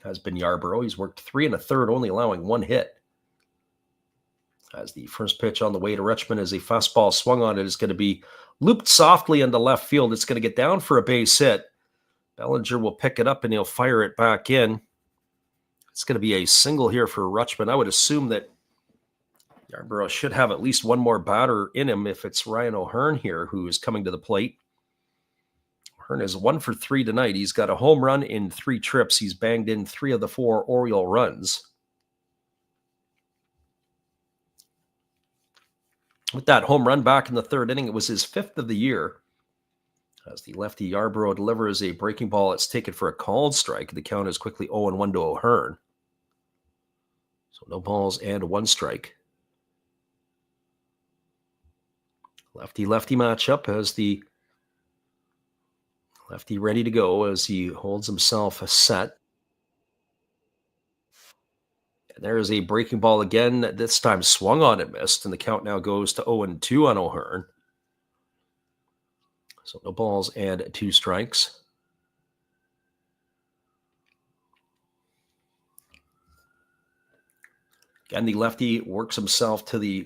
has been Yarbrough. He's worked 3 1/3, only allowing 1 hit. As the first pitch on the way to Rutschman is a fastball swung on. It is going to be looped softly into left field. It's going to get down for a base hit. Bellinger will pick it up and he'll fire it back in. It's going to be a single here for Rutschman. I would assume that Yarbrough should have at least one more batter in him if it's Ryan O'Hearn here who is coming to the plate. O'Hearn is 1 for 3 tonight. He's got a home run in 3 trips. He's banged in 3 of the 4 Oriole runs. With that home run back in the 3rd inning, it was his 5th of the year. As the lefty Yarbrough delivers a breaking ball, it's taken for a called strike. The count is quickly 0-1 to O'Hearn. So no balls and 1 strike. Lefty-lefty matchup as the lefty ready to go as he holds himself set. And there is a breaking ball again, this time swung on and missed, and the count now goes to 0-2 on O'Hearn. So no balls and 2 strikes. Again, the lefty works himself to the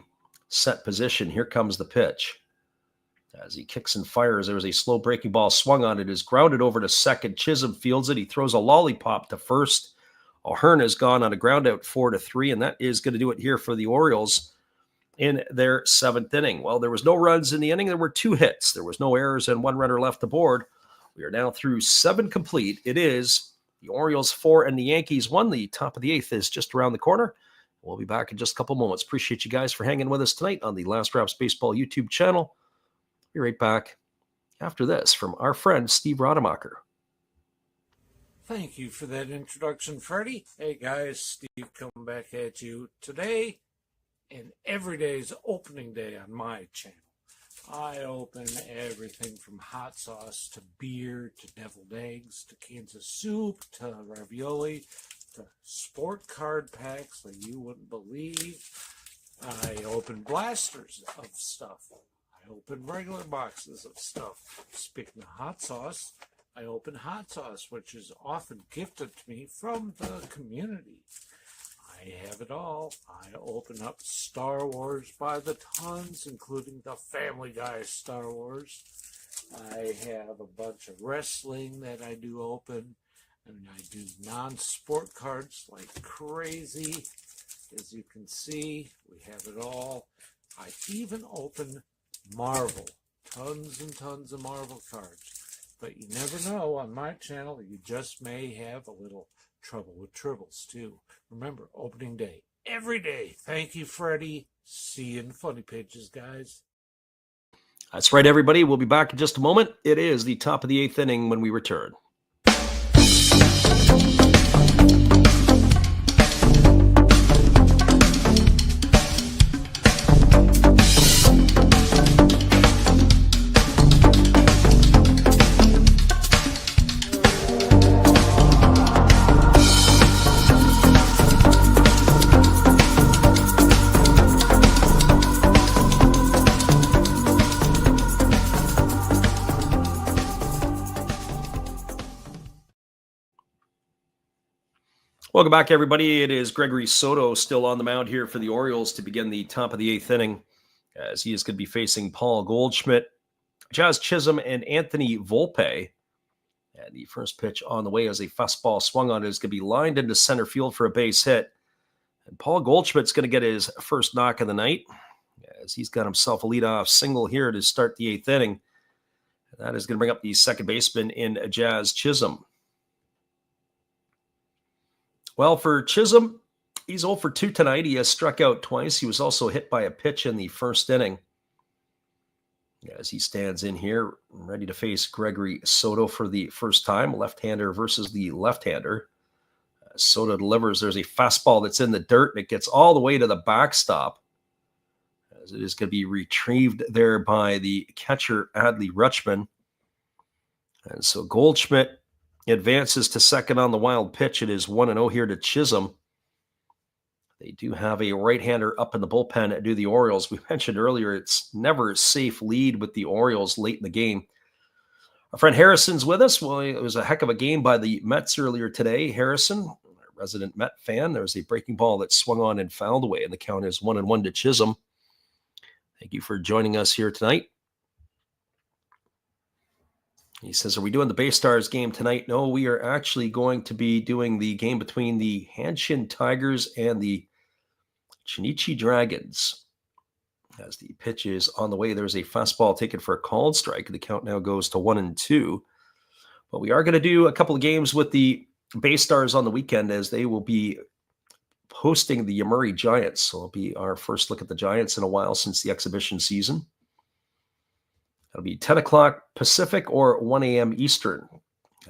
set position. Here comes the pitch. As he kicks and fires, there's a slow breaking ball swung on. It is grounded over to second. Chisholm fields it. He throws a lollipop to first. O'Hearn has gone on a ground out 4-3, and that is going to do it here for the Orioles in their 7th inning. Well, there was no runs in the inning. There were 2 hits. There was no errors and 1 runner left aboard. We are now through 7 complete. It is the Orioles 4 and the Yankees 1. The top of the 8th is just around the corner. We'll be back in just a couple moments. Appreciate you guys for hanging with us tonight on the Last Raps Baseball YouTube channel. Be right back after this from our friend Steve Rademacher. Thank you for that introduction, Freddie. Hey guys, Steve coming back at you today, and every day is opening day on my channel. I open everything from hot sauce to beer to deviled eggs to Kansas soup to ravioli to sport card packs like you wouldn't believe. I open blasters of stuff. I open regular boxes of stuff. Speaking of hot sauce, I open hot sauce, which is often gifted to me from the community. I have it all. I open up Star Wars by the tons, including the Family Guy Star Wars. I have a bunch of wrestling that I do open, and I do non-sport cards like crazy. As you can see, we have it all. I even open Marvel, tons and tons of Marvel cards. But you never know, on my channel, you just may have a little trouble with tribbles, too. Remember, opening day, every day. Thank you, Freddie. See you in Funny Pages, guys. That's right, everybody. We'll be back in just a moment. It is the top of the 8th inning when we return. Welcome back, everybody. It is Gregory Soto still on the mound here for the Orioles to begin the top of the 8th inning, as he is going to be facing Paul Goldschmidt, Jazz Chisholm, and Anthony Volpe. And the first pitch on the way as a fastball swung on is going to be lined into center field for a base hit. And Paul Goldschmidt's going to get his first knock of the night, as he's got himself a leadoff single here to start the 8th inning. And that is going to bring up the second baseman in Jazz Chisholm. Well, for Chisholm, he's 0 for 2 tonight. He has struck out twice. He was also hit by a pitch in the first inning. As he stands in here, ready to face Gregory Soto for the first time, left-hander versus the left-hander. Soto delivers. There's a fastball that's in the dirt, and it gets all the way to the backstop, as it is going to be retrieved there by the catcher, Adley Rutschman. And so Goldschmidt advances to second on the wild pitch. It is 1-0 here to Chisholm. They do have a right-hander up in the bullpen to do the Orioles. We mentioned earlier it's never a safe lead with the Orioles late in the game. Our friend Harrison's with us. Well, it was a heck of a game by the Mets earlier today. Harrison, a resident Met fan, there was a breaking ball that swung on and fouled away, and the count is 1-1 to Chisholm. Thank you for joining us here tonight. He says, are we doing the Bay Stars game tonight? No, we are actually going to be doing the game between the Hanshin Tigers and the Chinichi Dragons. As the pitch is on the way, there's a fastball taken for a called strike. The count now goes to 1-2. But we are going to do a couple of games with the Bay Stars on the weekend, as they will be hosting the Yamuri Giants. So it'll be our first look at the Giants in a while since the exhibition season. It'll be 10 o'clock Pacific or 1 a.m. Eastern.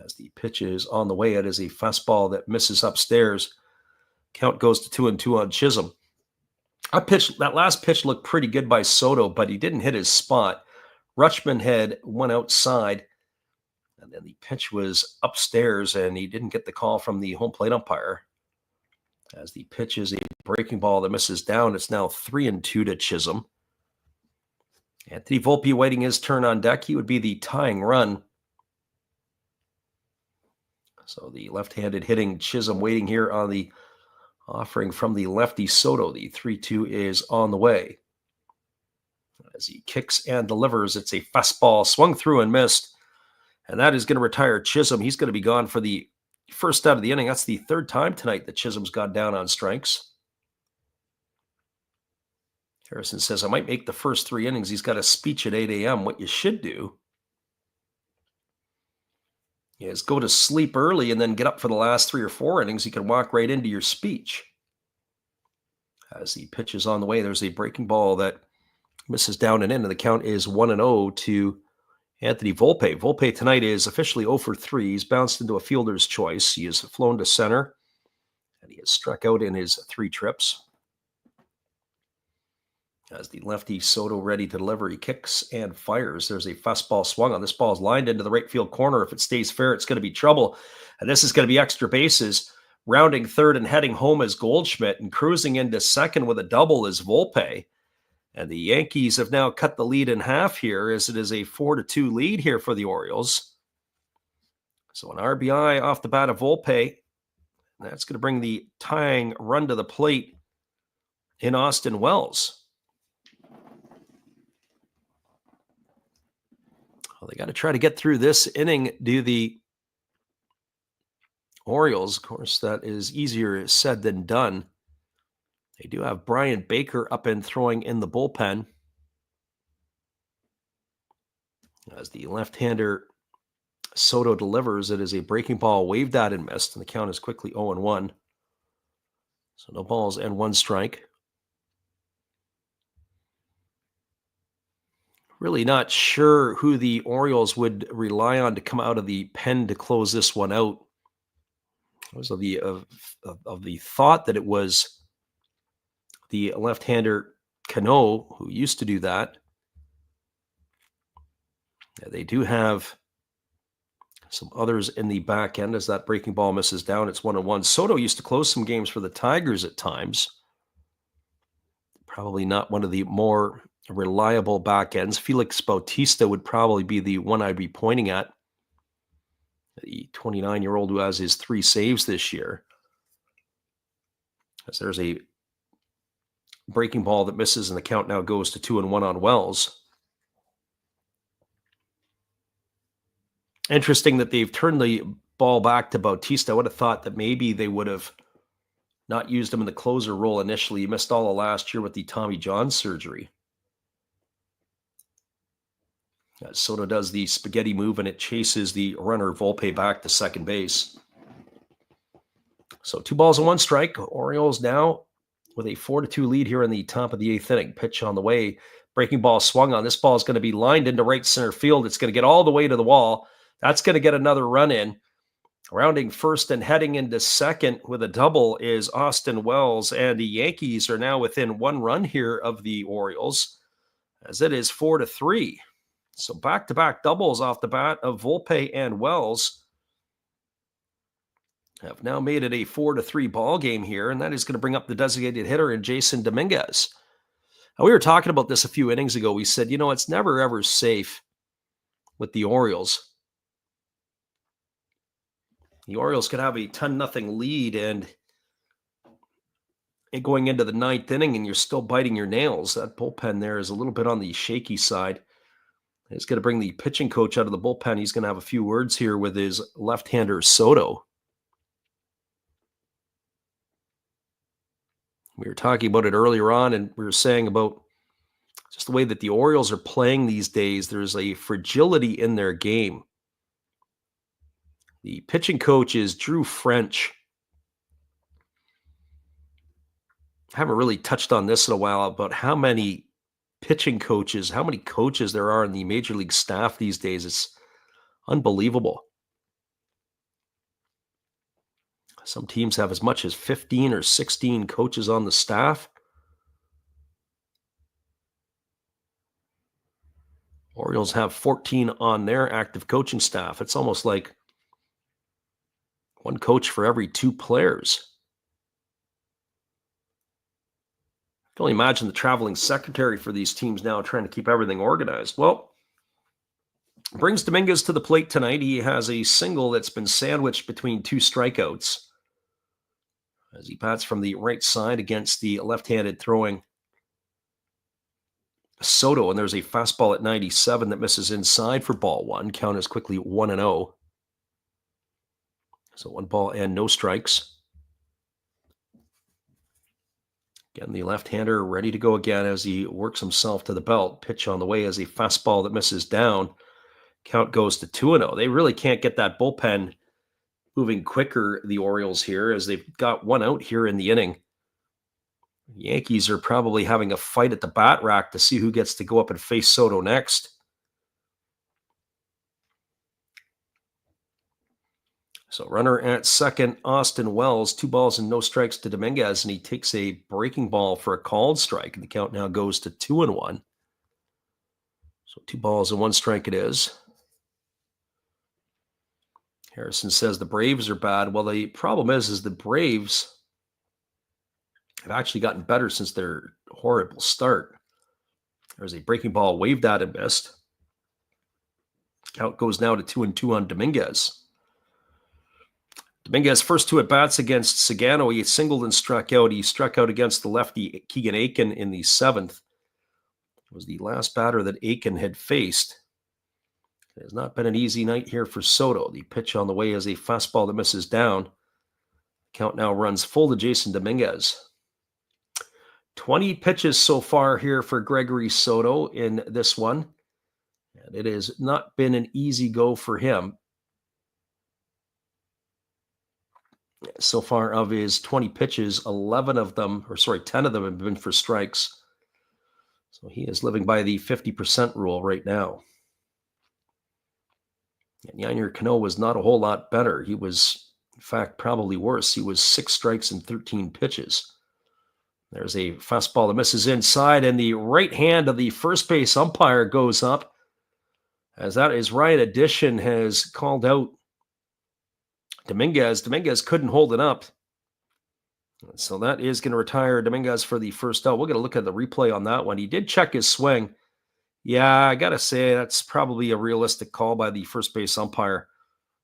As the pitch is on the way, it is a fastball that misses upstairs. Count goes to 2-2 on Chisholm. That last pitch looked pretty good by Soto, but he didn't hit his spot. Rutschman had one outside, and then the pitch was upstairs, and he didn't get the call from the home plate umpire. As the pitch is a breaking ball that misses down, it's now 3-2 to Chisholm. Anthony Volpe waiting his turn on deck. He would be the tying run. So the left-handed hitting Chisholm waiting here on the offering from the lefty Soto. The 3-2 is on the way. As he kicks and delivers, it's a fastball swung through and missed. And that is going to retire Chisholm. He's going to be gone for the first out of the inning. That's the third time tonight that Chisholm's gone down on strikes. Harrison says, I might make the first 3 innings. He's got a speech at 8 a.m. What you should do is go to sleep early and then get up for the last 3 or 4 innings. You can walk right into your speech. As the pitch is on the way, there's a breaking ball that misses down and in, and the count is 1-0 to Anthony Volpe. Volpe tonight is officially 0 for 3. He's bounced into a fielder's choice. He has flown to center, and he has struck out in his 3 trips. As the lefty Soto ready to deliver, he kicks and fires. There's a fastball swung on. This ball is lined into the right field corner. If it stays fair, it's going to be trouble. And this is going to be extra bases. Rounding third and heading home is Goldschmidt, and cruising into second with a double is Volpe. And the Yankees have now cut the lead in half here, as it is a 4-2 lead here for the Orioles. So an RBI off the bat of Volpe. That's going to bring the tying run to the plate in Austin Wells. Well, they got to try to get through this inning, do the Orioles. Of course, that is easier said than done. They do have Brian Baker up and throwing in the bullpen. As the left-hander Soto delivers, it is a breaking ball waved at and missed, and the count is quickly 0-1. So no balls and 1 strike. Really not sure who the Orioles would rely on to come out of the pen to close this one out. I was of the thought that it was the left-hander Cano, who used to do that. They do have some others in the back end as that breaking ball misses down. It's 1-1. Soto used to close some games for the Tigers at times. Probably not one of the more reliable back ends. Felix Bautista would probably be the one I'd be pointing at. The 29-year-old who has his 3 saves this year. As there's a breaking ball that misses, and the count now goes to 2-1 on Wells. Interesting that they've turned the ball back to Bautista. I would have thought that maybe they would have not used him in the closer role initially. He missed all of last year with the Tommy John surgery. Soto does the spaghetti move, and it chases the runner Volpe back to second base. So 2 balls and 1 strike. Orioles now with a 4-2 lead here in the top of the 8th inning. Pitch on the way. Breaking ball swung on. This ball is going to be lined into right center field. It's going to get all the way to the wall. That's going to get another run in. Rounding first and heading into second with a double is Austin Wells, and the Yankees are now within 1 run here of the Orioles, as it is 4-3. So back-to-back doubles off the bat of Volpe and Wells have now made it a 4-3 ball game here, and that is going to bring up the designated hitter in Jason Dominguez. Now, we were talking about this a few innings ago. We said, it's never, ever safe with the Orioles. The Orioles could have a 10-0 lead and going into the 9th inning, and you're still biting your nails. That bullpen there is a little bit on the shaky side. It's going to bring the pitching coach out of the bullpen. He's going to have a few words here with his left-hander Soto. We were talking about it earlier on, and we were saying about just the way that the Orioles are playing these days. There's a fragility in their game. The pitching coach is Drew French. I haven't really touched on this in a while about how many pitching coaches, how many coaches there are in the Major League staff these days. It's unbelievable. Some teams have as much as 15 or 16 coaches on the staff. Orioles have 14 on their active coaching staff. It's almost like 1 coach for every 2 players. I can only imagine the traveling secretary for these teams now trying to keep everything organized. Well, brings Dominguez to the plate tonight. He has a single that's been sandwiched between 2 strikeouts as he bats from the right side against the left-handed throwing Soto, and there's a fastball at 97 that misses inside for ball 1. Count is quickly 1-0. So 1 ball and no strikes. Again, the left-hander ready to go again as he works himself to the belt. Pitch on the way as a fastball that misses down. Count goes to 2-0. They really can't get that bullpen moving quicker, the Orioles here, as they've got 1 out here in the inning. The Yankees are probably having a fight at the bat rack to see who gets to go up and face Soto next. So runner at second, Austin Wells, 2 balls and no strikes to Dominguez, and he takes a breaking ball for a called strike, and the count now goes to 2-1. So 2 balls and 1 strike it is. Harrison says the Braves are bad. Well, the problem is the Braves have actually gotten better since their horrible start. There's a breaking ball waved at and missed. Count goes now to 2-2 on Dominguez. Dominguez first 2 at-bats against Sagano. He singled and struck out. He struck out against the lefty Keegan Aiken in the 7th. It was the last batter that Aiken had faced. It has not been an easy night here for Soto. The pitch on the way is a fastball that misses down. Count now runs full to Jason Dominguez. 20 pitches so far here for Gregory Soto in this one. And it has not been an easy go for him. So far of his 20 pitches, 10 of them have been for strikes. So he is living by the 50% rule right now. And Yennier Cano was not a whole lot better. He was, in fact, probably worse. He was 6 strikes and 13 pitches. There's a fastball that misses inside, and the right hand of the first base umpire goes up, as that is Ryan Addition has called out Dominguez. Dominguez couldn't hold it up. So that is going to retire Dominguez for the first out. We're going to look at the replay on that one. He did check his swing. Yeah, I got to say that's probably a realistic call by the first base umpire.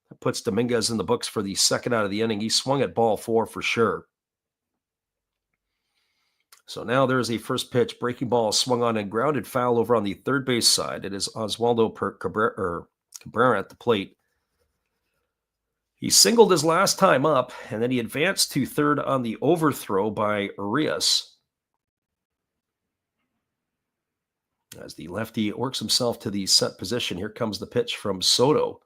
That puts Dominguez in the books for the second out of the inning. He swung at ball 4 for sure. So now there is a first pitch breaking ball swung on and grounded foul over on the third base side. It is Oswaldo Cabrera at the plate. He singled his last time up, and then he advanced to third on the overthrow by Urias. As the lefty works himself to the set position, here comes the pitch from Soto.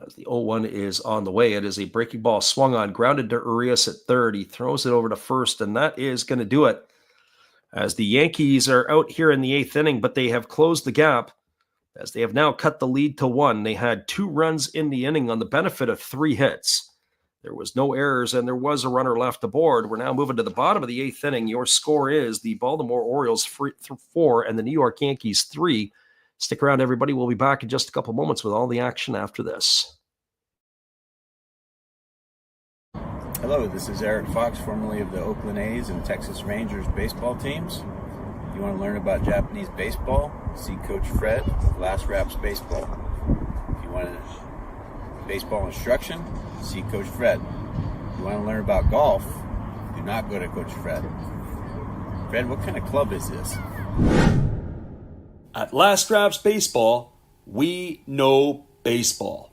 As the 0-1 is on the way, it is a breaking ball swung on, grounded to Urias at third. He throws it over to first, and that is going to do it. As the Yankees are out here in the eighth inning, but they have closed the gap, as they have now cut the lead to 1. They had 2 runs in the inning on the benefit of 3 hits. There was no errors, and there was a runner left aboard. We're now moving to the bottom of the eighth inning. Your score is the Baltimore Orioles 4 and the New York Yankees 3. Stick around, everybody. We'll be back in just a couple moments with all the action after this. Hello, this is Eric Fox, formerly of the Oakland A's and Texas Rangers baseball teams. If you want to learn about Japanese baseball, see Coach Fred of Last Raps Baseball. If you want baseball instruction, see Coach Fred. If you want to learn about golf, do not go to Coach Fred. Fred, what kind of club is this? At Last Raps Baseball, we know baseball.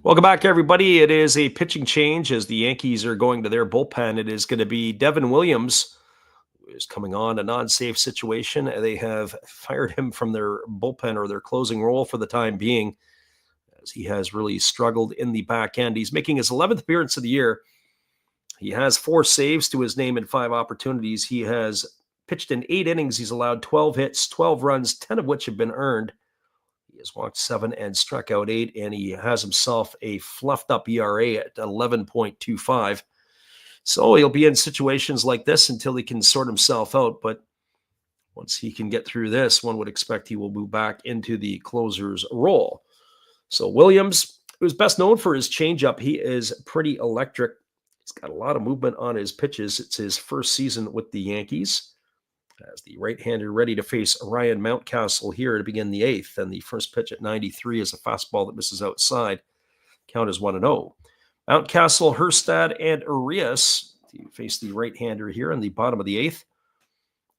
Welcome back, everybody. It is a pitching change as the Yankees are going to their bullpen. It is going to be Devin Williams, who is coming on a non-safe situation. They have fired him from their bullpen or their closing role for the time being, as he has really struggled in the back end. He's making his 11th appearance of the year. He has 4 saves to his name in 5 opportunities. He has pitched in 8 innings. He's allowed 12 hits, 12 runs, 10 of which have been earned. He has walked 7 and struck out 8, and he has himself a fluffed up ERA at 11.25. So he'll be in situations like this until he can sort himself out. But once he can get through this, one would expect he will move back into the closer's role. So Williams, who's best known for his changeup, he is pretty electric. He's got a lot of movement on his pitches. It's his first season with the Yankees, as the right-hander ready to face Ryan Mountcastle here to begin the 8th. And the first pitch at 93 is a fastball that misses outside. Count is 1-0. Mountcastle, Hurstad, and Urias to face the right-hander here in the bottom of the 8th.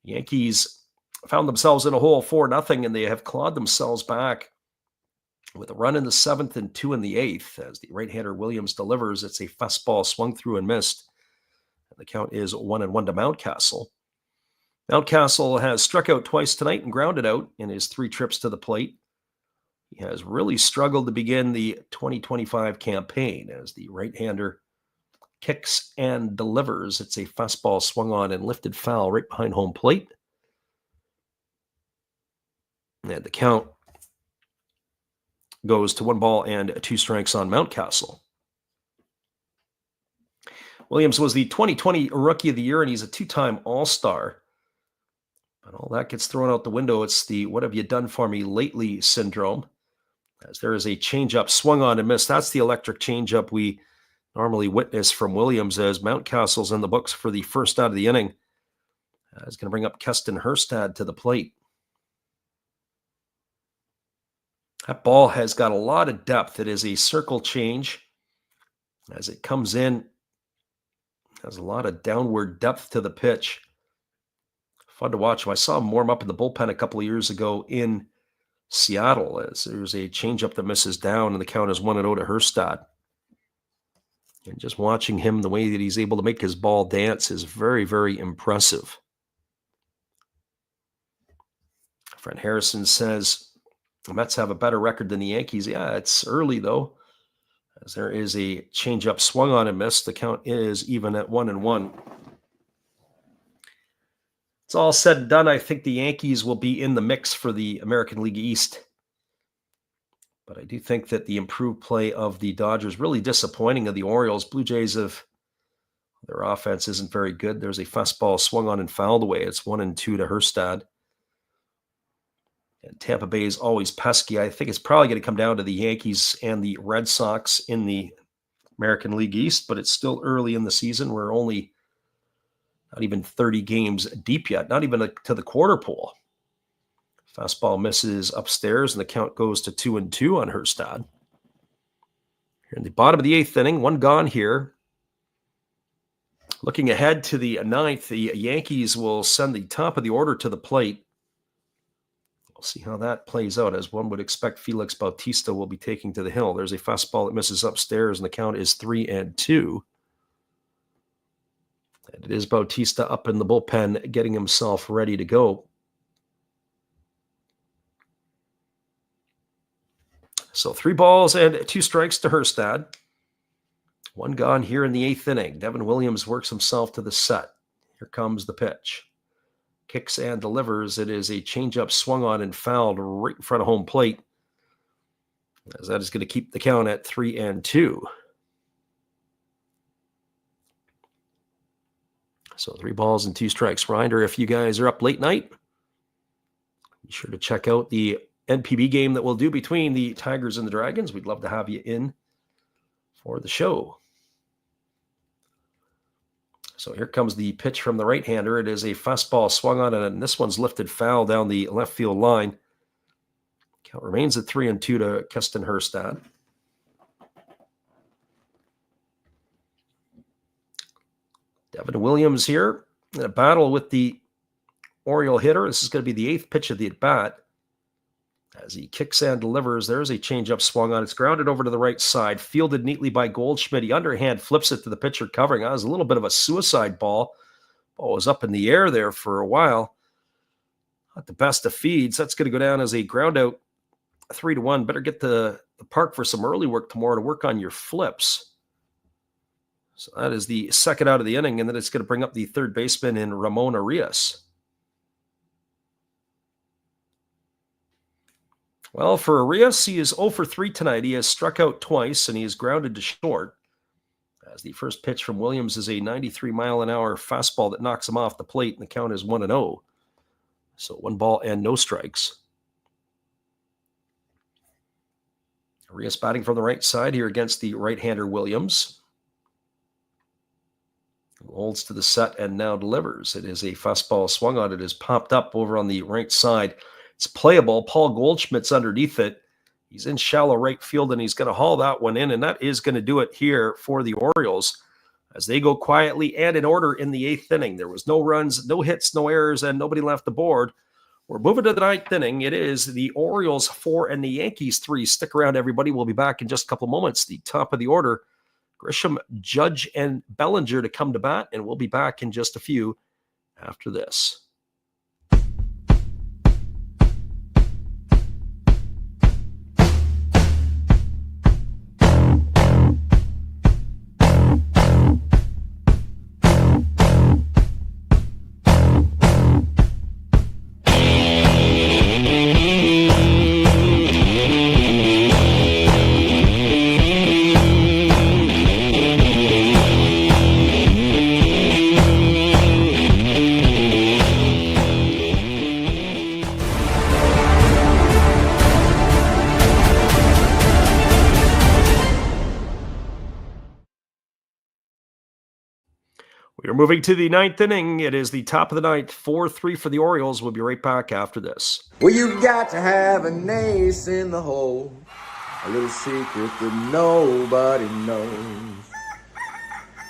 Yankees found themselves in a hole 4-0, and they have clawed themselves back with a run in the 7th and 2 in the 8th. As the right-hander Williams delivers, it's a fastball swung through and missed. And the count is 1-1 to Mountcastle. Mountcastle has struck out twice tonight and grounded out in his 3 trips to the plate. He has really struggled to begin the 2025 campaign as the right-hander kicks and delivers. It's a fastball swung on and lifted foul right behind home plate. And the count goes to 1-2 strikes on Mountcastle. Williams was the 2020 Rookie of the Year, and he's a 2-time All-Star. But all that gets thrown out the window. It's the "what have you done for me lately" syndrome, as there is a changeup swung on and missed. That's the electric changeup we normally witness from Williams, as Mountcastle's in the books for the first out of the inning. He's going to bring up Keston Hurstad to the plate. That ball has got a lot of depth. It is a circle change. As it comes in, has a lot of downward depth to the pitch. Fun to watch. I saw him warm up in the bullpen a couple of years ago in Seattle, as there's a changeup that misses down, and the count is 1-0 to Hurstad. And just watching him, the way that he's able to make his ball dance is very, very impressive. Fred Harrison says the Mets have a better record than the Yankees. Yeah, it's early, though. As there is a changeup swung on and missed. The count is even at 1-1. It's all said and done. I think the Yankees will be in the mix for the American League East. But I do think that the improved play of the Dodgers, really disappointing of the Orioles. Blue Jays their offense isn't very good. There's a fastball swung on and fouled away. It's 1-2 to Hurstad. And Tampa Bay is always pesky. I think it's probably going to come down to the Yankees and the Red Sox in the American League East, but it's still early in the season. We're only not even 30 games deep yet, not even to the quarter pole. Fastball misses upstairs, and the count goes to 2-2 on Hurstad. Here in the bottom of the 8th inning, one gone here. Looking ahead to the 9th, the Yankees will send the top of the order to the plate. We'll see how that plays out. As one would expect, Felix Bautista will be taking to the hill. There's a fastball that misses upstairs, and the count is 3-2. And it is Bautista up in the bullpen, getting himself ready to go. So 3 balls and 2 strikes to Hurstad. One gone here in the 8th inning. Devin Williams works himself to the set. Here comes the pitch. Kicks and delivers. It is a changeup swung on and fouled right in front of home plate, as that is going to keep the count at 3-2. So 3 balls and 2 strikes. Reminder, if you guys are up late night, be sure to check out the NPB game that we'll do between the Tigers and the Dragons. We'd love to have you in for the show. So here comes the pitch from the right-hander. It is a fastball swung on, and this one's lifted foul down the left field line. Count remains at 3-2 to Keston Hurstad. Devin Williams here in a battle with the Oriole hitter. This is going to be the 8th pitch of the at-bat. As he kicks and delivers, there's a changeup swung on. It's grounded over to the right side, fielded neatly by Goldschmidt. He underhand flips it to the pitcher covering. That was a little bit of a suicide ball. Ball was up in the air there for a while. Not the best of feeds. That's going to go down as a ground out, 3-1. Better get to the park for some early work tomorrow to work on your flips. So that is the second out of the inning, and then it's going to bring up the third baseman in Ramon Arias. Well, for Arias, he is 0 for 3 tonight. He has struck out twice, and he is grounded to short. As the first pitch from Williams is a 93-mile-an-hour fastball that knocks him off the plate, and the count is 1-0. So 1 ball and no strikes. Arias batting from the right side here against the right-hander Williams. Holds to the set and now delivers. It is a fastball swung on. It is popped up over on the right side. It's playable. Paul Goldschmidt's underneath it. He's in shallow right field, and he's going to haul that one in, and that is going to do it here for the Orioles as they go quietly and in order in the 8th inning. There was no runs, no hits, no errors, and nobody left the board. We're moving to the 9th inning. It is the Orioles 4 and the Yankees 3. Stick around, everybody. We'll be back in just a couple moments. The top of the order, Grisham, Judge, and Bellinger to come to bat, and we'll be back in just a few after this. We are moving to the 9th inning. It is the top of the 9th, 4-3 for the Orioles. We'll be right back after this. Well, you've got to have an ace in the hole, a little secret that nobody knows.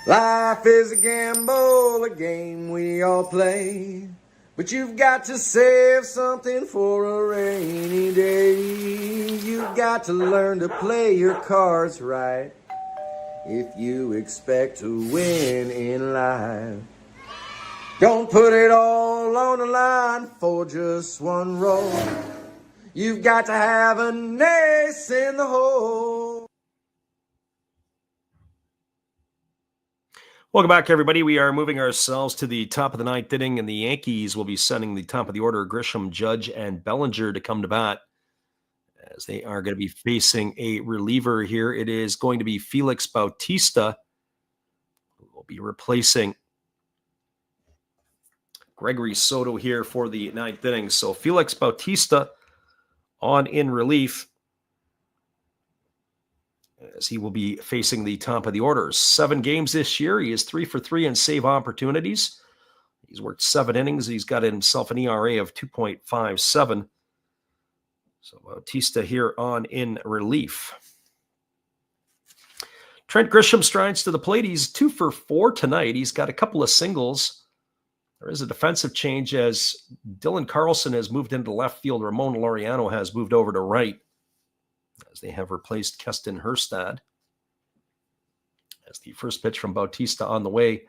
Life is a gamble, a game we all play, but you've got to save something for a rainy day. You've got to learn to play your cards right if you expect to win in life. Don't put it all on the line for just one roll. You've got to have an ace in the hole. Welcome back, everybody. We are moving ourselves to the top of the ninth inning, and the Yankees will be sending the top of the order, Grisham, Judge, and Bellinger, to come to bat, as they are going to be facing a reliever here. It is going to be Felix Bautista, who will be replacing Gregory Soto here for the ninth inning. So Felix Bautista on in relief, as he will be facing the top of the order. 7 games this year. He is 3 for 3 in save opportunities. He's worked 7 innings. He's got himself an ERA of 2.57. So Bautista here on in relief. Trent Grisham strides to the plate. He's 2 for 4 tonight. He's got a couple of singles. There is a defensive change as Dylan Carlson has moved into left field. Ramon Laureano has moved over to right, as they have replaced Keston Herstad. As the first pitch from Bautista on the way.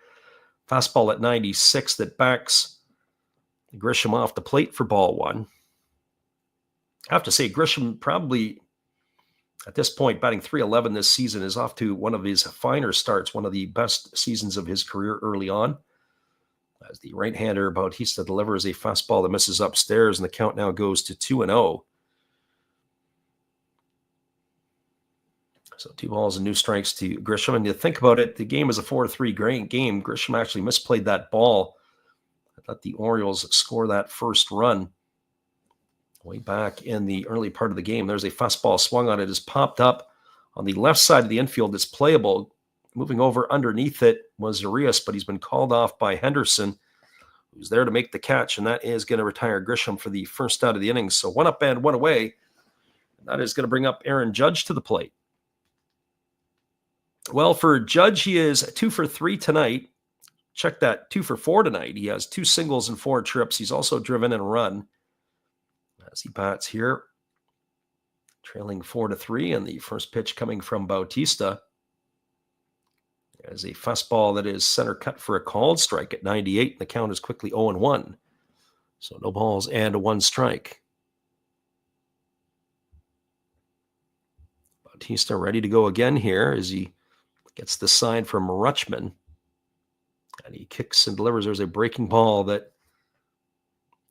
Fastball at 96 that backs Grisham off the plate for ball 1. I have to say, Grisham probably, at this point, batting .311 this season, is off to one of his finer starts, one of the best seasons of his career early on. As the right-hander Bautista delivers a fastball that misses upstairs, and the count now goes to 2-0. So 2 balls and no strikes to Grisham. And you think about it, the game is a 4-3 game. Grisham actually misplayed that ball. I thought the Orioles score that first run way back in the early part of the game. There's a fastball swung on it. Is popped up on the left side of the infield. It's playable. Moving over underneath it was Urias, but he's been called off by Henderson, who's there to make the catch, and that is going to retire Grisham for the first out of the innings. So 1 up and 1 away. And that is going to bring up Aaron Judge to the plate. Well, for Judge, he is 2 for 3 tonight. Check that, 2 for 4 tonight. He has 2 singles and 4 trips. He's also driven in a run as he bats here, trailing 4-3, and the first pitch coming from Bautista as a fastball that is center cut for a called strike at 98, and the count is quickly 0-1. So no balls and 1 strike. Bautista ready to go again here as he gets the sign from Rutschman. And he kicks and delivers. There's a breaking ball that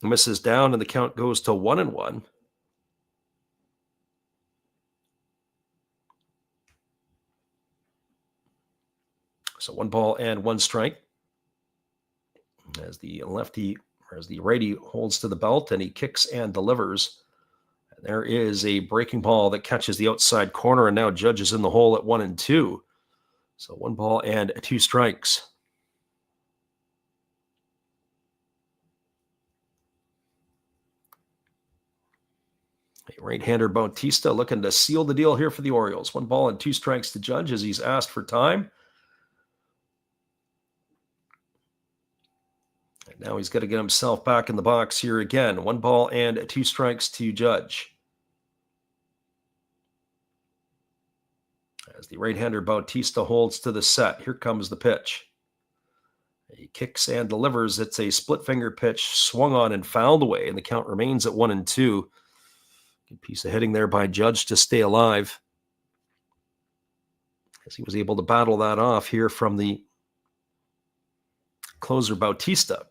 misses down, and the count goes to 1-1. So 1 ball and 1 strike. As the righty holds to the belt, and he kicks and delivers. And there is a breaking ball that catches the outside corner, and now Judge is in the hole at 1-2. So 1 ball and 2 strikes. Right-hander Bautista looking to seal the deal here for the Orioles. 1 ball and 2 strikes to Judge as he's asked for time. And now he's got to get himself back in the box here again. 1 ball and 2 strikes to Judge. As the right-hander Bautista holds to the set, here comes the pitch. He kicks and delivers. It's a split-finger pitch, swung on and fouled away, and the count remains at 1-2. Good piece of hitting there by Judge to stay alive, as he was able to battle that off here from the closer Bautista.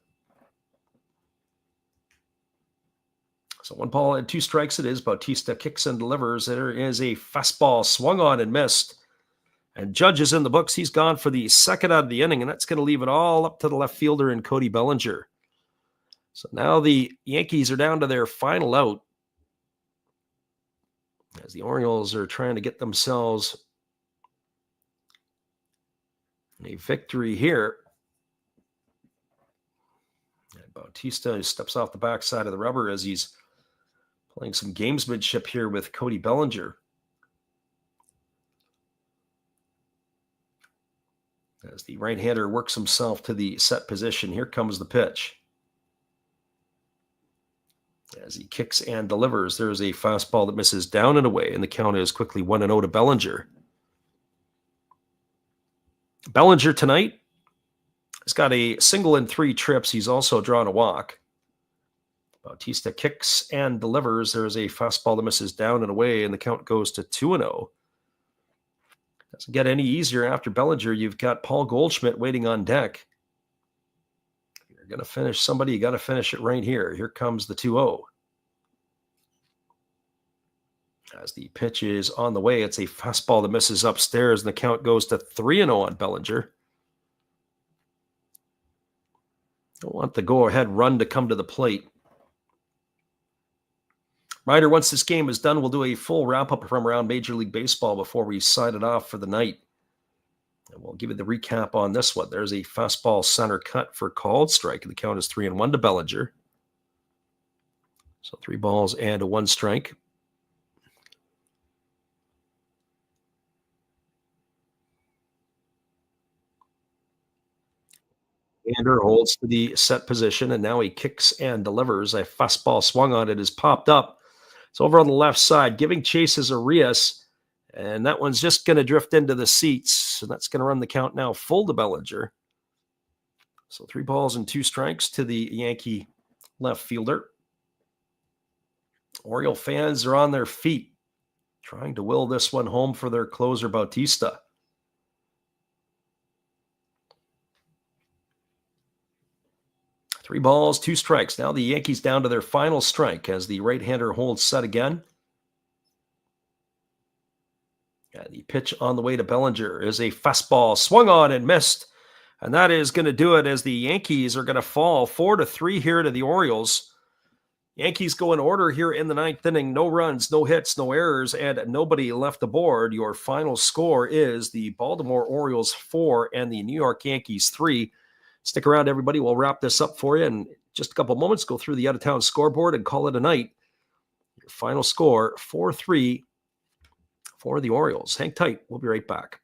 So 1 ball and 2 strikes it is. Bautista kicks and delivers. There is a fastball swung on and missed. And Judge is in the books. He's gone for the second out of the inning, and that's going to leave it all up to the left fielder and Cody Bellinger. So now the Yankees are down to their final out, as the Orioles are trying to get themselves a victory here. And Bautista steps off the backside of the rubber as he's playing some gamesmanship here with Cody Bellinger. As the right-hander works himself to the set position, here comes the pitch. As he kicks and delivers, there's a fastball that misses down and away, and the count is quickly 1-0 to Bellinger. Bellinger tonight has got a single and 3 trips. He's also drawn a walk. Bautista kicks and delivers. There's a fastball that misses down and away, and the count goes to 2-0. Doesn't get any easier after Bellinger. You've got Paul Goldschmidt waiting on deck. If you're going to finish somebody, you got to finish it right here. Here comes the 2-0. As the pitch is on the way, it's a fastball that misses upstairs, and the count goes to 3-0 on Bellinger. Don't want the go-ahead run to come to the plate. Ryder, once this game is done, we'll do a full wrap-up from around Major League Baseball before we sign it off for the night. And we'll give you the recap on this one. There's a fastball center cut for called strike, and the count is 3-1 to Bellinger. So 3 balls and a 1 strike. Ander holds to the set position, and now he kicks and delivers. A fastball swung on it, has popped up. It's over on the left side, giving chase is Arias, and that one's just going to drift into the seats, and that's going to run the count now full to Bellinger. So 3 balls and 2 strikes to the Yankee left fielder. Oriole fans are on their feet, trying to will this one home for their closer, Bautista. Three balls, 2 strikes. Now the Yankees down to their final strike as the right-hander holds set again. And the pitch on the way to Bellinger is a fastball swung on and missed. And that is going to do it as the Yankees are going to fall 4-3 here to the Orioles. Yankees go in order here in the 9th inning. No runs, no hits, no errors, and nobody left aboard. Your final score is the Baltimore Orioles 4 and the New York Yankees 3. Stick around, everybody. We'll wrap this up for you in just a couple moments. Go through the out-of-town scoreboard and call it a night. Your final score, 4-3 for the Orioles. Hang tight. We'll be right back.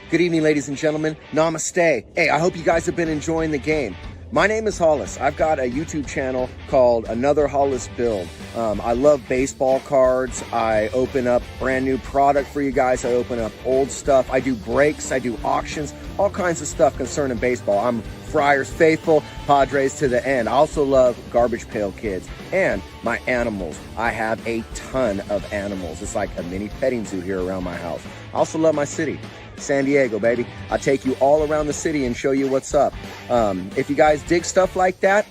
Good evening, ladies and gentlemen. Namaste. Hey, I hope you guys have been enjoying the game. My name is Hollis. I've got a YouTube channel called Another Hollis Build. I love baseball cards. I open up brand new product for you guys. I open up old stuff. I do breaks. I do auctions. All kinds of stuff concerning baseball. I'm Friars faithful, Padres to the end. I also love Garbage Pail Kids and my animals. I have a ton of animals. It's like a mini petting zoo here around my house. I also love my city. San Diego, baby. I take you all around the city and show you what's up. If you guys dig stuff like that,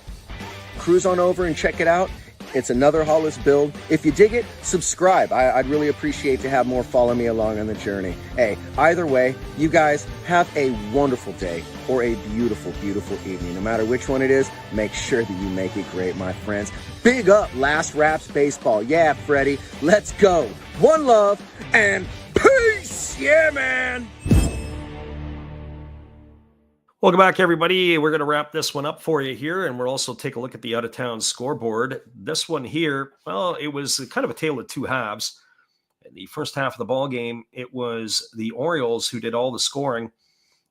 cruise on over and check it out. It's Another Hollis Build. If you dig it, subscribe. I'd really appreciate to have more follow me along on the journey. Hey, either way, you guys have a wonderful day or a beautiful, beautiful evening. No matter which one it is, make sure that you make it great, my friends. Big up Last Raps Baseball. Yeah, Freddie, let's go. One love and peace. Yeah, man. Welcome back, everybody. We're going to wrap this one up for you here, and we'll also take a look at the out-of-town scoreboard. This one here, well, it was kind of a tale of 2 halves. In the first half of the ball game, it was the Orioles who did all the scoring.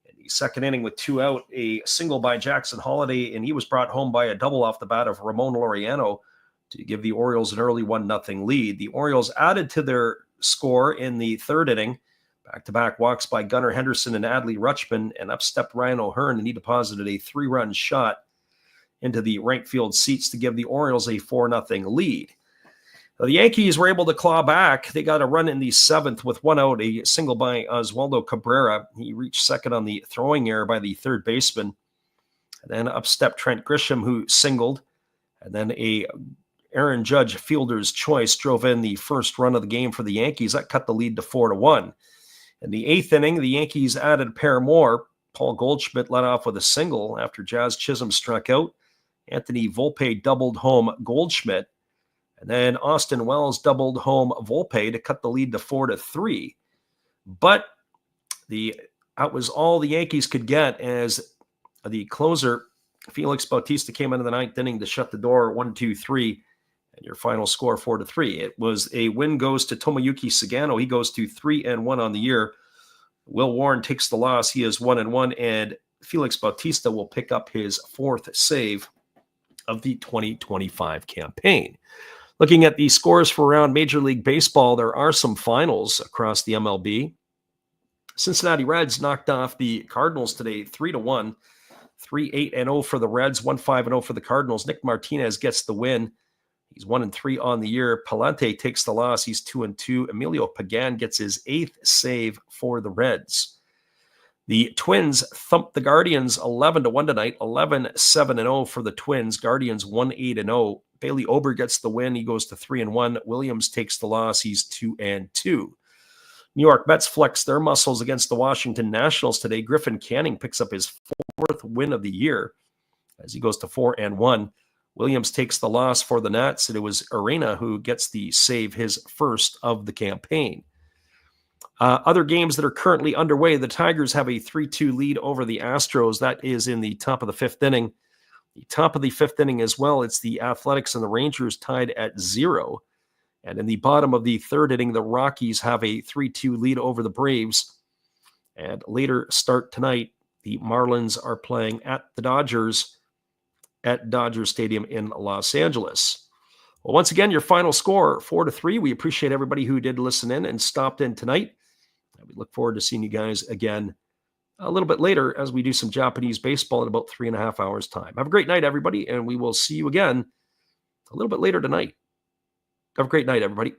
In the second inning with 2 out, a single by Jackson Holliday, and he was brought home by a double off the bat of Ramon Laureano to give the Orioles an early 1-0 lead. The Orioles added to their score in the third inning. Back-to-back walks by Gunnar Henderson and Adley Rutschman, and up stepped Ryan O'Hearn, and he deposited a 3-run shot into the right field seats to give the Orioles a 4-0 lead. The Yankees were able to claw back. They got a run in the 7th with 1 out, a single by Oswaldo Cabrera. He reached second on the throwing error by the third baseman. And then up stepped Trent Grisham, who singled. And then a Aaron Judge fielder's choice drove in the first run of the game for the Yankees. That cut the lead to 4-1. In the 8th inning, the Yankees added a pair more. Paul Goldschmidt led off with a single after Jazz Chisholm struck out. Anthony Volpe doubled home Goldschmidt. And then Austin Wells doubled home Volpe to cut the lead to 4-3. But that was all the Yankees could get as the closer, Felix Bautista, came into the 9th inning to shut the door 1-2-3. And your final score 4-3. It was a win goes to Tomoyuki Sagano. He goes to 3-1 on the year. Will Warren takes the loss. He is 1-1, and Felix Bautista will pick up his 4th save of the 2025 campaign. Looking at the scores for around Major League Baseball, there are some finals across the MLB. Cincinnati Reds knocked off the Cardinals today 3-1. 3-8-0 for the Reds, 1-5-0 for the Cardinals. Nick Martinez gets the win. He's 1-3 on the year. Palante takes the loss. He's 2-2. Emilio Pagan gets his 8th save for the Reds. The Twins thumped the Guardians 11-1 tonight, 11-7-0 for the Twins. Guardians 1-8-0. Bailey Ober gets the win. He goes to 3-1. Williams takes the loss. He's 2-2. New York Mets flex their muscles against the Washington Nationals today. Griffin Canning picks up his 4th win of the year as he goes to 4-1. Williams takes the loss for the Nats, and it was Arena who gets the save, his 1st of the campaign. Other games that are currently underway, the Tigers have a 3-2 lead over the Astros. That is in the top of the 5th inning. The top of the 5th inning as well, it's the Athletics and the Rangers tied at 0. And in the bottom of the 3rd inning, the Rockies have a 3-2 lead over the Braves. And later start tonight, the Marlins are playing at the Dodgers at Dodger Stadium in Los Angeles. Well, once again, your final score, 4-3. We appreciate everybody who did listen in and stopped in tonight. We look forward to seeing you guys again a little bit later as we do some Japanese baseball in about 3.5 hours' time. Have a great night, everybody, and we will see you again a little bit later tonight. Have a great night, everybody.